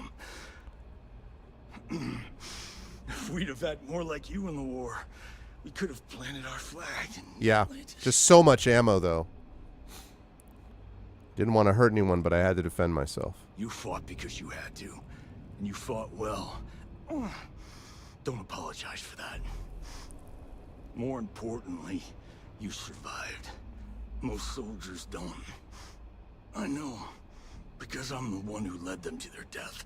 them. If we'd have had more like you in the war, we could have planted our flag in Yeah, Atlantis. just so much ammo, though. Didn't want to hurt anyone, but I had to defend myself. You fought because you had to, and you fought well. Don't apologize for that. More importantly, you survived. Most soldiers don't. I know, because I'm the one who led them to their death.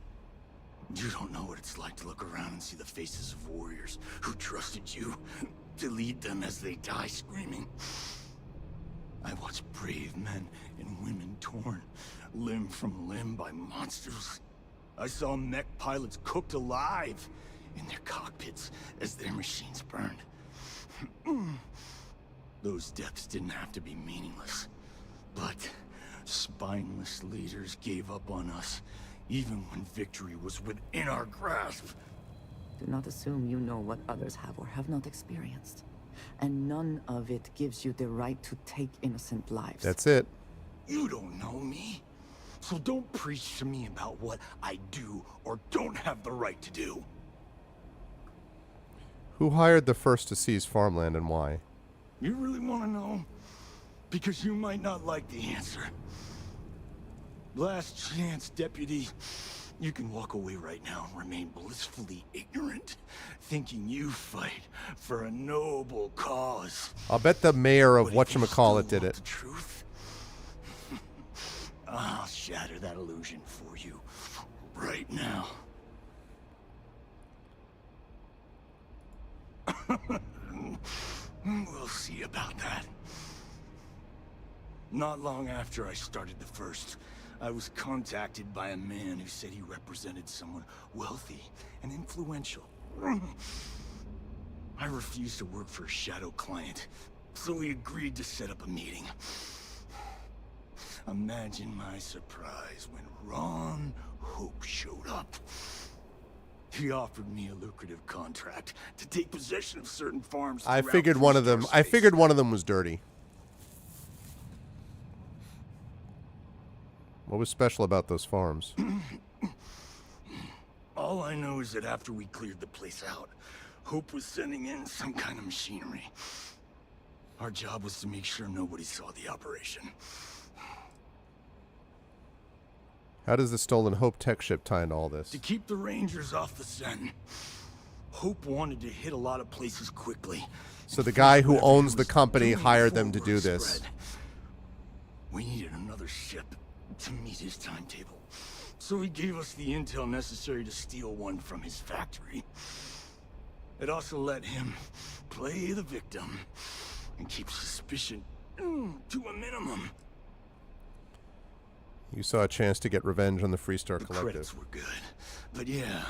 You don't know what it's like to look around and see the faces of warriors who trusted you to lead them as they die screaming. I watched brave men and women torn limb from limb by monsters. I saw mech pilots cooked alive in their cockpits as their machines burned. Those deaths didn't have to be meaningless, but spineless leaders gave up on us, even when victory was within our grasp. Do not assume you know what others have or have not experienced. And none of it gives you the right to take innocent lives. That's it. You don't know me, so don't preach to me about what I do or don't have the right to do. Who hired the first to seize farmland and why? You really want to know? Because you might not like the answer. Last chance, Deputy. You can walk away right now and remain blissfully ignorant, thinking you fight for a noble cause. I'll bet the mayor of whatchamacallit did it. The truth? I'll shatter that illusion for you right now. We'll see about that. Not long after I started the First, I was contacted by a man who said he represented someone wealthy and influential. I refused to work for a shadow client, so we agreed to set up a meeting. Imagine my surprise when Ron Hope showed up. He offered me a lucrative contract to take possession of certain farms. I figured one of them was dirty. What was special about those farms? All I know is that after we cleared the place out, Hope was sending in some kind of machinery. Our job was to make sure nobody saw the operation. How does the stolen Hope tech ship tie into all this? To keep the Rangers off the scent. Hope wanted to hit a lot of places quickly. So the guy who owns the company hired them to do this. We needed another ship to meet his timetable. So he gave us the intel necessary to steal one from his factory. It also let him play the victim and keep suspicion to a minimum. You saw a chance to get revenge on the Freestar The Collective. credits were good, but yeah,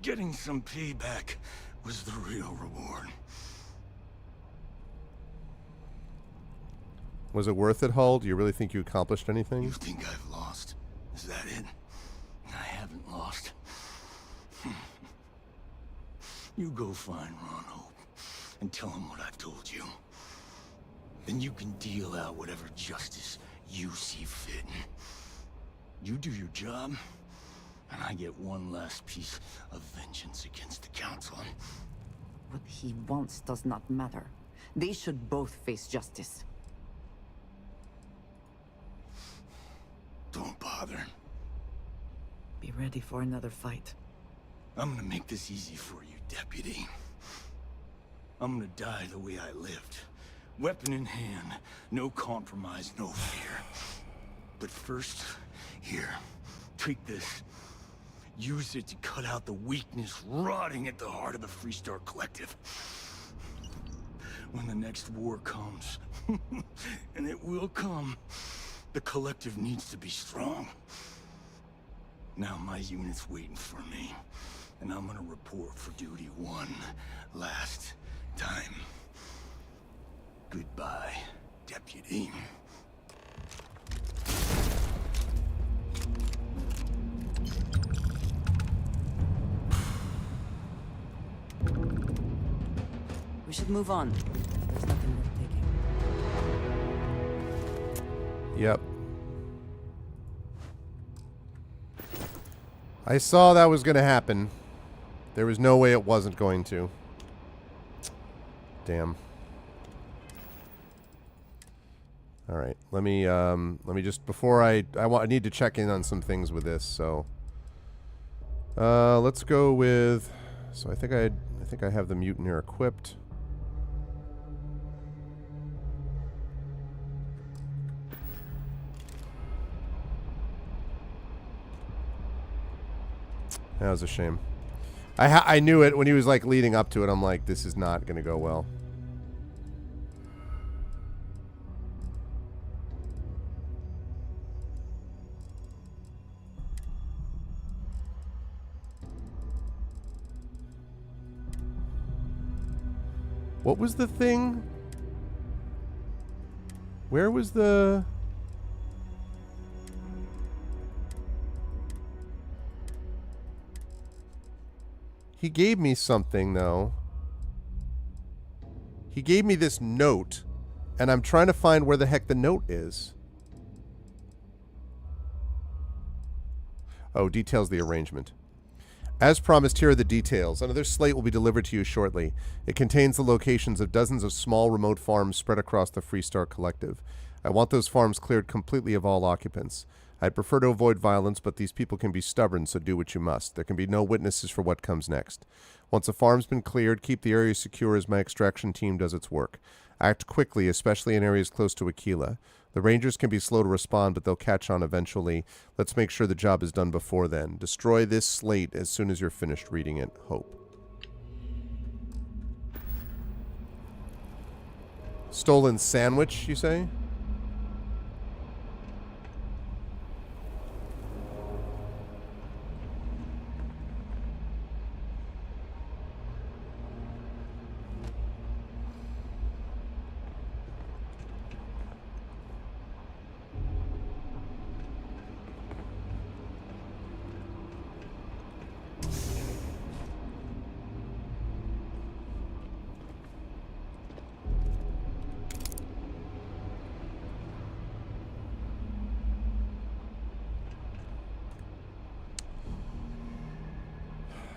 getting some payback was the real reward. Was it worth it, Hull? Do you really think you accomplished anything? You think I've lost? Is that it? I haven't lost. You go find Ron Hope and tell him what I've told you. Then you can deal out whatever justice you see fit. You do your job, and I get one last piece of vengeance against the Council. What he wants does not matter. They should both face justice. Don't bother. Be ready for another fight. I'm gonna make this easy for you, Deputy. I'm gonna die the way I lived. Weapon in hand, no compromise, no fear. But first, here, take this. Use it to cut out the weakness rotting at the heart of the Freestar Collective. When the next war comes, and it will come, the Collective needs to be strong. Now my unit's waiting for me, and I'm gonna report for duty one last time. Goodbye, Deputy. We should move on. There's nothing worth taking. Yep. I saw that was going to happen. There was no way it wasn't going to. Damn. All right. Let me just before I need to check in on some things with this. So let's go with. So I think I have the mutineer equipped. That was a shame. I knew it when he was like leading up to it. I'm like, this is not going to go well. What was the thing? Where was the... He gave me something, though. He gave me this note, and I'm trying to find where the heck the note is. Oh, details the arrangement. As promised, here are the details. Another slate will be delivered to you shortly. It contains the locations of dozens of small remote farms spread across the Freestar Collective. I want those farms cleared completely of all occupants. I'd prefer to avoid violence, but these people can be stubborn, so do what you must. There can be no witnesses for what comes next. Once a farm's been cleared, keep the area secure as my extraction team does its work. Act quickly, especially in areas close to Aquila. The Rangers can be slow to respond, but they'll catch on eventually. Let's make sure the job is done before then. Destroy this slate as soon as you're finished reading it. Hope. Stolen sandwich, you say?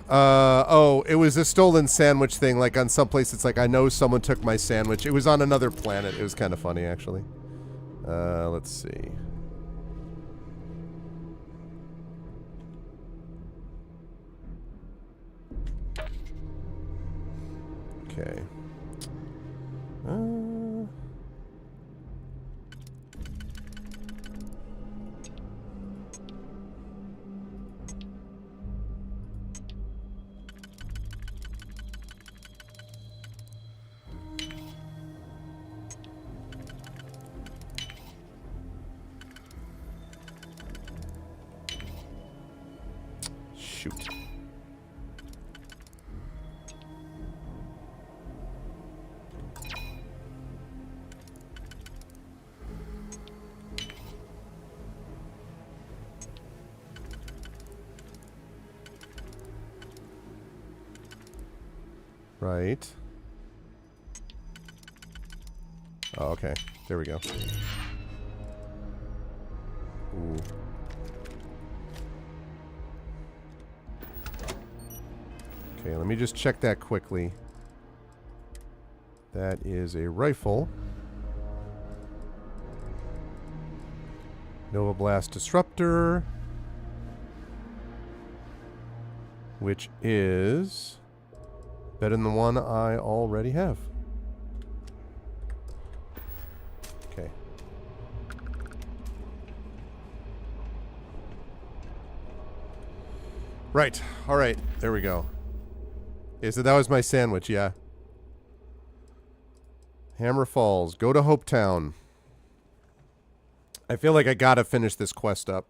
Oh, it was a stolen sandwich thing. Like on some place, it's like, I know someone took my sandwich. It was on another planet. It was kind of funny, actually. Let's see. Okay. Shoot. Right. Oh, okay. There we go. Ooh. Okay, let me just check that quickly. That is a rifle. Nova Blast Disruptor. Which is better than the one I already have. Okay. Right. All right. There we go. Okay, so that was my sandwich, yeah. Hammer Falls. Go to Hopetown. I feel like I gotta finish this quest up.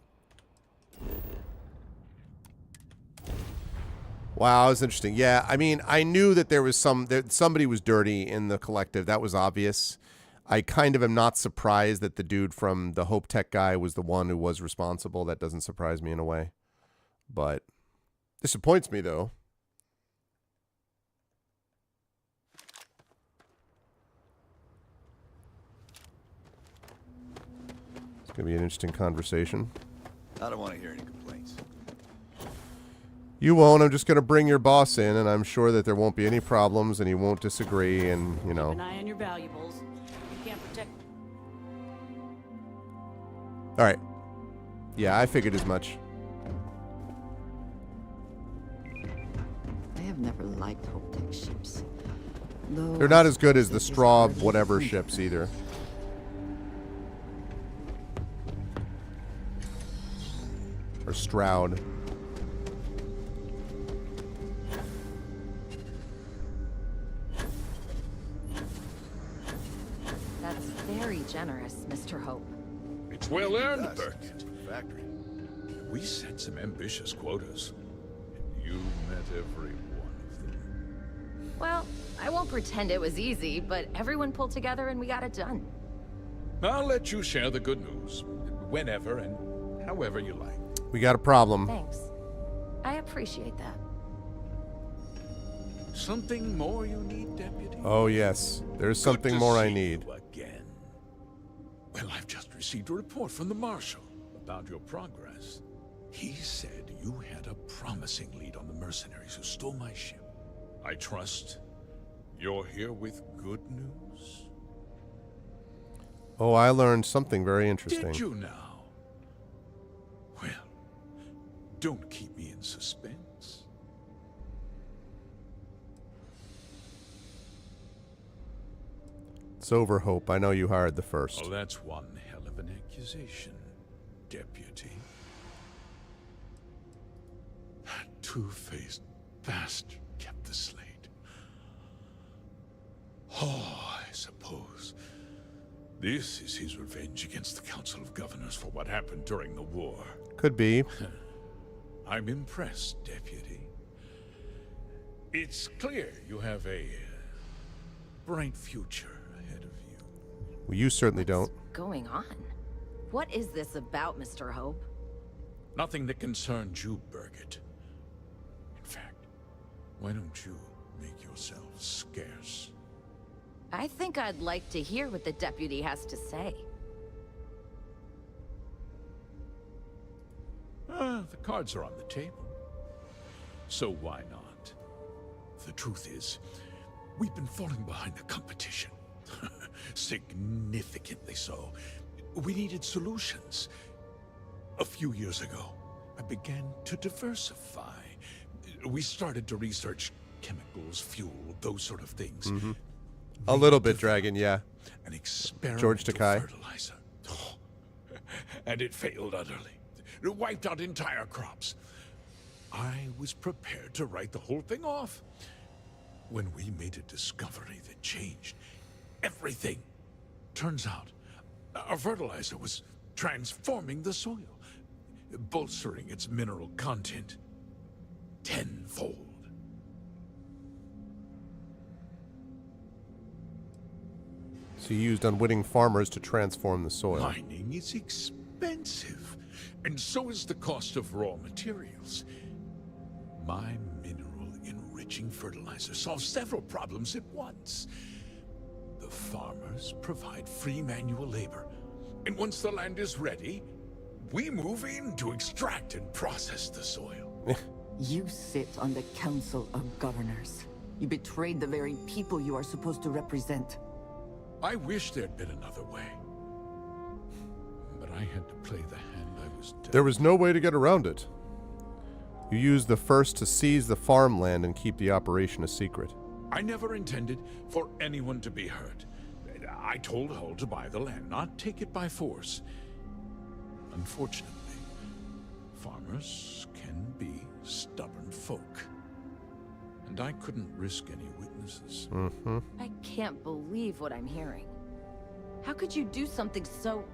Wow, that was interesting. Yeah, I mean, I knew that there was somebody was dirty in the collective. That was obvious. I kind of am not surprised that the dude from the Hope Tech guy was the one who was responsible. That doesn't surprise me in a way. But disappoints me, though. It's going to be an interesting conversation. I don't want to hear any complaints. You won't. I'm just going to bring your boss in, and I'm sure that there won't be any problems, and he won't disagree, and, you know. Keep an eye on your valuables. You can't protect... All right. Yeah, I figured as much. I have never liked Hope Tech ships. They're not as good as the straw whatever ships either. Or Stroud. That's very generous, Mr. Hope. It's well earned, Burkett. Factory. We set some ambitious quotas. And you met every one of them. Well, I won't pretend it was easy, but everyone pulled together and we got it done. I'll let you share the good news. Whenever and however you like. We got a problem. Thanks. I appreciate that. Something more you need, Deputy? Oh, yes. There's something more I need. Again. Well, I've just received a report from the Marshal about your progress. He said you had a promising lead on the mercenaries who stole my ship. I trust you're here with good news? Oh, I learned something very interesting. Did you now? Well, don't keep me in suspense. It's over, Hope. I know you hired the first. Well, that's one hell of an accusation, Deputy. That two-faced bastard kept the slate. Oh, I suppose this is his revenge against the Council of Governors for what happened during the war. Could be. I'm impressed, Deputy. It's clear you have a bright future ahead of you. Well, you certainly don't. What's going on? What is this about, Mr. Hope? Nothing that concerns you, Burkett. In fact, why don't you make yourself scarce? I think I'd like to hear what the deputy has to say. The cards are on the table. so why not? The truth is, we've been falling behind the competition. Significantly so. We needed solutions. A few years ago, I began to diversify. We started to research chemicals, fuel, those sort of things. A little bit, Dragon, yeah. An experimental George Takei. fertilizer. And it failed utterly. It wiped out entire crops. I was prepared to write the whole thing off when we made a discovery that changed everything. Turns out, our fertilizer was transforming the soil, bolstering its mineral content tenfold. So you used unwitting farmers to transform the soil. Mining is expensive, and so is the cost of raw materials. My mineral-enriching fertilizer solves several problems at once. The farmers provide free manual labor, and once the land is ready, we move in to extract and process the soil. You sit on the Council of Governors. You betrayed the very people you are supposed to represent. I wish there'd been another way. But I had to play the hand I was dealt. There was no way to get around it. You used the first to seize the farmland and keep the operation a secret. I never intended for anyone to be hurt. I told Hull to buy the land, not take it by force. Unfortunately, farmers can be stubborn folk. And I couldn't risk any witnesses. I can't believe what I'm hearing. How could you do something so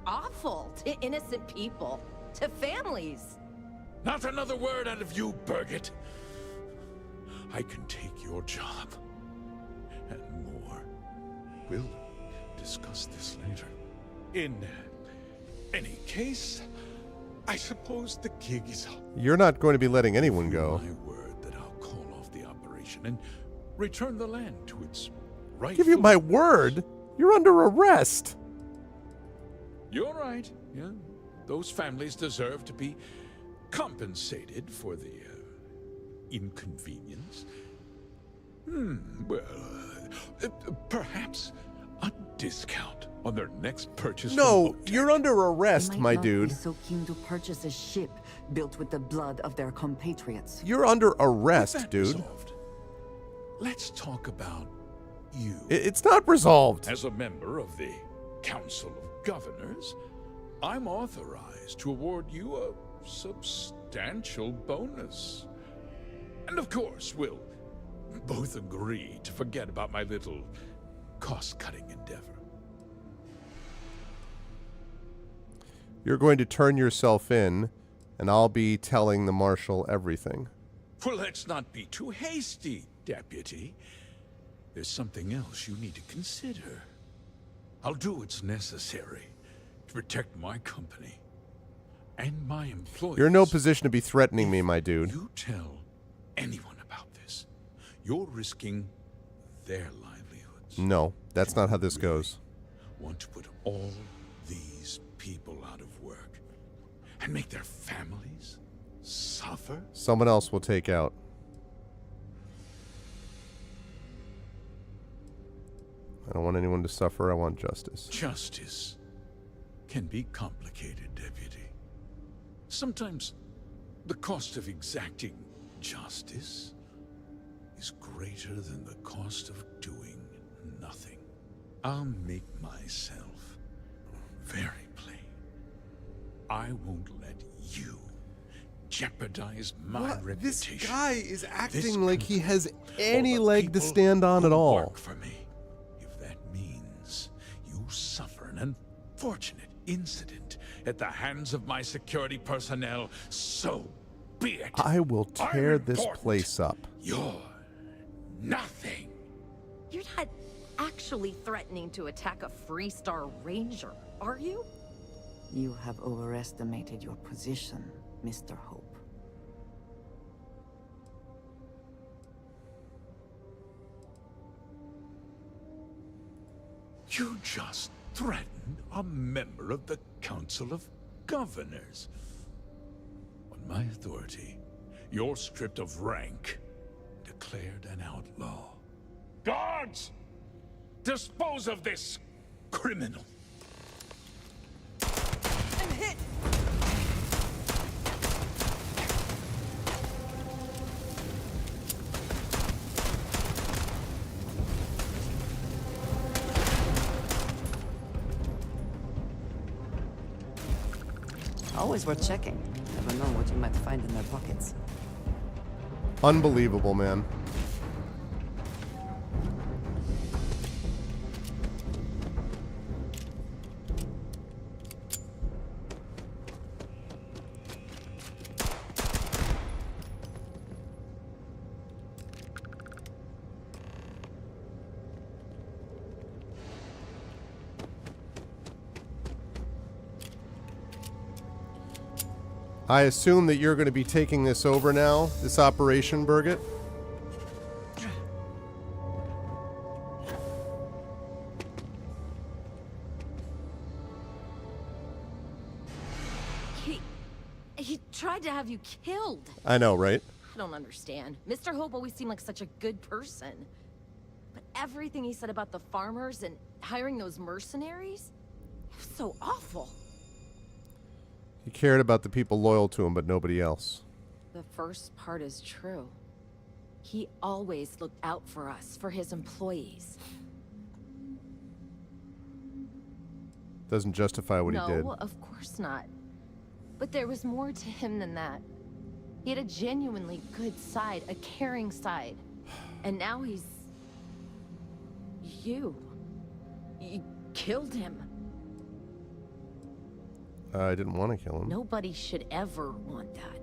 awful to innocent people, to families? Not another word out of you, Birgit. I can take your job. And more. We'll discuss this later. In any case, I suppose the gig is up. You're not going to be letting anyone go. My word that I'll call off the operation and return the land to its rightful. Give you my word. You're under arrest. You're right. Yeah, those families deserve to be compensated for the inconvenience. Well, perhaps a discount on their next purchase. No, you're under arrest, They my might not dude. be so keen to purchase a ship built with the blood of their compatriots. You're under arrest, With that dude. resolved, let's talk about you. It's not resolved. As a member of the Council of Governors, I'm authorized to award you a substantial bonus. And of course, we'll both agree to forget about my little cost-cutting endeavor. You're going to turn yourself in, and I'll be telling the Marshal everything. Well, let's not be too hasty, Deputy. There's something else you need to consider. I'll do what's necessary to protect my company and my employees. You're in no position to be threatening me, my dude. You tell anyone about this, you're risking their livelihoods. No, that's not how this goes. Want to put all these people out of work and make their families suffer? Someone else will take out. I don't want anyone to suffer. I want justice. Justice can be complicated, Deputy. Sometimes the cost of exacting justice is greater than the cost of doing nothing. I'll make myself very plain. I won't let you jeopardize my reputation. This guy is acting This like he has country, any or the leg to people stand on at who all. work for me. If that means you suffer an unfortunate incident at the hands of my security personnel, so be it. I will tear I'm this important. place up. You're nothing. You're not actually threatening to attack a Freestar Ranger, are you? You have overestimated your position, Mr. Hope. You just threatened a member of the Council of Governors. On my authority, you're stripped of rank, declared an outlaw. Guards! Dispose of this criminal. I'm hit! Always worth checking. Never know what you might find in their pockets. Unbelievable, man. I assume that you're going to be taking this over now, this operation, Birgit? He tried to have you killed. I know, right? I don't understand. Mr. Hope always seemed like such a good person. But everything he said about the farmers and hiring those mercenaries, it was so awful. He cared about the people loyal to him, but nobody else. The first part is true. He always looked out for us, for his employees. Doesn't justify what he did. No, of course not. But there was more to him than that. He had a genuinely good side, a caring side. And now he's... You killed him. I didn't want to kill him. Nobody should ever want that.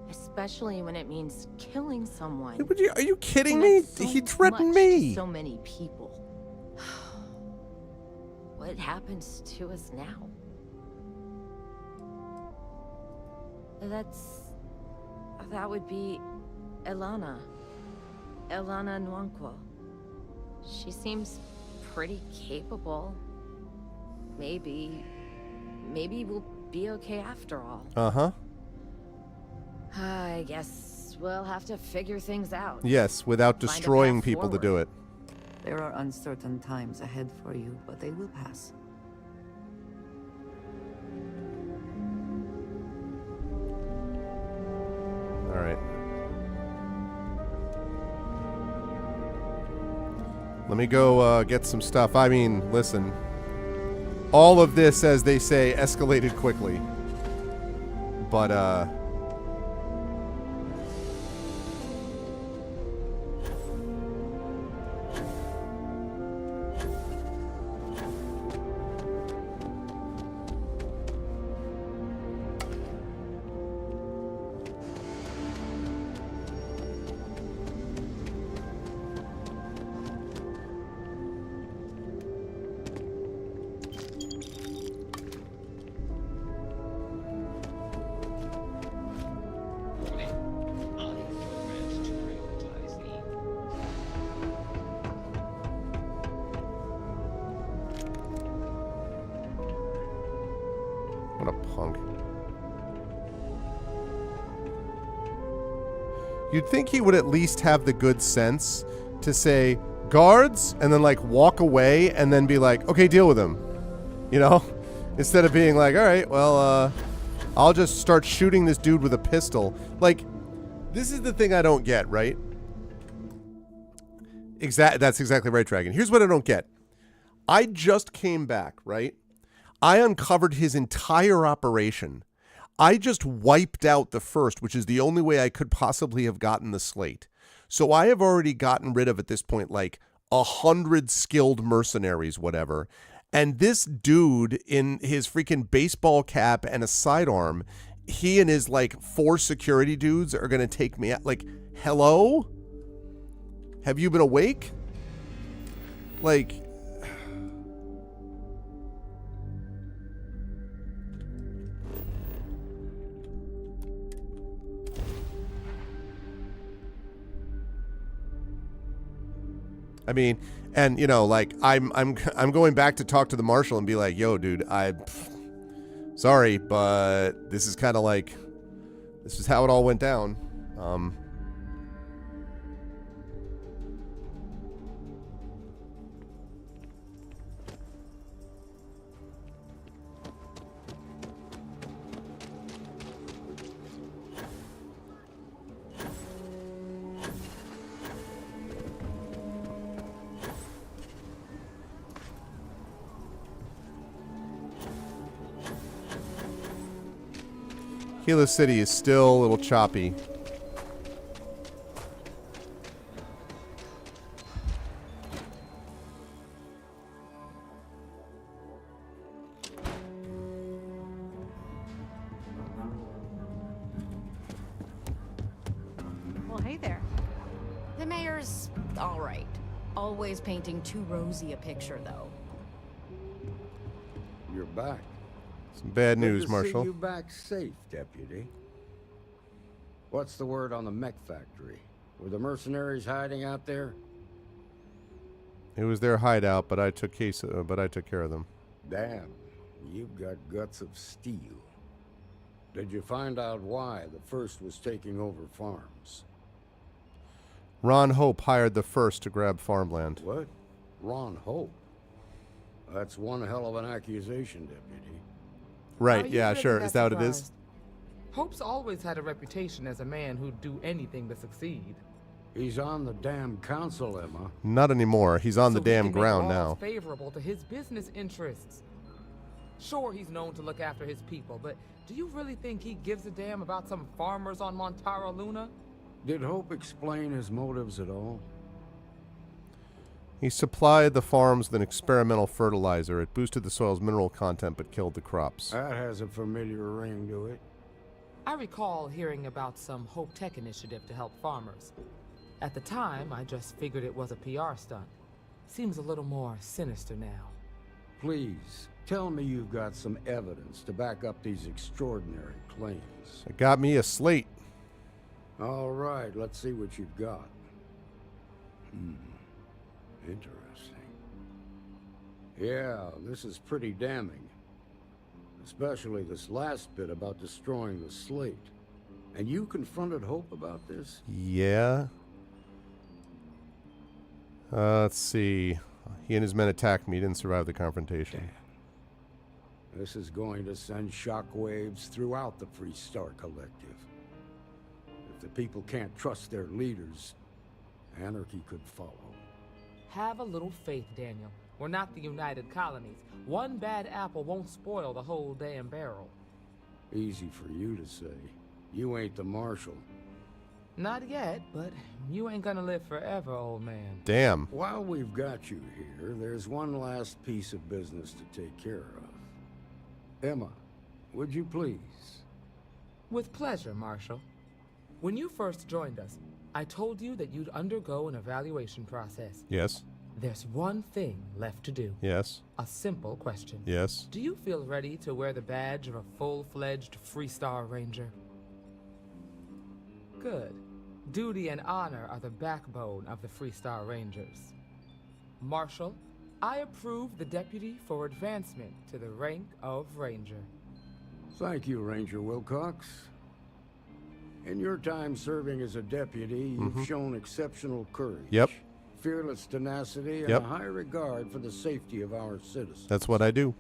Especially when it means killing someone. Are you kidding me? He threatened me. So many people. What happens to us now? That would be Elana. Elana Nwankwo. She seems pretty capable. Maybe we'll be okay after all. Uh-huh. I guess we'll have to figure things out. Yes, without destroying people to do it. There are uncertain times ahead for you, but they will pass. All right. Let me go get some stuff. I mean, listen. All of this, as they say, escalated quickly. But, what a punk. You'd think he would at least have the good sense to say, guards, and then like walk away and then be like, okay, deal with him. You know? Instead of being like, all right, well, I'll just start shooting this dude with a pistol. Like, this is the thing I don't get, right? That's exactly right, Dragon. Here's what I don't get. I just came back, right? I uncovered his entire operation. I just wiped out the first, which is the only way I could possibly have gotten the slate. So I have already gotten rid of, at this point, like 100 skilled mercenaries, whatever. And this dude in his freaking baseball cap and a sidearm, he and his like 4 security dudes are going to take me out. Like, hello? Have you been awake? Like... I mean, and you know, like I'm going back to talk to the marshal and be like, "Yo, dude, sorry, but this is kind of like, this is how it all went down." Gila City is still a little choppy. Well, hey there. The mayor's all right. Always painting too rosy a picture, though. You're back. Some bad news, Good to Marshal. see you back safe, Deputy. What's the word on the mech factory? Were the mercenaries hiding out there? It was their hideout, but I took care of them. Damn, you've got guts of steel. Did you find out why the First was taking over farms? Ron Hope hired the First to grab farmland. What? Ron Hope? That's one hell of an accusation, Deputy. Right, Are you yeah, really sure. Is that what it is? surprised? Hope's always had a reputation as a man who'd do anything to succeed. He's on the damn council, Emma. Not anymore. He's on the So he damn can make ground laws now. favorable to his business interests. Sure, he's known to look after his people, but do you really think he gives a damn about some farmers on Montara Luna? Did Hope explain his motives at all? He supplied the farms with an experimental fertilizer. It boosted the soil's mineral content but killed the crops. That has a familiar ring to it. I recall hearing about some Hope Tech initiative to help farmers. At the time, I just figured it was a PR stunt. Seems a little more sinister now. Please, tell me you've got some evidence to back up these extraordinary claims. It got me a slate. All right, let's see what you've got. Interesting. Yeah, this is pretty damning. Especially this last bit about destroying the slate. And you confronted Hope about this? Yeah. Let's see. He and his men attacked me. He didn't survive the confrontation. This is going to send shockwaves throughout the Free Star Collective. If the people can't trust their leaders, anarchy could follow. Have a little faith, Daniel. We're not the United Colonies. One bad apple won't spoil the whole damn barrel. Easy for you to say. You ain't the marshal. Not yet, but you ain't gonna live forever, old man. Damn. While we've got you here, there's one last piece of business to take care of. Emma, would you please? With pleasure, Marshal. When you first joined us, I told you that you'd undergo an evaluation process. Yes. There's one thing left to do. Yes. A simple question. Yes. Do you feel ready to wear the badge of a full-fledged Free Star Ranger? Good. Duty and honor are the backbone of the Free Star Rangers. Marshal, I approve the deputy for advancement to the rank of Ranger. Thank you, Ranger Wilcox. In your time serving as a deputy, you've shown exceptional courage. Yep. Fearless tenacity, and Yep. a high regard for the safety of our citizens. That's what I do.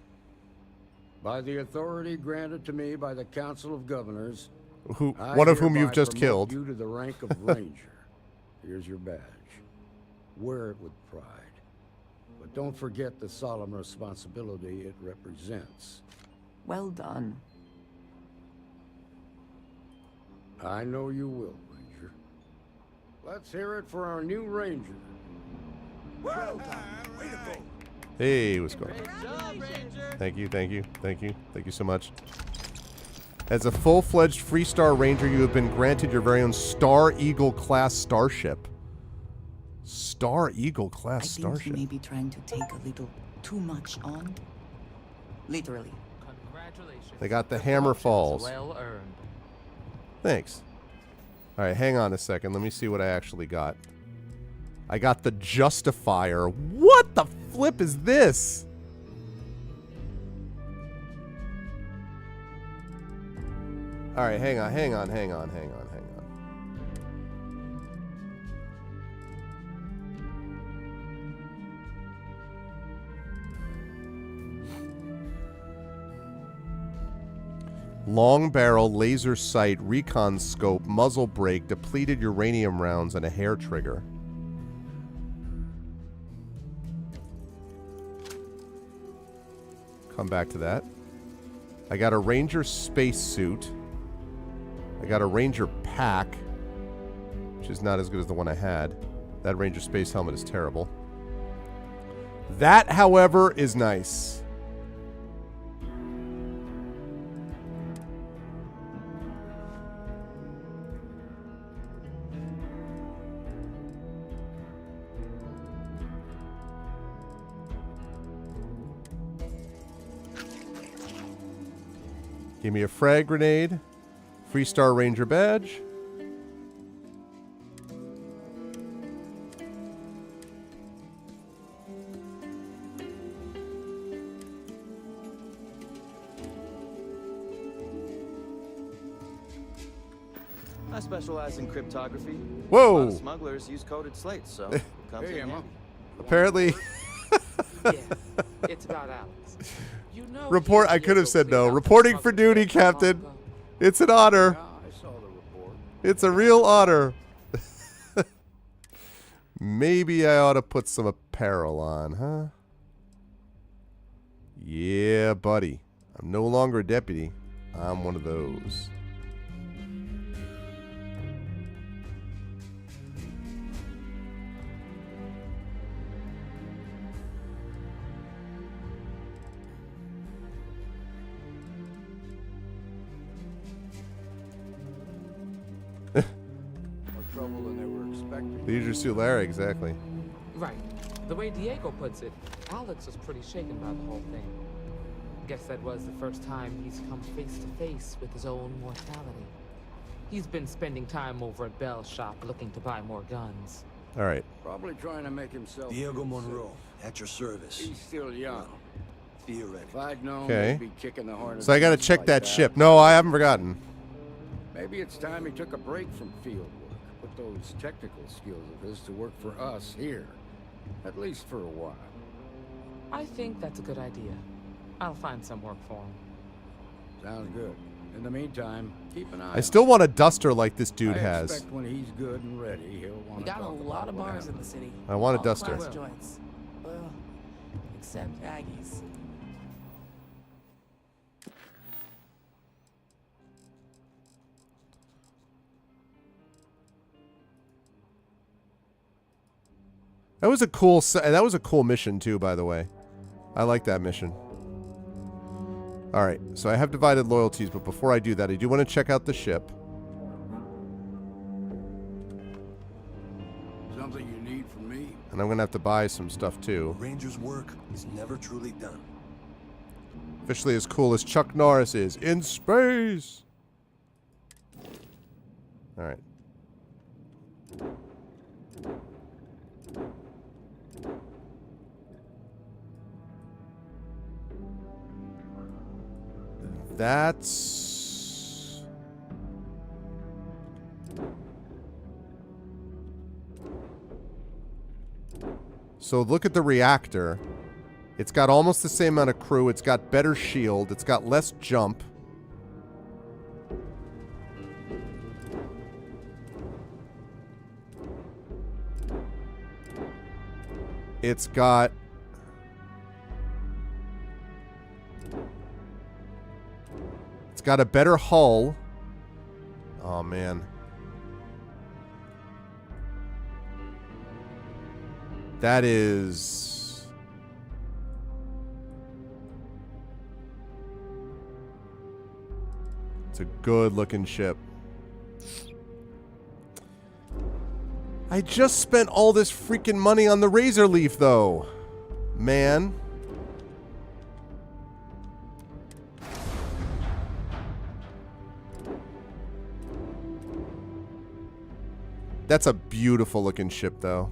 By the authority granted to me by the Council of Governors, One of whom you've just promote killed. you to the rank of Ranger. Here's your badge. Wear it with pride. But don't forget the solemn responsibility it represents. Well done. I know you will, Ranger. Let's hear it for our new Ranger. Well done. Way to go. Hey, what's going on? Thank you, thank you, thank you, thank you so much. As a full-fledged Free Star Ranger, you have been granted your very own Star Eagle class starship. Star Eagle class I think starship. you may be trying to take a little too much on. Literally. Congratulations. They got the Hammer Falls. Well earned. Thanks. All right, hang on a second. Let me see what I actually got. I got the Justifier. What the flip is this? All right, hang on. Long barrel, laser sight, recon scope, muzzle brake, depleted uranium rounds, and a hair trigger. Come back to that. I got a Ranger spacesuit. I got a Ranger pack, which is not as good as the one I had. That Ranger space helmet is terrible. That, however, is nice. Give me a frag grenade. Free Star Ranger badge. I specialize in cryptography. Whoa! A lot of smugglers use coded slates, so it comes in handy. Apparently. It's about Alex. You know Report. I could have said no. Reporting for duty, Captain. It's an honor. It's a real honor. Maybe I ought to put some apparel on, huh? Yeah, buddy. I'm no longer a deputy. I'm one of those. Leisure Suit Larry, exactly. Right. The way Diego puts it, Alex was pretty shaken by the whole thing. Guess that was the first time he's come face to face with his own mortality. He's been spending time over at Bell's shop looking to buy more guns. All right. Probably trying to make himself. Diego Monroe, at your service. He's still young. Theoretically. If I'd known, Okay. he'd be kicking the harness. So I got to check that ship. No, I haven't forgotten. Maybe it's time he took a break from field work. Put those technical skills of his to work for us here. At least for a while. I think that's a good idea. I'll find some work for him. Sounds good. In the meantime, keep an eye. I still want a duster like this dude I has. expect when he's good and ready, he'll want We to got a talk lot about of what bars in happened. the city. I want a All duster. class joints. Well, except Aggie's. That was a cool mission too, by the way. I like that mission. All right, so I have divided loyalties, but before I do that, I do want to check out the ship. Something you need from me? And I'm going to have to buy some stuff too. Ranger's work is never truly done. Officially as cool as Chuck Norris is in space. All right. That's... So look at the reactor. It's got almost the same amount of crew. It's got better shield. It's got less jump. It's got... It's got a better hull. Oh, man. That is... It's a good-looking ship. I just spent all this freaking money on the Razor Leaf, though. Man. That's a beautiful looking ship, though.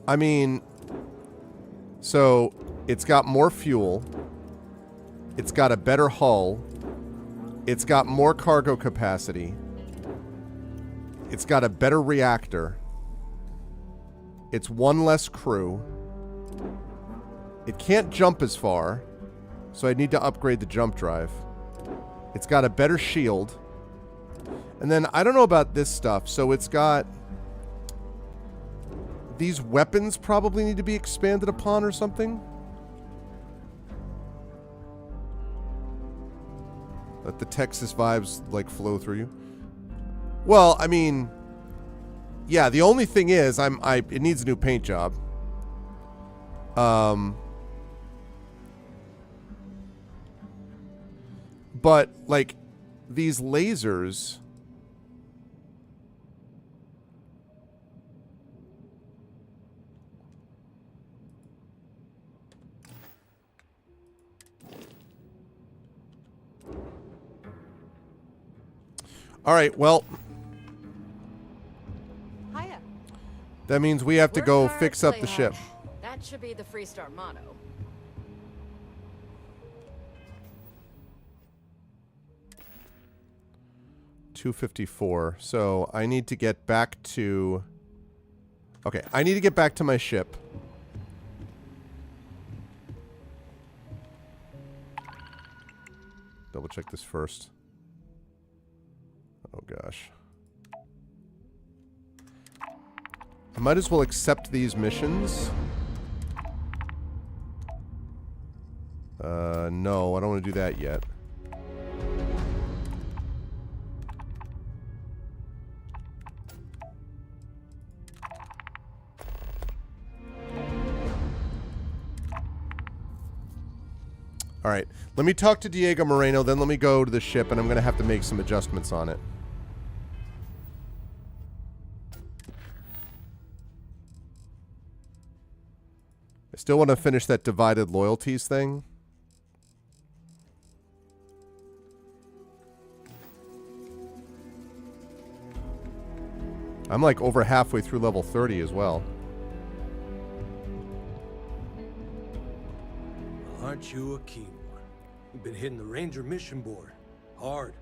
I mean, so it's got more fuel. It's got a better hull. It's got more cargo capacity. It's got a better reactor. It's one less crew. It can't jump as far, so I need to upgrade the jump drive. It's got a better shield. And then, I don't know about this stuff, so it's got... These weapons probably need to be expanded upon or something. Let the Texas vibes, like, flow through you. Well, I mean... Yeah, the only thing is, it needs a new paint job. But, like, these lasers... All right, well... Hiya. That means we have to Work go hard, fix up play the ship. hard. That should be the Freestar motto. $254. So I need to get back to... Okay, I need to get back to my ship. Double check this first. Oh gosh. I might as well accept these missions. No, I don't want to do that yet. All right, let me talk to Diego Moreno, then let me go to the ship, and I'm going to have to make some adjustments on it. I still want to finish that divided loyalties thing. I'm like over halfway through level 30 as well. Aren't you a keen one? You've been hitting the Ranger mission board hard.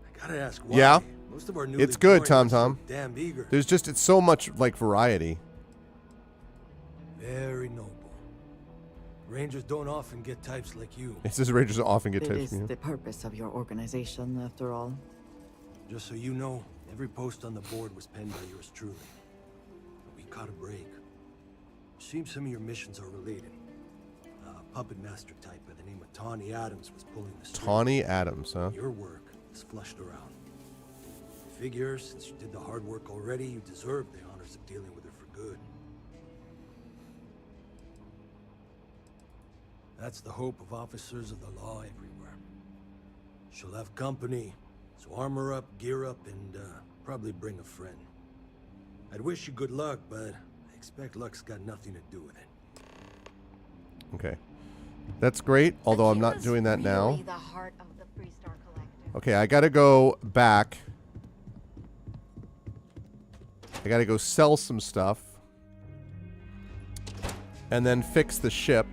I gotta ask why. Yeah, Most of our it's good, newly joiners Tom. are damn eager. There's just, it's so much like variety. Very noble. Rangers don't often get types like you. It says Rangers often get It types. is the purpose of your organization, after all. Just so you know, every post on the board was penned by yours truly. But we caught a break. Seems some of your missions are related. A puppet master type by the name of Tawny Adams was pulling the strings. Tawny Adams, huh? Your work is flushed around. Figure, since you did the hard work already, you deserve the honors of dealing with her for good. That's the hope of officers of the law everywhere. She'll have company, so armor up, gear up, and probably bring a friend. I'd wish you good luck, but I expect luck's got nothing to do with it. Okay. That's great, although I'm not doing that now. The heart of the Freestar Collective. Okay, I gotta go back. I gotta go sell some stuff. And then fix the ship.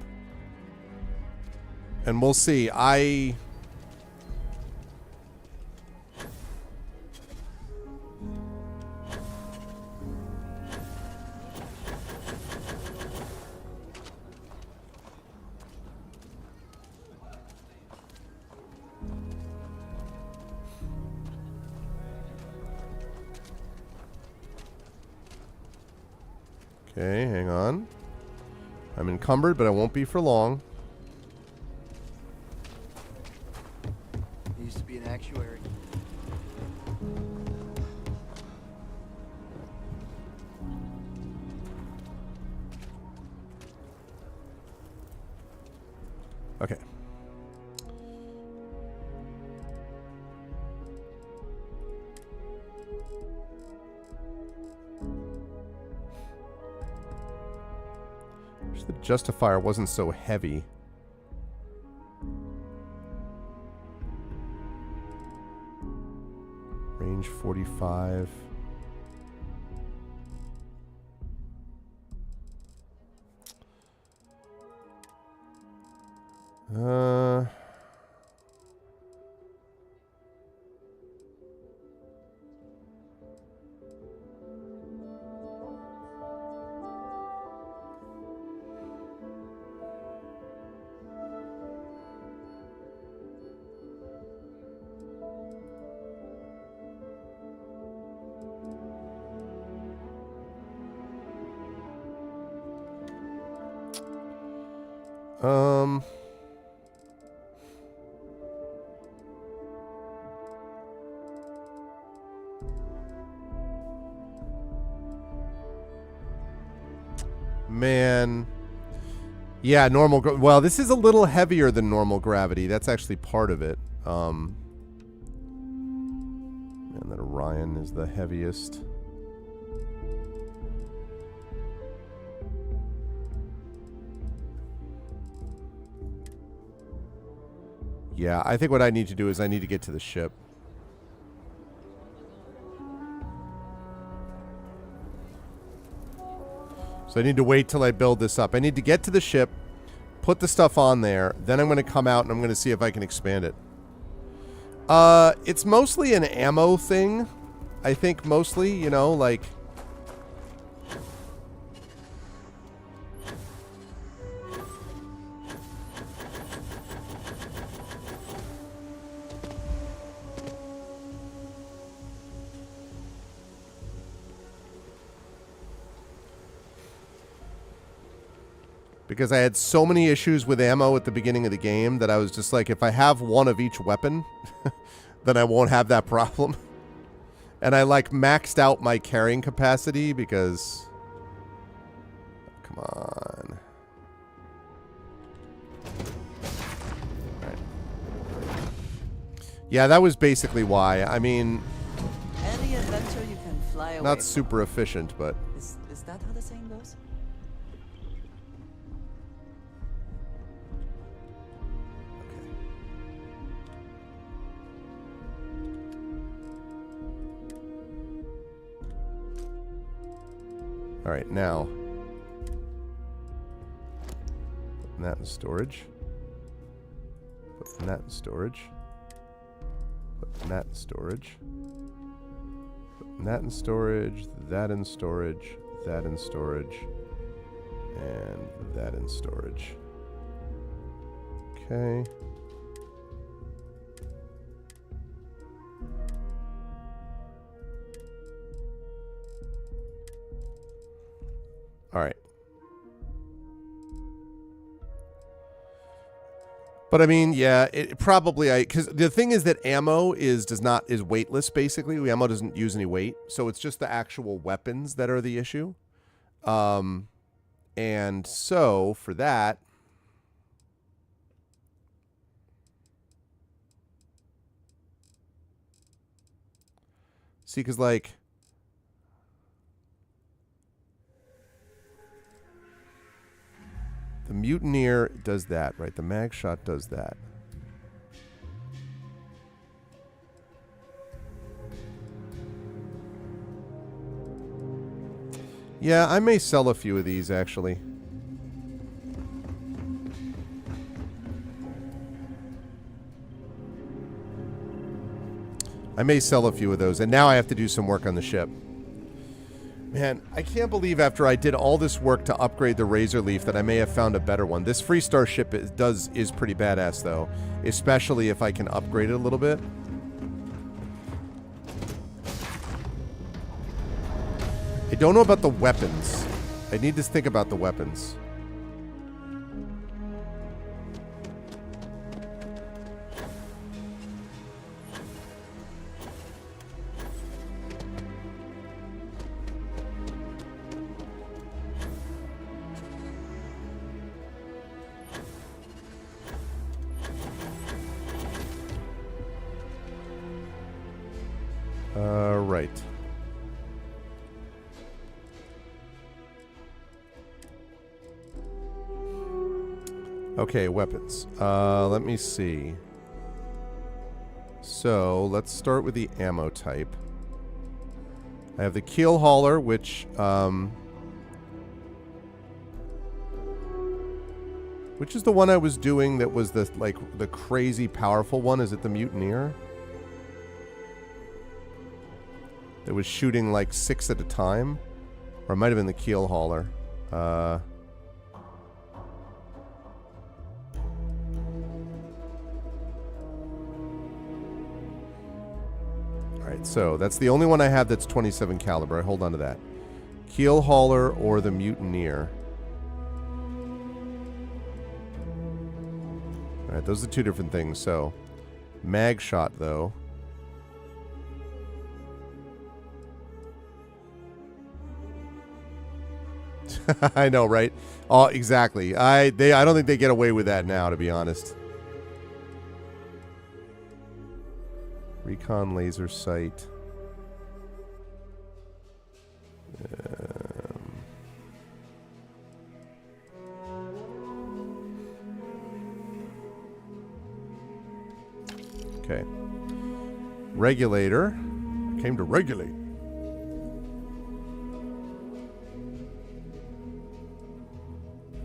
And we'll see. Okay, hang on. I'm encumbered, but I won't be for long. He used to be an actuary. Okay. Wish the justifier wasn't so heavy. Range 45. Man. Yeah, normal. Well, this is a little heavier than normal gravity. That's actually part of it. And that Orion is the heaviest. Yeah, I think what I need to do is I need to get to the ship. So I need to wait till I build this up. I need to get to the ship, put the stuff on there, then I'm going to come out and I'm going to see if I can expand it. It's mostly an ammo thing. I think mostly, you know, like... Because I had so many issues with ammo at the beginning of the game that I was just like, if I have one of each weapon, then I won't have that problem. And I like maxed out my carrying capacity because... Come on. All right. Yeah, that was basically why. I mean... Any adventure you can fly away Not from. super efficient, but... Is that how the saying goes? All right, now. Putting that in storage. Putting that in storage. Putting that in storage. Putting that in storage. That in storage. That in storage. And that in storage. Okay. All right. But I mean, yeah, it probably because the thing is that ammo is weightless basically. Ammo doesn't use any weight, so it's just the actual weapons that are the issue. And so for that, see, because like. The Mutineer does that, right? The mag shot does that. Yeah, I may sell a few of these, actually. I may sell a few of those, and now I have to do some work on the ship. Man, I can't believe after I did all this work to upgrade the Razor Leaf that I may have found a better one. This Freestar ship is pretty badass, though. Especially if I can upgrade it a little bit. I don't know about the weapons. I need to think about the weapons. Right. Okay, weapons. Let me see. So, let's start with the ammo type. I have the keel hauler, which is the one I was doing that was the crazy powerful one? Is it the Mutineer? That was shooting like 6 at a time? Or it might have been the keel hauler. Alright, so that's the only one I have that's 27 caliber. I hold on to that. Keel hauler or the Mutineer. Alright, those are two different things. So, mag shot, though. I know, right? Oh, exactly. I don't think they get away with that now, to be honest. Recon laser sight. Okay. Regulator. Came to regulate.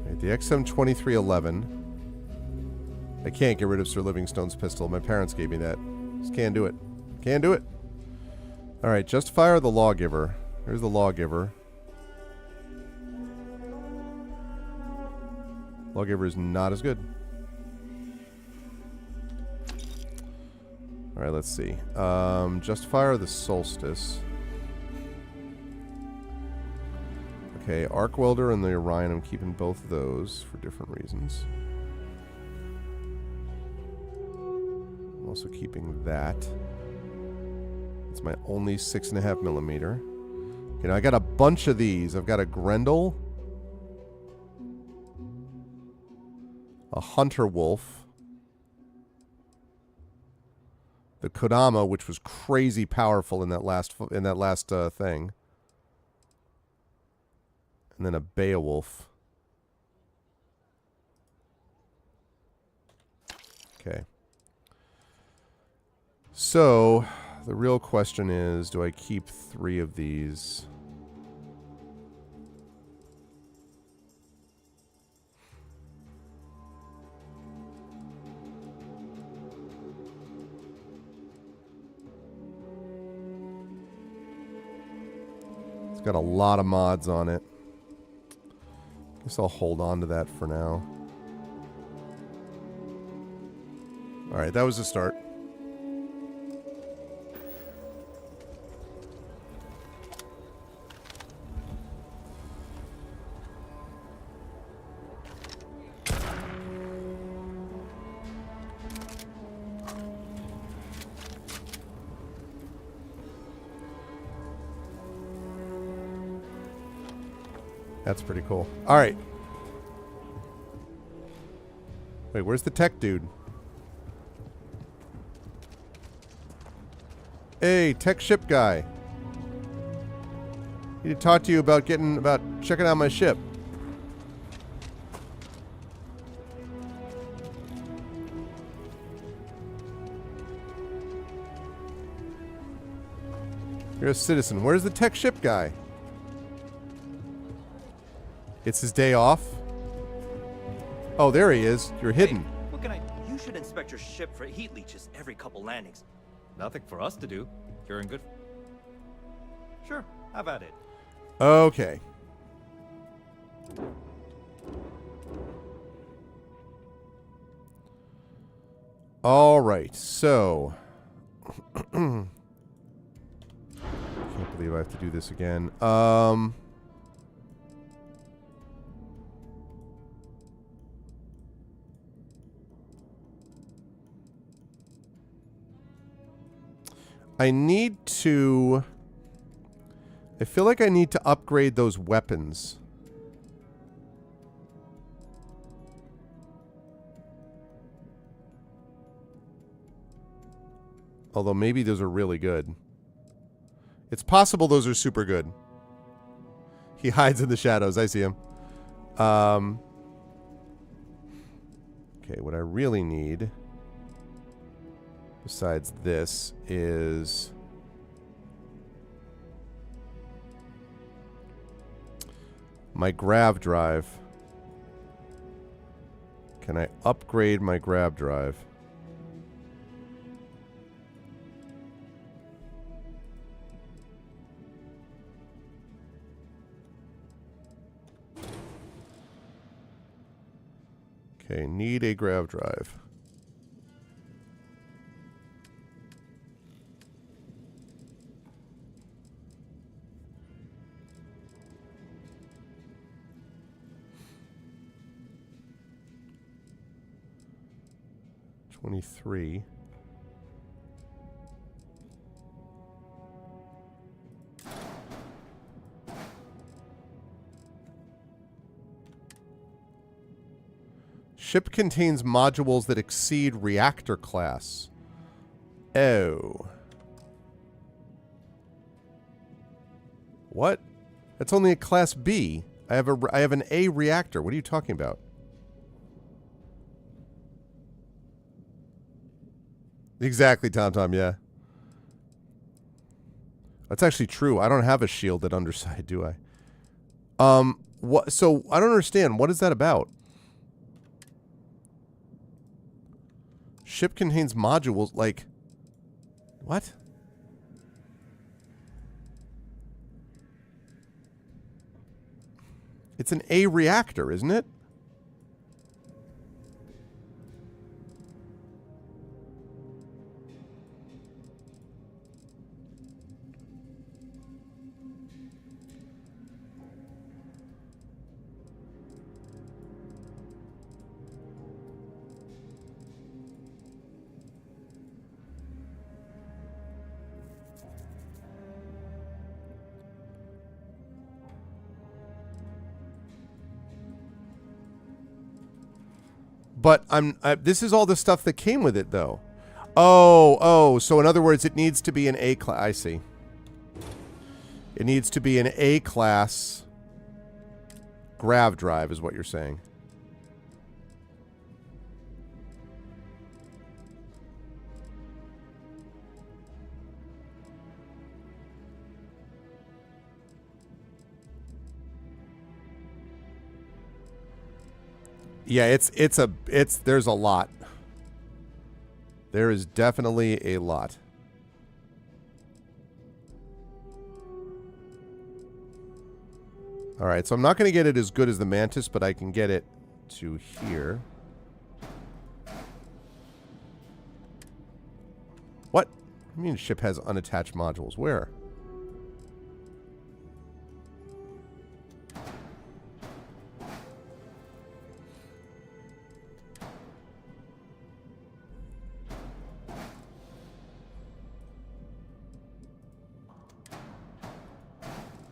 Right, the XM2311. I can't get rid of Sir Livingstone's pistol. My parents gave me that. Just can't do it. Can't do it. Alright, Justifier the Lawgiver. Here's the Lawgiver. Lawgiver is not as good. Alright, let's see. Justifier the Solstice. Okay, Arc Welder and the Orion. I'm keeping both of those for different reasons. I'm also keeping that. It's my only 6.5mm. Okay, now I got a bunch of these. I've got a Grendel, a Hunter Wolf, the Kodama, which was crazy powerful in that last thing, and then a Beowulf. Okay. So, the real question is, do I keep 3 of these? It's got a lot of mods on it. Guess I'll hold on to that for now. Alright, that was a start. That's pretty cool. All right. Wait, where's the tech dude? Hey, tech ship guy. Need to talk to you about checking out my ship. You're a citizen. Where's the tech ship guy? It's his day off. Oh, there he is. You're hidden. Hey, what can I... You should inspect your ship for heat leeches every couple landings. Nothing for us to do. You're in good... Sure, how about it? Okay. All right, so... Can't believe I have to do this again. I need to... I feel like I need to upgrade those weapons. Although maybe those are really good. It's possible those are super good. He hides in the shadows. I see him. Okay, what I really need... besides this is my grav drive. Can I upgrade my grav drive? Okay, need a grav drive. 23. Ship contains modules that exceed reactor class. Oh. What? That's only a class B. I have an A reactor. What are you talking about? Exactly, Tom, yeah. That's actually true. I don't have a shielded underside, do I? What? So I don't understand. What is that about? Ship contains modules like what? It's an A reactor, isn't it? But this is all the stuff that came with it, though. Oh, so in other words, it needs to be an A class. I see. It needs to be an A class grav drive, is what you're saying. Yeah, there's a lot. There is definitely a lot. All right, so I'm not going to get it as good as the Mantis, but I can get it to here. What? I mean, ship has unattached modules. Where?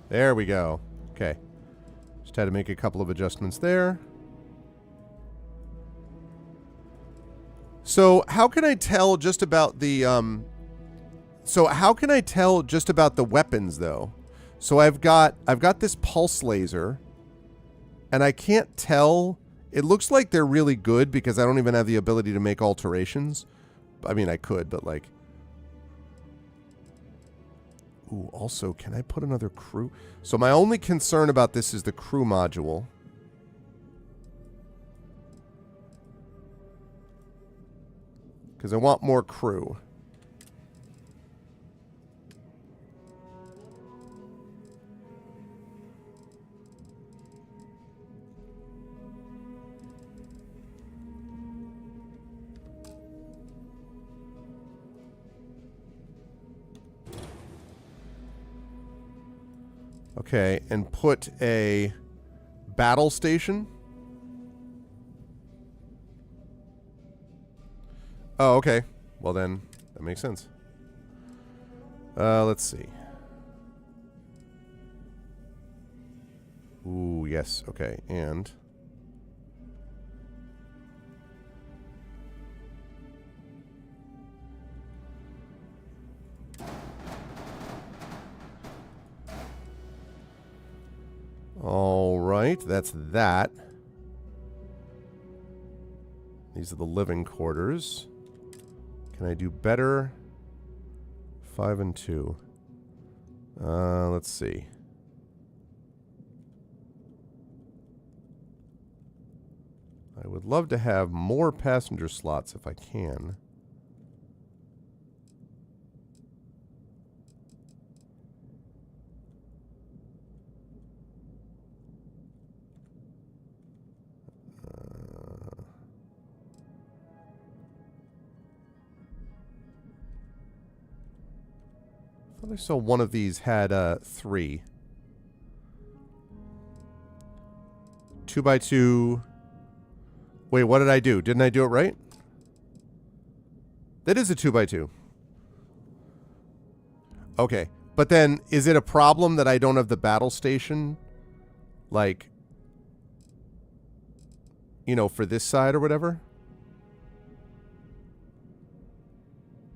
There we go. Okay. Just had to make a couple of adjustments there. So how can I tell just about the weapons though? So I've got this pulse laser and I can't tell. It looks like they're really good because I don't even have the ability to make alterations. I mean, I could, but like ooh, also, can I put another crew? So my only concern about this is the crew module. Because I want more crew. Okay, and put a battle station. Oh, okay. Well then, that makes sense. Let's see. Ooh, yes. Okay, and all right, that's that. These are the living quarters. Can I do better? 5 and 2. Let's see. I would love to have more passenger slots if I can. I thought I saw one of these had 3. 2x2. Wait, what did I do? Didn't I do it right? That is a 2x2. Okay. But then, is it a problem that I don't have the battle station? Like, you know, for this side or whatever?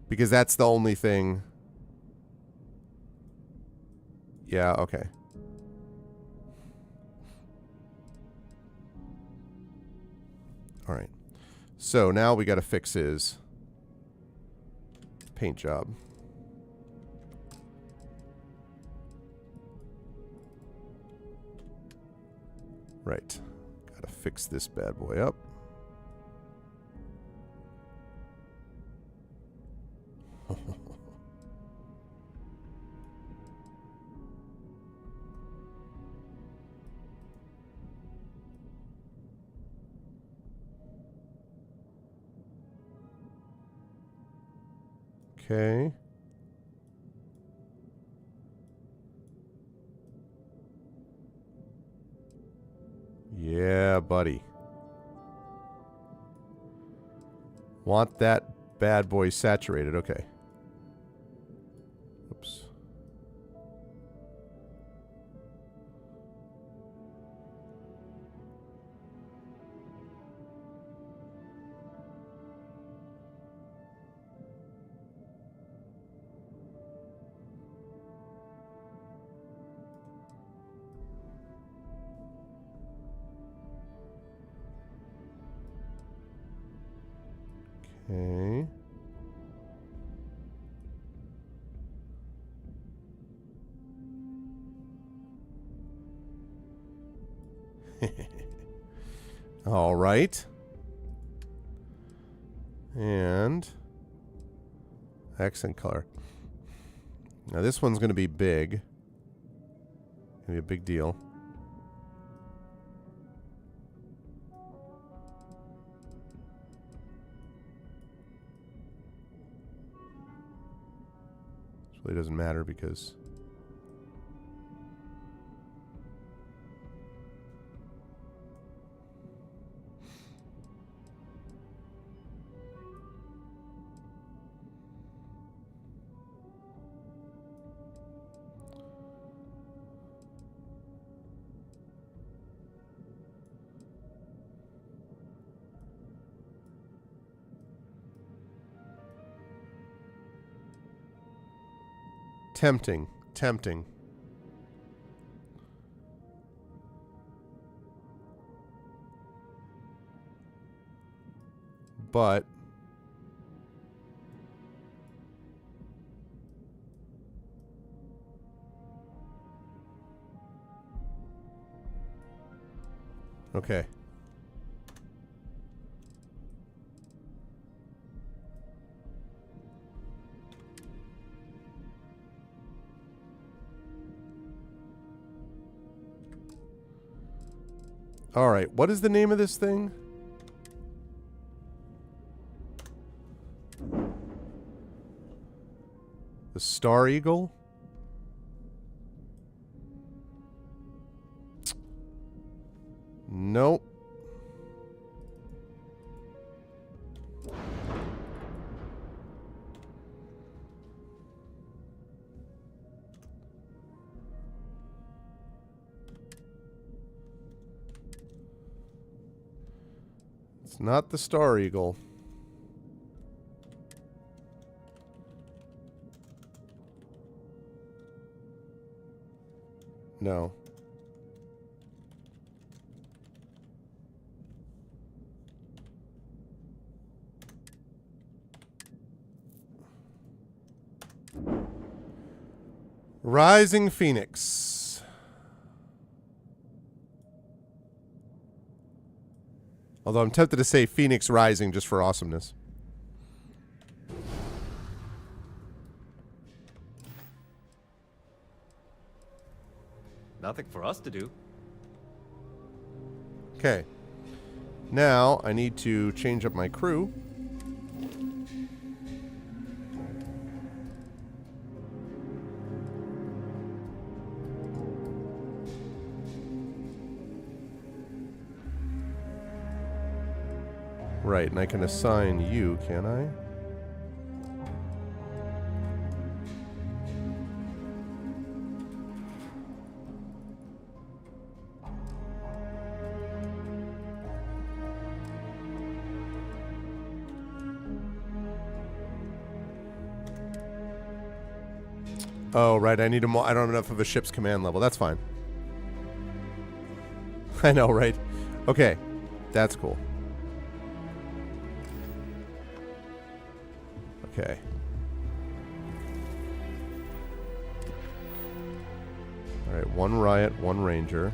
Because that's the only thing. Yeah, okay. All right. So now we got to fix his paint job. Right. Got to fix this bad boy up. Okay. Yeah, buddy. Want that bad boy saturated. Okay. Oops. Okay. All right. And accent color. Now this one's going to be big. Going to be a big deal. This really doesn't matter because tempting. But okay. All right, what is the name of this thing? The Star Eagle? Nope. It's not the Star Eagle. No. Rising Phoenix. Although I'm tempted to say Phoenix Rising just for awesomeness. Nothing for us to do. Okay. Now I need to change up my crew. Right, and I can assign you, can I? Oh, right. I need a I don't have enough of a ship's command level. That's fine. I know, right? Okay. That's cool. Okay. Alright, one riot, one ranger.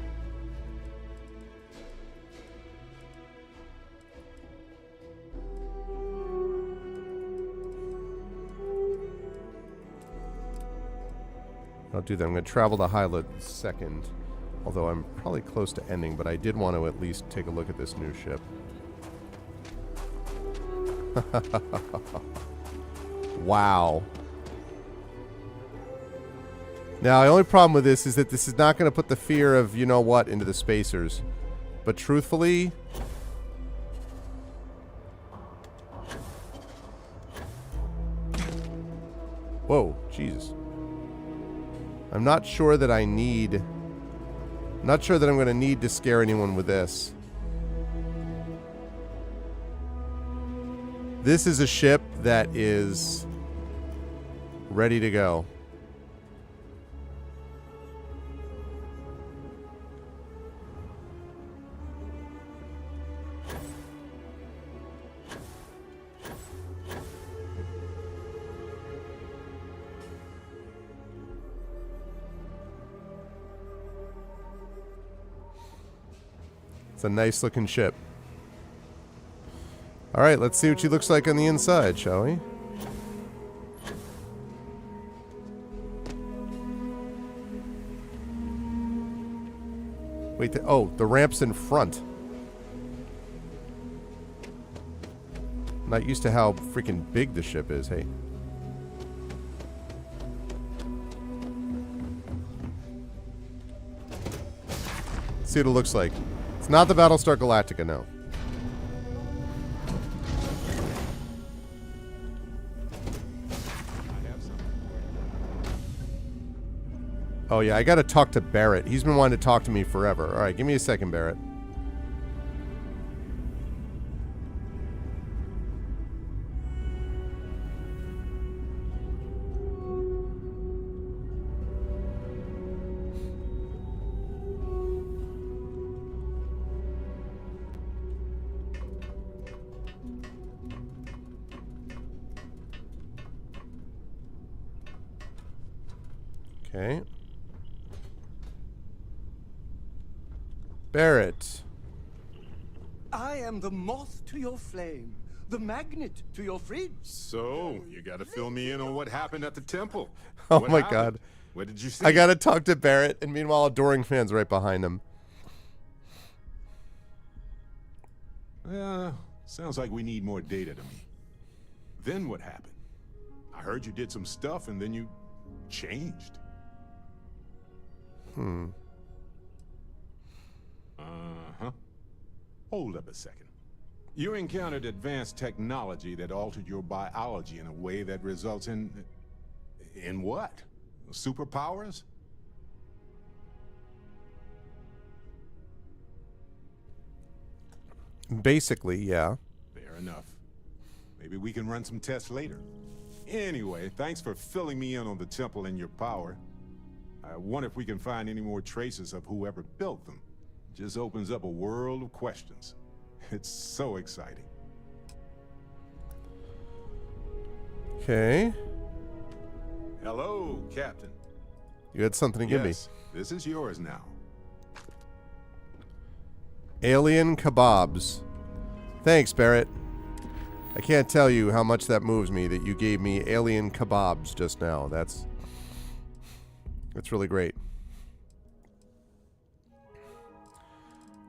I'll do that. I'm going to travel to Hyla second. Although I'm probably close to ending, but I did want to at least take a look at this new ship. Wow. Now, the only problem with this is that this is not going to put the fear of you-know-what into the spacers. But truthfully... Whoa, Jesus. I'm not sure that I need... I'm not sure that I'm going to need to scare anyone with this. This is a ship that is ready to go. It's a nice looking ship. Alright, let's see what she looks like on the inside, shall we? Wait, oh, the ramp's in front. Not used to how freaking big the ship is, hey. Let's see what it looks like. It's not the Battlestar Galactica, no. Oh yeah, I gotta talk to Barrett. He's been wanting to talk to me forever. Alright, give me a second, Barrett. Okay. Barrett. I am the moth to your flame, the magnet to your fridge. So, you gotta fill me in on what happened at the temple. Oh What my happened? god. What did you see? I gotta talk to Barrett, and meanwhile, Adoring Fan's right behind him. Sounds like we need more data to me. Then what happened? I heard you did some stuff and then you changed. Uh-huh. Hold up a second. You encountered advanced technology that altered your biology in a way that results in... In what? Superpowers? Basically, yeah. Fair enough. Maybe we can run some tests later. Anyway, thanks for filling me in on the temple and your power. I wonder if we can find any more traces of whoever built them. Just opens up a world of questions. It's so exciting. Okay. Hello, Captain. You had something to give me. Yes, this is yours now. Alien kebabs. Thanks, Barrett. I can't tell you how much that moves me that you gave me alien kebabs just now. That's really great.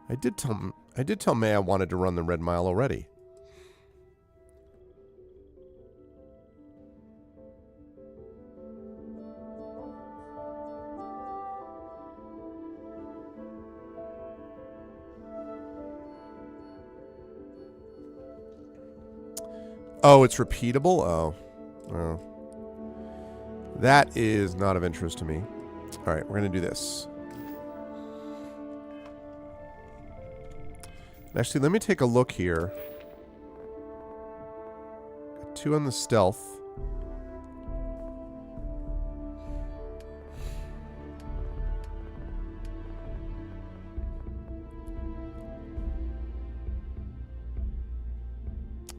I did tell May I wanted to run the Red Mile already. Oh, it's repeatable? Oh. Oh. That is not of interest to me. All right, we're going to do this. Actually, let me take a look here. Got 2 on the stealth.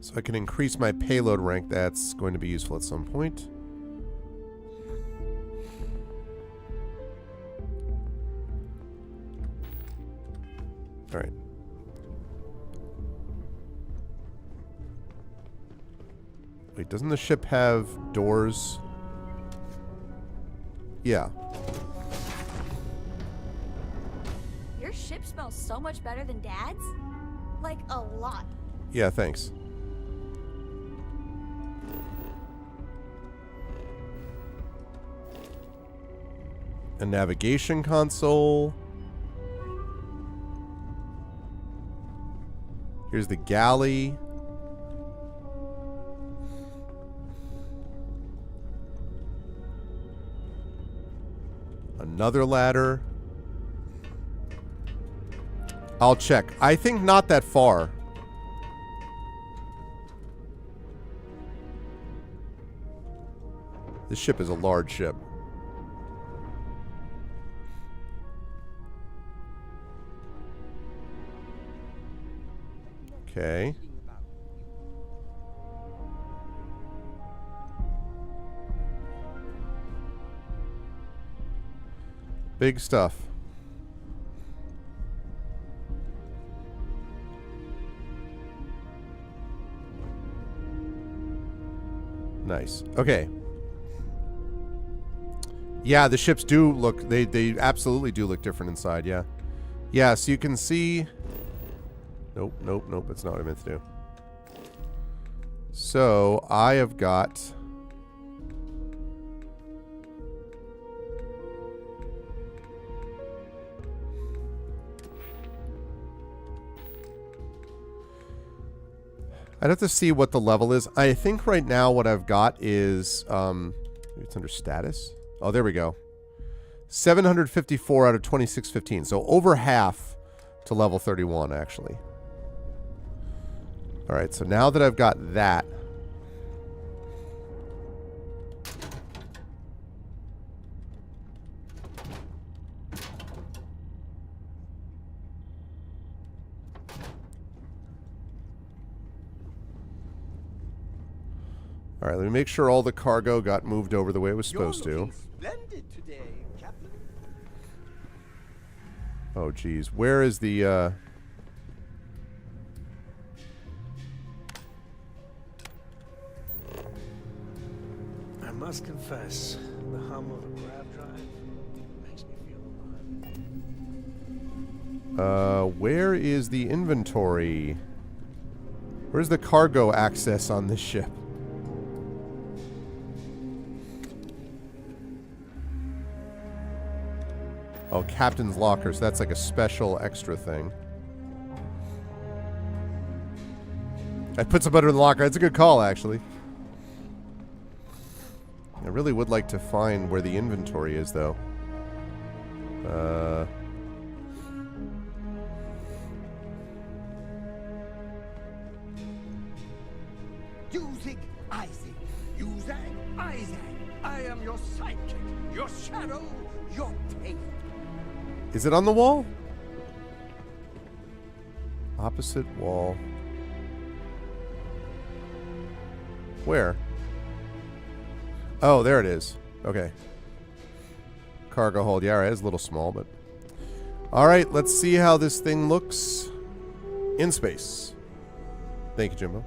So I can increase my payload rank. That's going to be useful at some point. All right. Wait, doesn't the ship have doors? Yeah. Your ship smells so much better than Dad's? Like, a lot. Yeah, thanks. A navigation console. Here's the galley. Another ladder. I'll check. I think not that far. This ship is a large ship. Okay. Big stuff. Nice. Okay. Yeah, the ships do look... They absolutely do look different inside, yeah. Yeah, so you can see... Nope, nope, nope. That's not what I meant to do. So, I have got... I'd have to see what the level is. I think right now what I've got is... maybe it's under status. Oh, there we go. 754 out of 2615. So over half to level 31, actually. All right, so now that I've got that... All right, let me make sure all the cargo got moved over the way it was supposed to. Splendid today, Captain. Oh, geez. Where is the... I must confess, the hum of a grav drive makes me feel alive. Where is the inventory? Where's the cargo access on this ship? Oh, Captain's Lockers. That's like a special extra thing. I put some butter in the locker. That's a good call, actually. I really would like to find where the inventory is, though. Usig Isaac. Usag Isaac. I am your sidekick, your shadow, your tail. Is it on the wall? Opposite wall. Where? Oh, there it is. Okay. Cargo hold. Yeah, all right. It's a little small, but... All right, let's see how this thing looks in space. Thank you, Jimbo.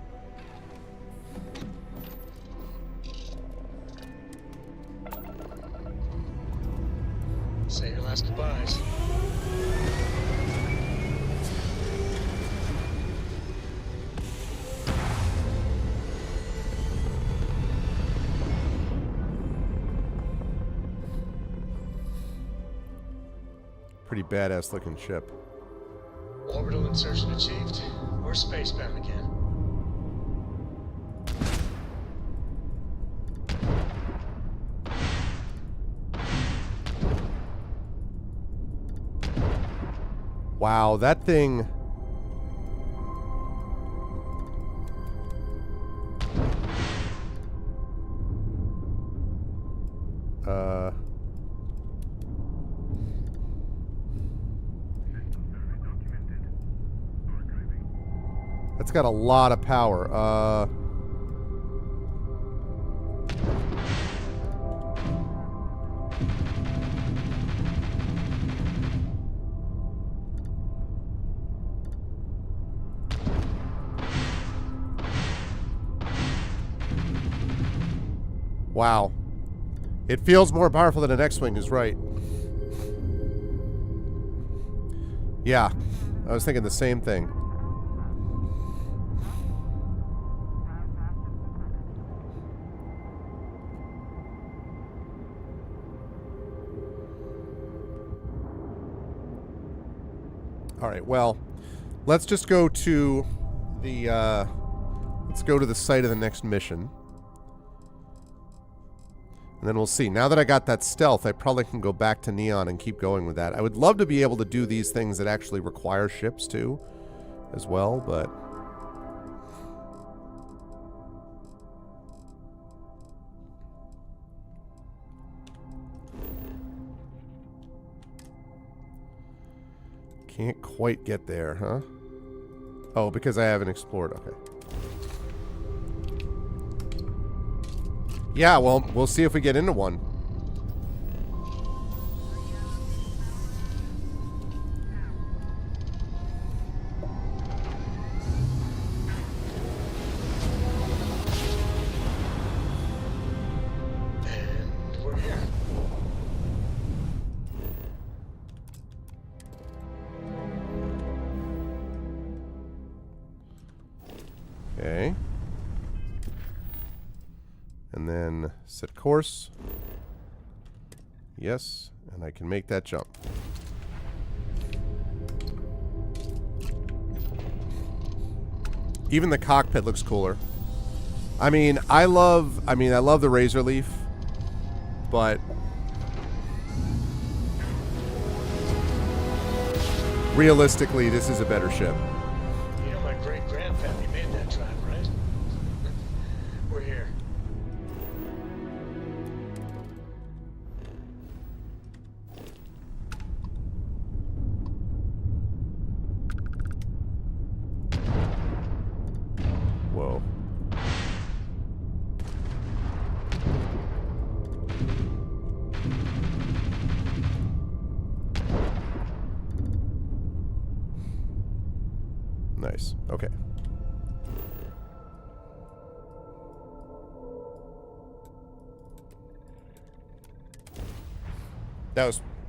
Say your last goodbyes. Pretty badass looking ship. Orbital insertion achieved. We're spacebound again. Wow, that thing... That's got a lot of power. Wow. It feels more powerful than an X-Wing is right. Yeah. I was thinking the same thing. All right, well, let's just go to the site of the next mission. And then we'll see. Now that I got that stealth, I probably can go back to Neon and keep going with that. I would love to be able to do these things that actually require ships too, as well, but... Can't quite get there, huh? Oh, because I haven't explored. Okay. Yeah, well, we'll see if we get into one. And we're here. Okay. And then set course. Yes, and I can make that jump. Even the cockpit looks cooler. I mean, I love the Razor Leaf, but realistically, this is a better ship. You know my great-grandfamily made that drive, right? We're here. Whoa. Nice. Okay.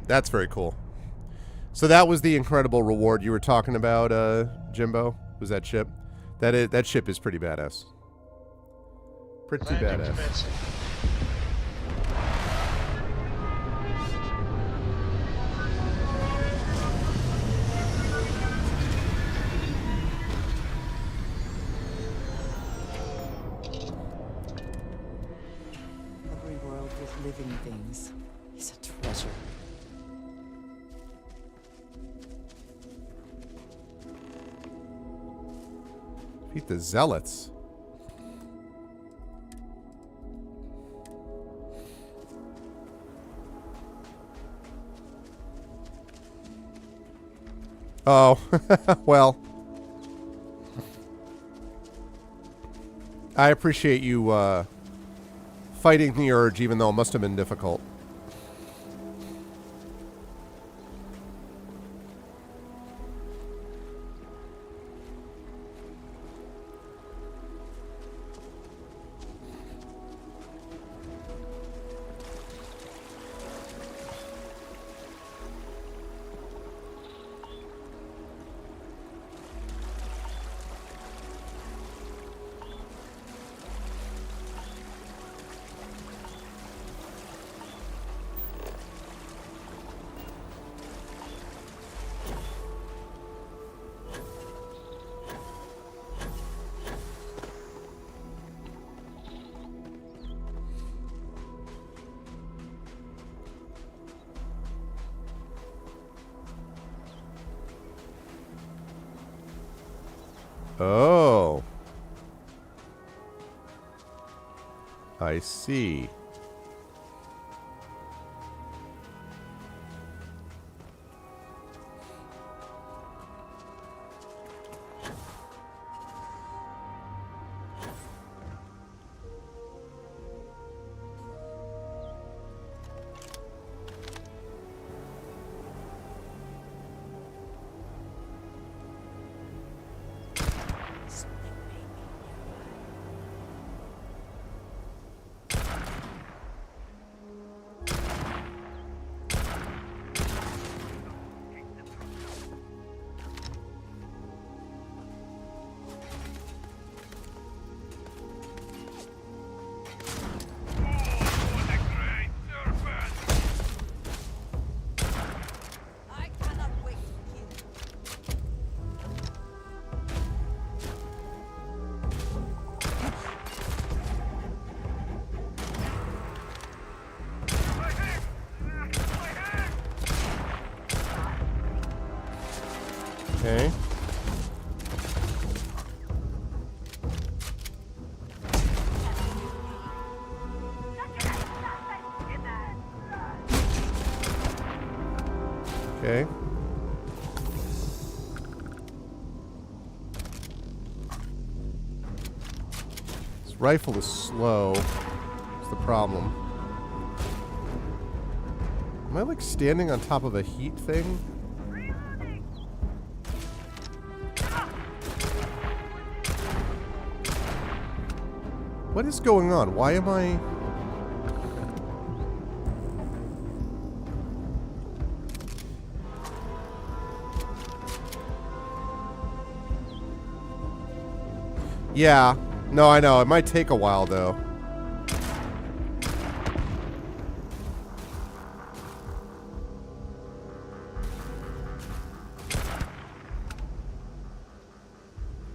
That's very cool. So that was the incredible reward you were talking about, Jimbo? Was that ship? That ship is pretty badass. Pretty Landing badass. commencing. Every world with living things is a treasure. Beat the Zealots. Oh, well. I appreciate you fighting the urge, even though it must have been difficult. Oh. I see. Okay. Okay. This rifle is slow. That's the problem. Am I like standing on top of a heat thing? What is going on? Why am I... Yeah. No, I know. It might take a while, though.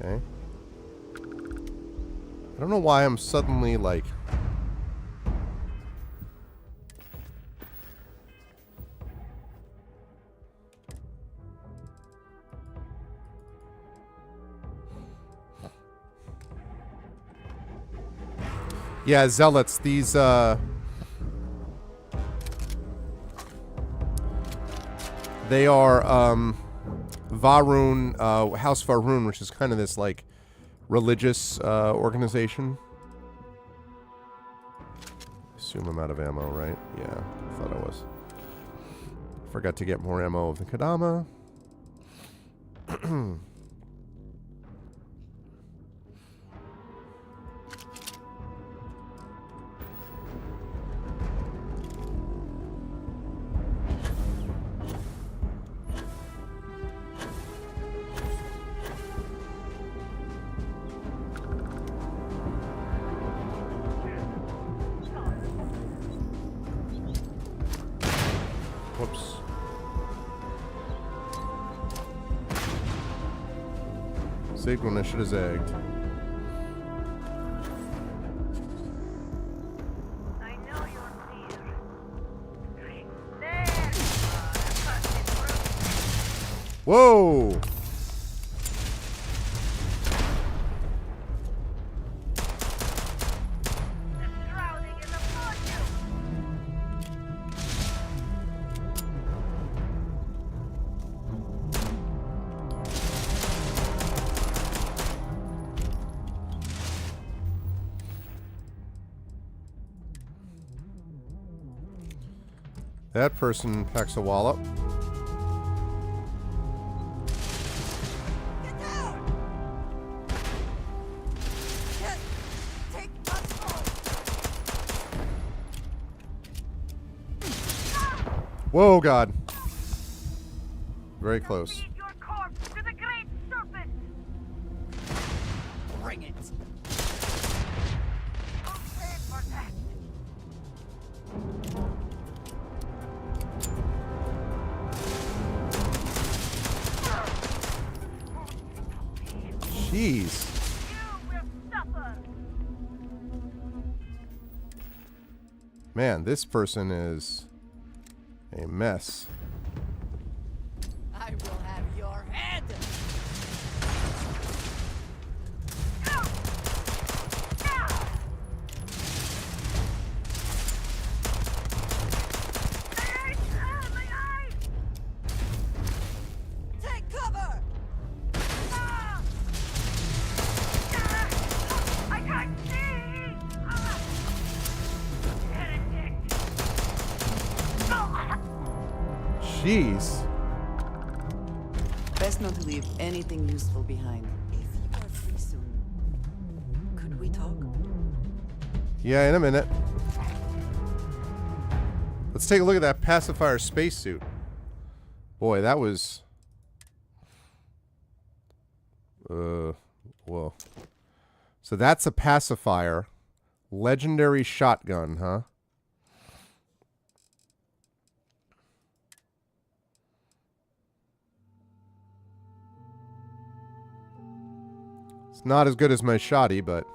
Okay. I don't know why I'm suddenly, like... Yeah, zealots, these, they are, Varun, House Varun, which is kind of this, like, religious, organization. Assume I'm out of ammo, right? Yeah, I thought I was. Forgot to get more ammo of the Kadama. Whoops. Zigged when I should have zagged. Whoa! That person packs a wallop. Whoa, God. Very close. Bring it. Jeez. Man, this person is a mess. I will have your head. Take cover. I can't see. Jeez. Best not to leave anything useful behind. If you are free soon, could we talk? Yeah, in a minute. Let's take a look at that pacifier spacesuit. Boy, that was... whoa. So that's a pacifier. Legendary shotgun, huh? It's not as good as my shoddy, but...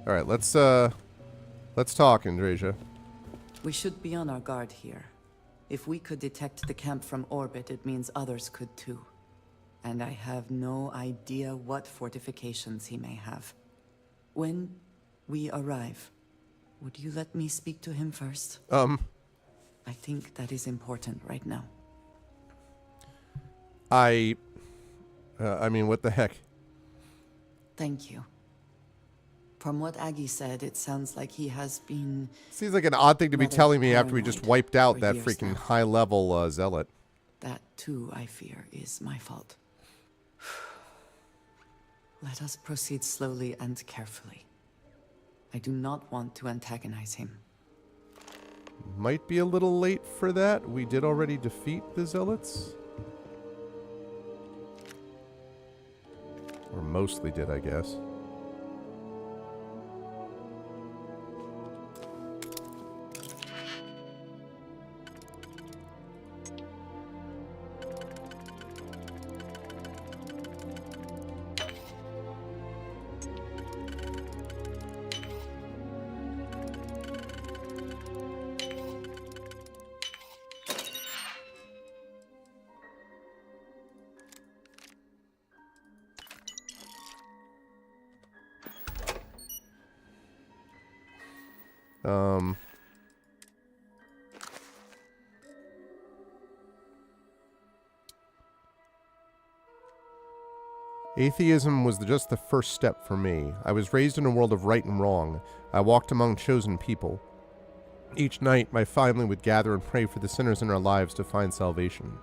Alright, let's talk, Andrasia. We should be on our guard here. If we could detect the camp from orbit, it means others could too. And I have no idea what fortifications he may have. When we arrive, would you let me speak to him first? I think that is important right now. I mean, what the heck? Thank you. From what Aggie said, it sounds like he has been... Seems like an odd thing to be telling me after we just wiped out that years freaking now. high-level zealot. That, too, I fear, is my fault. Let us proceed slowly and carefully. I do not want to antagonize him. Might be a little late for that. We did already defeat the zealots. Or mostly did, I guess. Atheism was just the first step for me. I was raised in a world of right and wrong. I walked among chosen people. Each night, my family would gather and pray for the sinners in our lives to find salvation.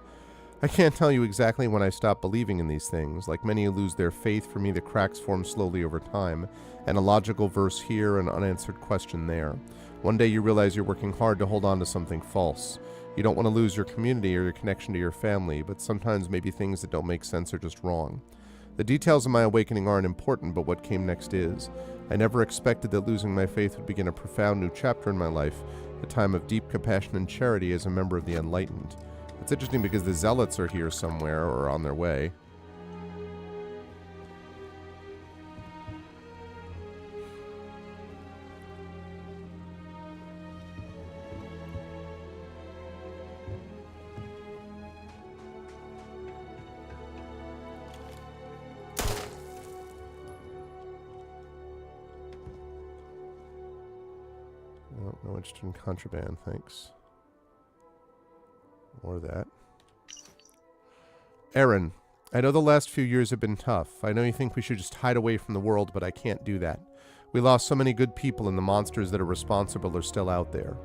I can't tell you exactly when I stopped believing in these things. Like many who lose their faith, for me the cracks form slowly over time, and a logical verse here, an unanswered question there. One day you realize you're working hard to hold on to something false. You don't want to lose your community or your connection to your family, but sometimes maybe things that don't make sense are just wrong. The details of my awakening aren't important, but what came next is. I never expected that losing my faith would begin a profound new chapter in my life, a time of deep compassion and charity as a member of the Enlightened. It's interesting because the Zealots are here somewhere, or on their way. No interest in contraband, thanks. Or that. Aaron, I know the last few years have been tough. I know you think we should just hide away from the world, but I can't do that. We lost so many good people, and the monsters that are responsible are still out there.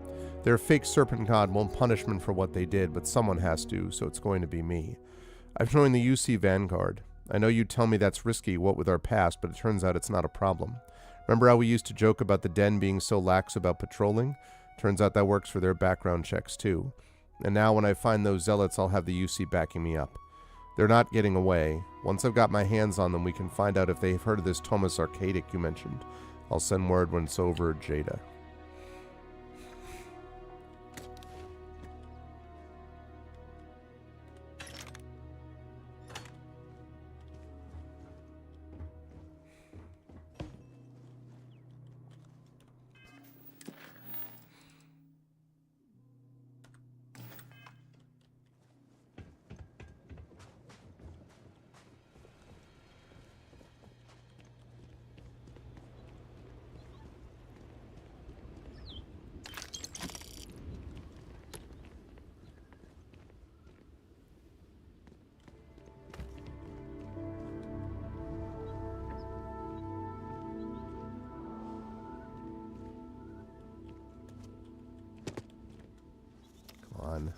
Their fake serpent god won't punish them for what they did, but someone has to, so it's going to be me. I've joined the UC Vanguard. I know you'd tell me that's risky, what with our past, but it turns out it's not a problem. Remember how we used to joke about the Den being so lax about patrolling? Turns out that works for their background checks too. And now when I find those zealots, I'll have the UC backing me up. They're not getting away. Once I've got my hands on them, we can find out if they've heard of this Thomas Arcadic you mentioned. I'll send word when it's over, Jada. On.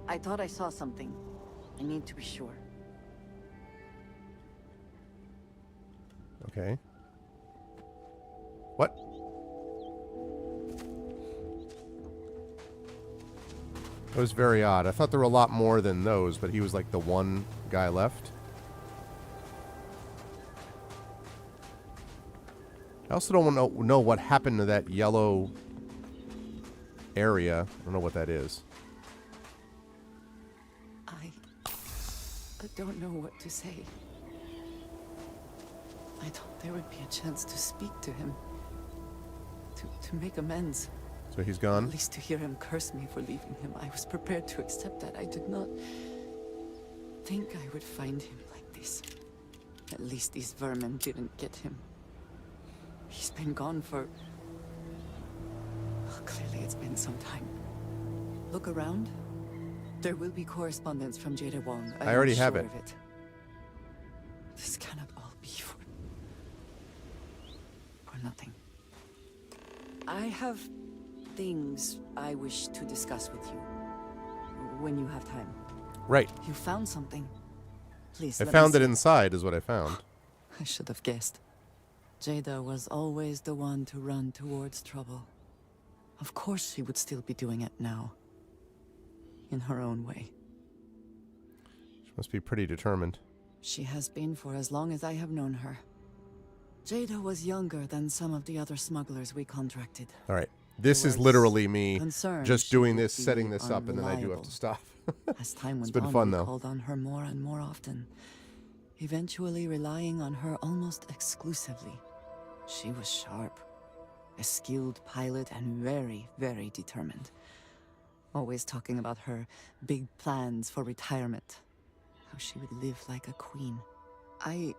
I thought I saw something. I need to be sure. Okay. What? It was very odd. I thought there were a lot more than those, but he was like the one guy left. I also don't want to know what happened to that yellow area. I don't know what that is. I don't know what to say. I thought there would be a chance to speak to him. To make amends. So he's gone? At least to hear him curse me for leaving him. I was prepared to accept that. I did not think I would find him like this. At least these vermin didn't get him. He's been gone for... Oh, clearly it's been some time. Look around. There will be correspondence from Jada Wong. I already have it. Of it. This cannot all be for nothing. I have things I wish to discuss with you. When you have time. Right. You found something. Please, I found it inside, is what I found. I should have guessed. Jada was always the one to run towards trouble. Of course she would still be doing it now. In her own way. She must be pretty determined. She has been for as long as I have known her. Jada was younger than some of the other smugglers we contracted. All right. This is literally me just doing this, setting this up, and then I do have to stop. As time went it's been on, fun, we though. called on her more and more often, eventually relying on her almost exclusively. She was sharp, a skilled pilot, and very, very determined. Always talking about her big plans for retirement, how she would live like a queen. I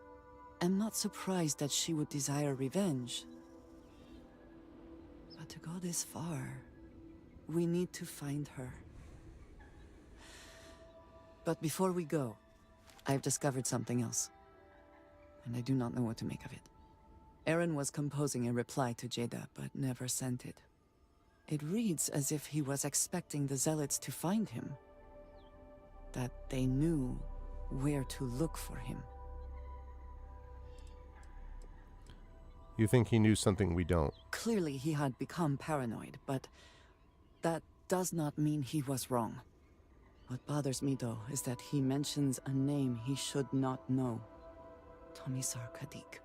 am not surprised that she would desire revenge. But to go this far, we need to find her. But before we go, I've discovered something else. And I do not know what to make of it. Aaron was composing a reply to Jada, but never sent it. It reads as if he was expecting the Zealots to find him. That they knew where to look for him. You think he knew something we don't? Clearly he had become paranoid, but that does not mean he was wrong. What bothers me, though, is that he mentions a name he should not know. Tomisar Kadik.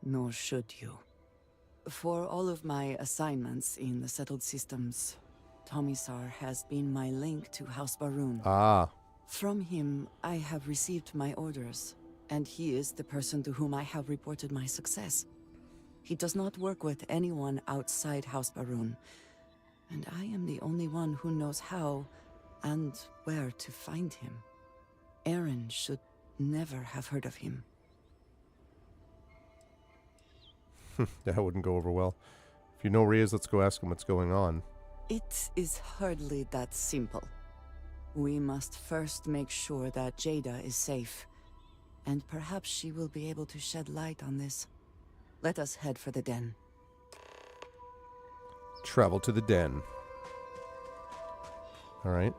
Nor should you. For all of my assignments in the settled systems, Tomisar has been my link to House Baroon. Ah. From him, I have received my orders, and he is the person to whom I have reported my success. He does not work with anyone outside House Baroon, and I am the only one who knows how and where to find him. Aaron should never have heard of him. That wouldn't go over well. If you know Riaz, let's go ask him what's going on. It is hardly that simple. We must first make sure that Jada is safe, and perhaps she will be able to shed light on this. Let us head for the den. Travel to the den. All right.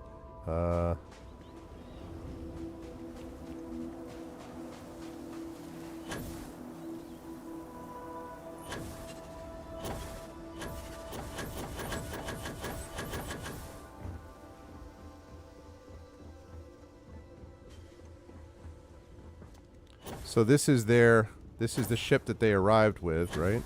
So this is the ship that they arrived with, right?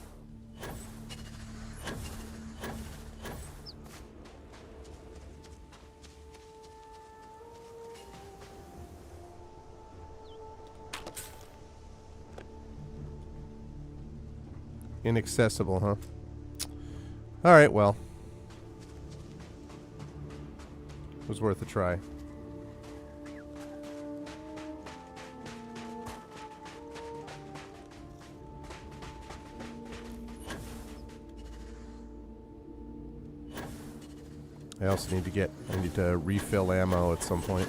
Inaccessible, huh? All right, well. It was worth a try. I also need to refill ammo at some point.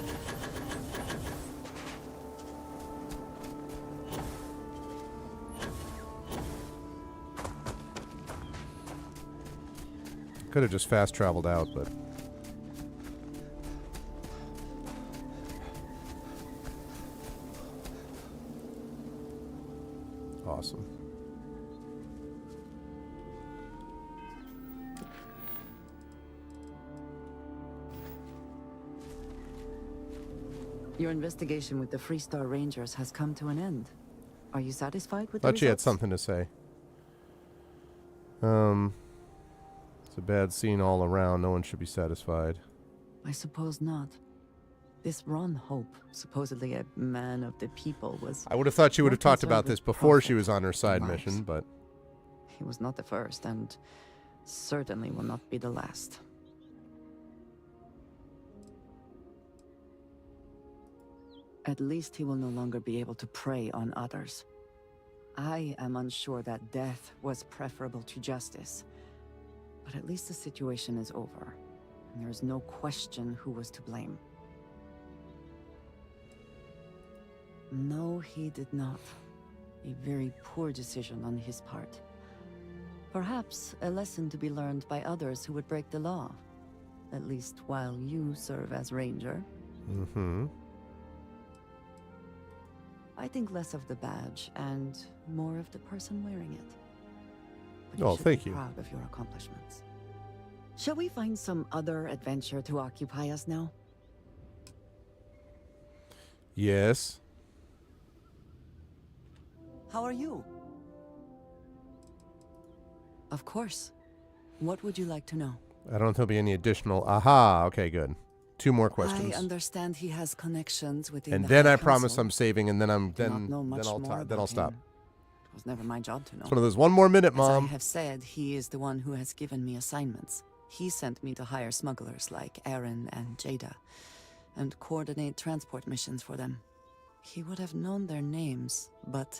Could have just fast traveled out, but awesome. Your investigation with the Freestar Rangers has come to an end. Are you satisfied with the Thought she had results? something to say. It's a bad scene all around. No one should be satisfied. I suppose not. This Ron Hope, supposedly a man of the people, was... I would have thought she would have more talked about concerned this with before she profit was on her side than mission, lives. but... He was not the first, and certainly will not be the last. At least he will no longer be able to prey on others. I am unsure that death was preferable to justice. But at least the situation is over, and there is no question who was to blame. No, he did not. A very poor decision on his part. Perhaps a lesson to be learned by others who would break the law. At least while you serve as ranger. Mm-hmm. I think less of the badge and more of the person wearing it. But Oh, should thank be you. proud of your accomplishments. Shall we find some other adventure to occupy us now? Yes. How are you? Of course. What would you like to know? I don't know if there'll be any additional... Aha, okay, good. 2 more questions. I understand he has connections within And the then High I promise Council. I'm saving, and then I'm Do not know much more then about I'll stop. him. It was never my job to know. It's one of those 1 more minute, Mom. As I have said, he is the one who has given me assignments. He sent me to hire smugglers like Aaron and Jada, and coordinate transport missions for them. He would have known their names, but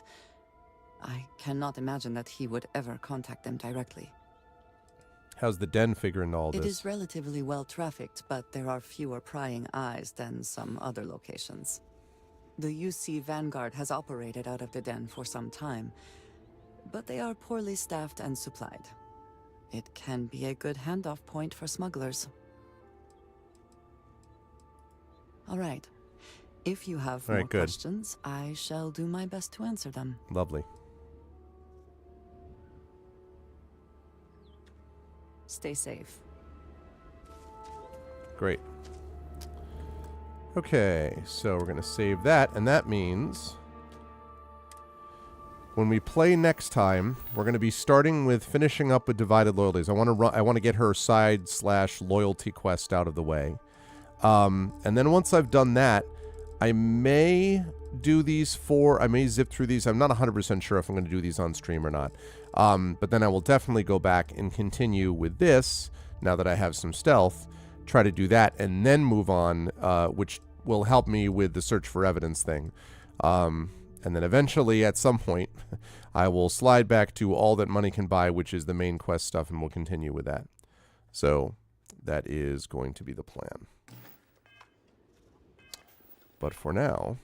I cannot imagine that he would ever contact them directly. How's the den figure into all It this? is relatively well trafficked, but there are fewer prying eyes than some other locations. The UC Vanguard has operated out of the den for some time, but they are poorly staffed and supplied. It can be a good handoff point for smugglers. All right. If you have All right, more good. questions, I shall do my best to answer them. Lovely. Stay safe. Great. Okay, so we're going to save that, and that means when we play next time, we're going to be starting with finishing up with Divided Loyalties. I want to get her side/loyalty quest out of the way. And then once I've done that, I may do these 4. I may zip through these. I'm not 100% sure if I'm going to do these on stream or not. But then I will definitely go back and continue with this, now that I have some stealth, try to do that, and then move on, which will help me with the search for evidence thing. And then eventually, at some point, I will slide back to All That Money Can Buy, which is the main quest stuff, and we'll continue with that. So that is going to be the plan. But for now...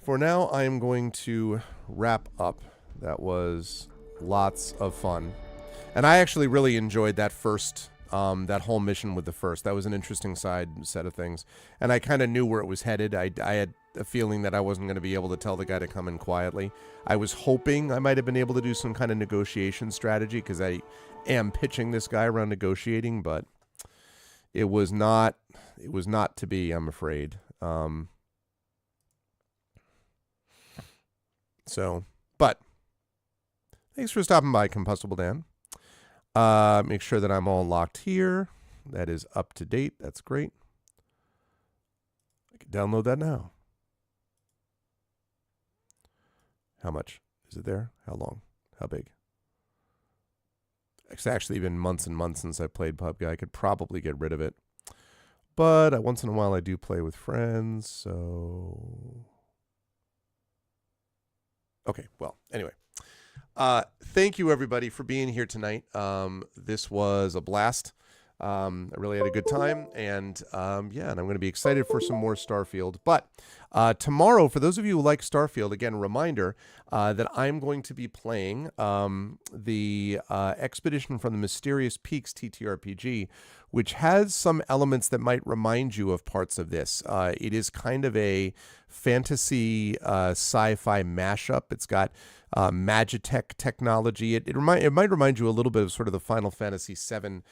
For now, I am going to wrap up. That was lots of fun. And I actually really enjoyed that first, that whole mission with the first. That was an interesting side set of things. And I kind of knew where it was headed. I had a feeling that I wasn't going to be able to tell the guy to come in quietly. I was hoping I might have been able to do some kind of negotiation strategy, because I am pitching this guy around negotiating, but it was not to be, I'm afraid. But thanks for stopping by, Combustible Dan. Make sure that I'm all locked here. That is up to date. That's great. I can download that now. How much is it there? How long? How big? It's actually been months and months since I played PUBG. I could probably get rid of it. But once in a while I do play with friends, so... Okay, well, anyway. Thank you, everybody, for being here tonight. This was a blast. I really had a good time, and and I'm going to be excited for some more Starfield. But Tomorrow, for those of you who like Starfield, again, a reminder that I'm going to be playing the Expedition from the Mysterious Peaks TTRPG, which has some elements that might remind you of parts of this. It is kind of a fantasy sci-fi mashup. It's got Magitech technology. It might remind you a little bit of sort of the Final Fantasy VII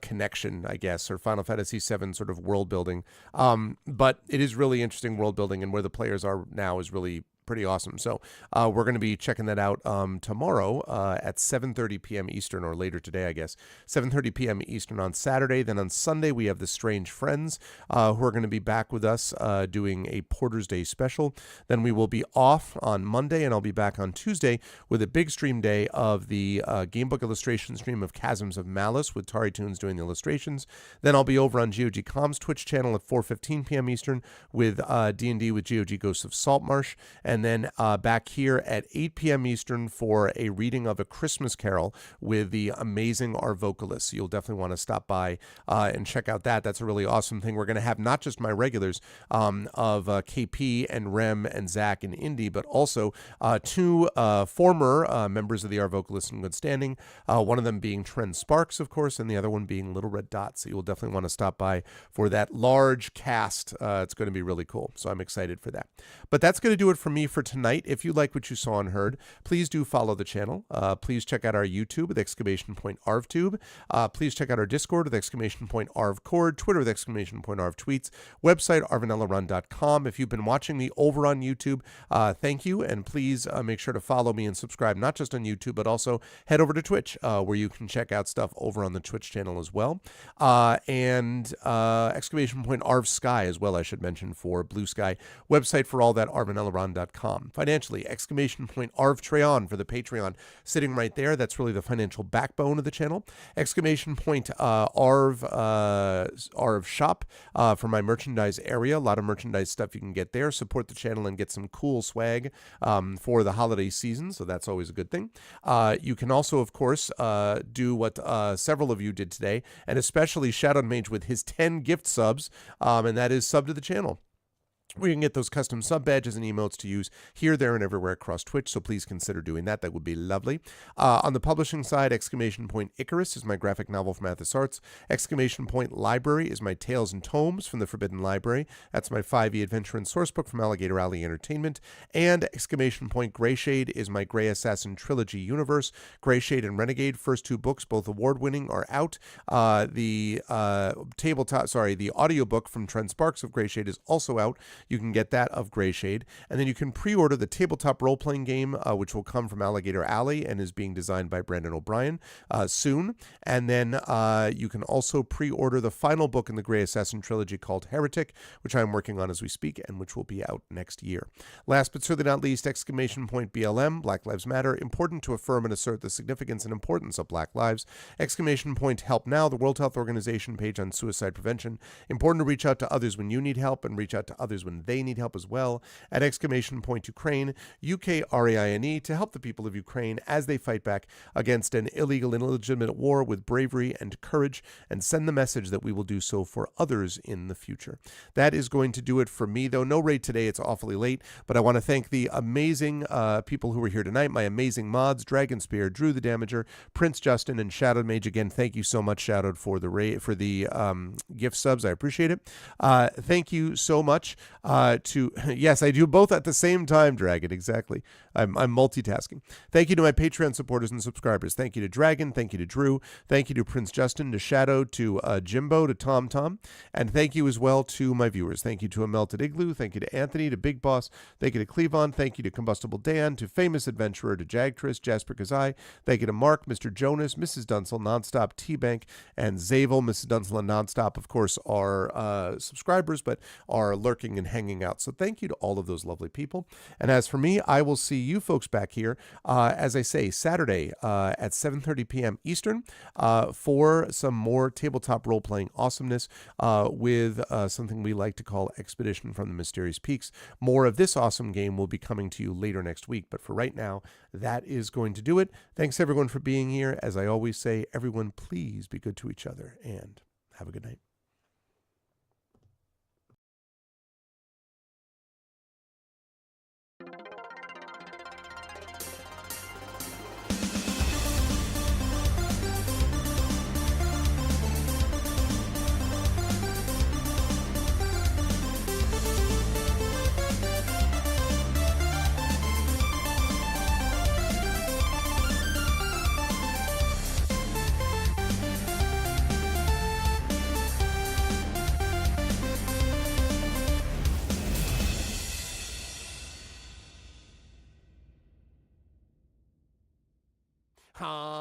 connection, I guess, or Final Fantasy VII sort of world building. But it is really interesting world building, and where the players are now is really pretty awesome. So we're going to be checking that out tomorrow at 7:30 p.m. Eastern, or later today, I guess. 7:30 p.m. Eastern on Saturday. Then on Sunday, we have the Strange Friends who are going to be back with us doing a Porter's Day special. Then we will be off on Monday, and I'll be back on Tuesday with a big stream day of the Gamebook illustration stream of Chasms of Malice with Tari Toons doing the illustrations. Then I'll be over on GOG Comms Twitch channel at 4:15 p.m. Eastern with D&D with GOG Ghosts of Saltmarsh. And then back here at 8 p.m. Eastern for a reading of A Christmas Carol with the amazing Our Vocalists. You'll definitely want to stop by and check out that. That's a really awesome thing. We're going to have not just my regulars of KP and Rem and Zach and Indy, but also two former members of the Our Vocalists in good standing, one of them being Trent Sparks, of course, and the other one being Little Red Dot. So you'll definitely want to stop by for that large cast. It's going to be really cool. So I'm excited for that. But that's going to do it for me for tonight. If you like what you saw and heard, please do follow the channel. Please check out our YouTube with !ArvTube. Please check out our Discord with !ArvCord, Twitter with !ArvTweets, website arvaneleron.com. If you've been watching me over on YouTube, thank you, and please make sure to follow me and subscribe, not just on YouTube, but also head over to Twitch, where you can check out stuff over on the Twitch channel as well. And !Arv Sky as well, I should mention, for Blue Sky. Website for all that, arvaneleron.com. Financially, !Arv for the Patreon, sitting right there. That's really the financial backbone of the channel. Arv Shop for my merchandise area. A lot of merchandise stuff you can get there. Support the channel and get some cool swag for the holiday season, so that's always a good thing. You can also, of course, do what several of you did today, and especially Shadow Mage with his 10 gift subs, and that is sub to the channel. We can get those custom sub badges and emotes to use here, there, and everywhere across Twitch, so please consider doing that. That would be lovely. On the publishing side, Icarus is my graphic novel from Athos Arts. Library is my Tales and Tomes from the Forbidden Library. That's my 5e adventure and sourcebook from Alligator Alley Entertainment. And Greyshade is my Grey Assassin Trilogy universe. Greyshade and Renegade, first two books, both award-winning, are out. The audiobook from Trent Sparks of Greyshade is also out. You can get that of Greyshade. And then you can pre-order the tabletop role-playing game, which will come from Alligator Alley and is being designed by Brandon O'Brien soon. And then you can also pre-order the final book in the Grey Assassin trilogy called Heretic, which I'm working on as we speak and which will be out next year. Last but certainly not least, BLM, Black Lives Matter, important to affirm and assert the significance and importance of Black lives. Help Now, the World Health Organization page on suicide prevention. Important to reach out to others when you need help and reach out to others when they need help as well. At Ukraine, UKRAINE, to help the people of Ukraine as they fight back against an illegal and illegitimate war with bravery and courage, and send the message that we will do so for others in the future. That is going to do it for me, though. No raid today, it's awfully late, but I want to thank the amazing people who were here tonight, my amazing mods, Dragon Spear, Drew the Damager, Prince Justin, and Shadow Mage. Again, thank you so much, Shadowed, for the gift subs. I appreciate it. Thank you so much. Yes, I do both at the same time, Dragon, exactly. I'm multitasking. Thank you to my Patreon supporters and subscribers. Thank you to Dragon, thank you to Drew, thank you to Prince Justin, to Shadow, to Jimbo, to Tom, and thank you as well to my viewers. Thank you to A Melted Igloo, thank you to Anthony, to Big Boss, thank you to Clevon, thank you to Combustible Dan, to Famous Adventurer, to Jagtris, Jasper Kazai, thank you to Mark, Mr. Jonas, Mrs. Dunsel, Nonstop, T-Bank, and Zavel. Mrs. Dunsel and Nonstop, of course, are subscribers, but are lurking and hanging out. So thank you to all of those lovely people. And as for me, I will see you folks back here, as I say, Saturday at 7:30 p.m. Eastern for some more tabletop role-playing awesomeness with something we like to call Expedition from the Mysterious Peaks. More of this awesome game will be coming to you later next week, but for right now, that is going to do it. Thanks everyone for being here. As I always say, everyone please be good to each other and have a good night. Huh?